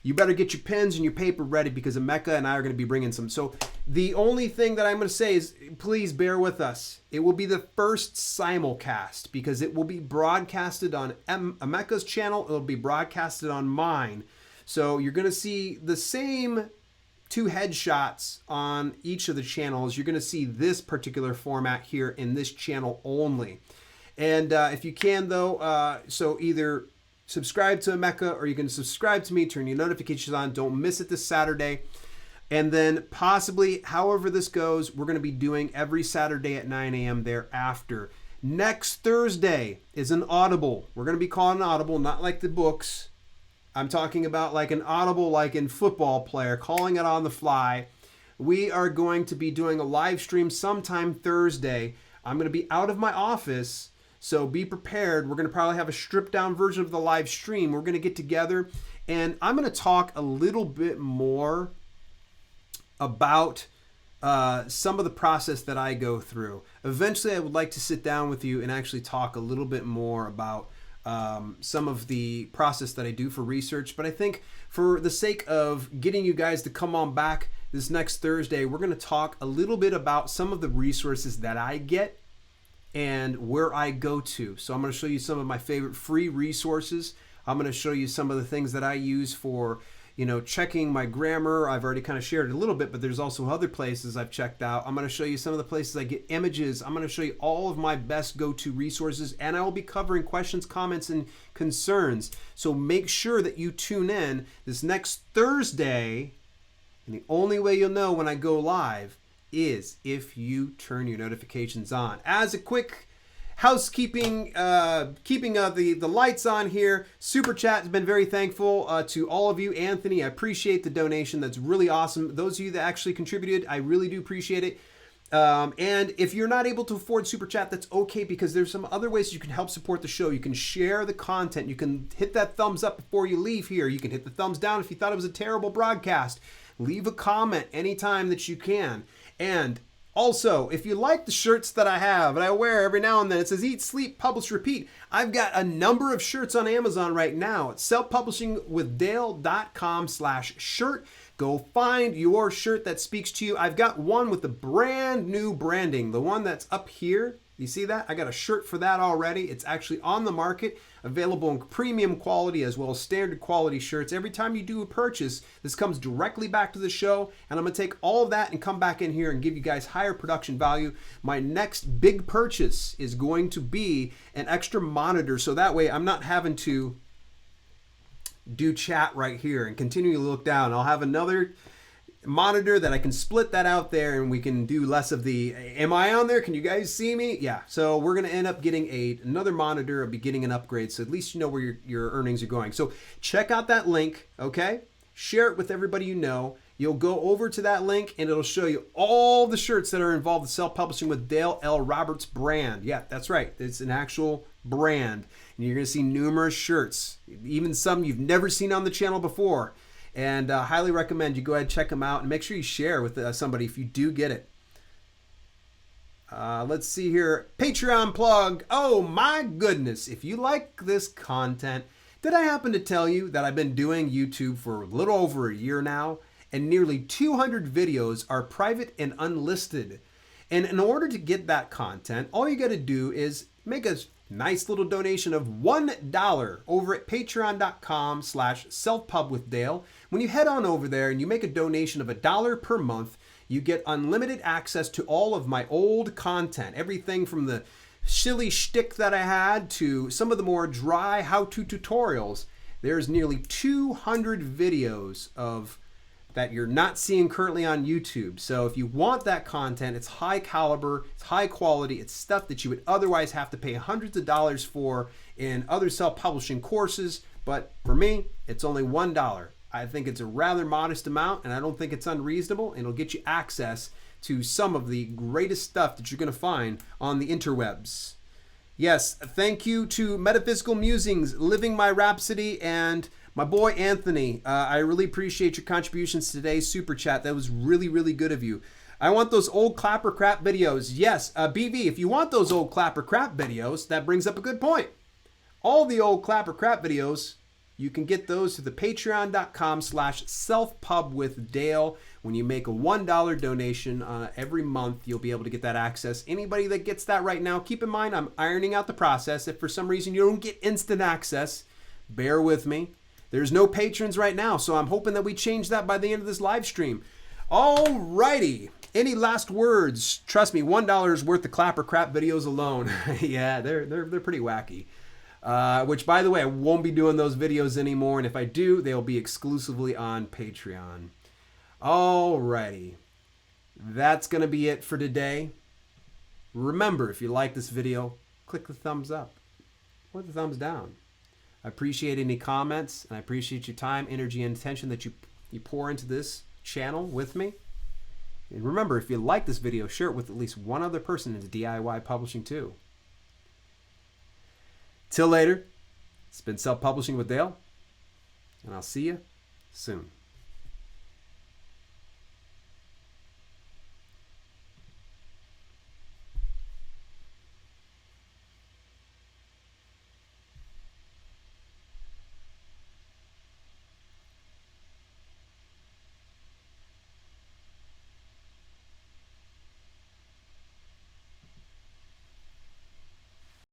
Speaker 1: you better get your pens and your paper ready because Emeka and I are going to be bringing some. So the only thing that I'm going to say is please bear with us. It will be the first simulcast because it will be broadcasted on Emeka's channel. It'll be broadcasted on mine. So you're going to see the same 2 headshots on each of the channels. You're going to see this particular format here in this channel only. And if you can though, so either subscribe to Emeka or you can subscribe to me, turn your notifications on. Don't miss it this Saturday. And then possibly, however this goes, we're going to be doing every Saturday at 9 a.m. thereafter. Next Thursday is an audible. We're going to be calling an audible, not like the books. I'm talking about like an audible, like in football player, calling it on the fly. We are going to be doing a live stream sometime Thursday. I'm going to be out of my office, so be prepared. We're going to probably have a stripped down version of the live stream. We're going to get together, and I'm going to talk a little bit more about some of the process that I go through. Eventually, I would like to sit down with you and actually talk a little bit more about some of the process that I do for research. But I think for the sake of getting you guys to come on back this next Thursday, we're going to talk a little bit about some of the resources that I get and where I go to. So I'm going to show you some of my favorite free resources. I'm going to show you some of the things that I use for, checking my grammar. I've already kind of shared it a little bit, but there's also other places I've checked out. I'm going to show you some of the places I get images. I'm going to show you all of my best go-to resources, and I will be covering questions, comments, and concerns. So make sure that you tune in this next Thursday, and the only way you'll know when I go live is if you turn your notifications on. As a quick housekeeping, keeping the lights on here. Super Chat has been very thankful to all of you. Anthony, I appreciate the donation. That's really awesome. Those of you that actually contributed, I really do appreciate it. And if you're not able to afford Super Chat, that's okay, because there's some other ways you can help support the show. You can share the content. You can hit that thumbs up before you leave here. You can hit the thumbs down if you thought it was a terrible broadcast. Leave a comment anytime that you can. And also, if you like the shirts that I have and I wear every now and then, it says Eat, Sleep, Publish, Repeat. I've got a number of shirts on Amazon right now at selfpublishingwithdale.com/shirt. Go find your shirt that speaks to you. I've got one with the brand new branding, the one that's up here. You see that? I got a shirt for that already. It's actually on the market, available in premium quality as well as standard quality shirts. Every time you do a purchase, this comes directly back to the show, and I'm going to take all of that and come back in here and give you guys higher production value. My next big purchase is going to be an extra monitor, so that way I'm not having to do chat right here and continue to look down. I'll have another monitor that I can split that out there, and we can do less of the, am I on there? Can you guys see me? Yeah. So we're going to end up getting another monitor. I'll be getting an upgrade, so at least you know where your earnings are going. So check out that link, okay? Share it with everybody you know. You'll go over to that link and it'll show you all the shirts that are involved with Self-Publishing with Dale L. Roberts brand. Yeah, that's right. It's an actual brand. And you're going to see numerous shirts, even some you've never seen on the channel before. And highly recommend you go ahead and check them out, and make sure you share with somebody if you do get it. Let's see here. Patreon plug. Oh my goodness. If you like this content, did I happen to tell you that I've been doing YouTube for a little over a year now, and nearly 200 videos are private and unlisted. And in order to get that content, all you got to do is make a nice little donation of $1 over at patreon.com/selfpubwithdale. When you head on over there and you make a donation of $1 per month, you get unlimited access to all of my old content. Everything from the silly shtick that I had to some of the more dry how-to tutorials. There's nearly 200 videos of that you're not seeing currently on YouTube. So if you want that content, it's high caliber, it's high quality, it's stuff that you would otherwise have to pay hundreds of dollars for in other self-publishing courses. But for me, it's only $1. I think it's a rather modest amount, and I don't think it's unreasonable, and it'll get you access to some of the greatest stuff that you're going to find on the interwebs. Yes, thank you to Metaphysical Musings, Living My Rhapsody, and my boy Anthony. I really appreciate your contributions today. Super Chat, that was really, really good of you. I want those old clapper crap videos. Yes, BV, if you want those old clapper crap videos, that brings up a good point. All the old clapper crap videos, you can get those through the patreon.com/selfpubwithdale. When you make a $1 donation every month, you'll be able to get that access. Anybody that gets that right now, keep in mind I'm ironing out the process. If for some reason you don't get instant access, bear with me. There's no patrons right now, so I'm hoping that we change that by the end of this live stream. All righty. Any last words? Trust me, $1 is worth the clapper crap videos alone. Yeah, they're pretty wacky. Which, by the way, I won't be doing those videos anymore, and if I do, they'll be exclusively on Patreon. Alrighty. That's going to be it for today. Remember, if you like this video, click the thumbs up or the thumbs down. I appreciate any comments, and I appreciate your time, energy, and attention that you pour into this channel with me. And remember, if you like this video, share it with at least one other person into DIY publishing too. Till later, it's been Self-Publishing with Dale, and I'll see you soon.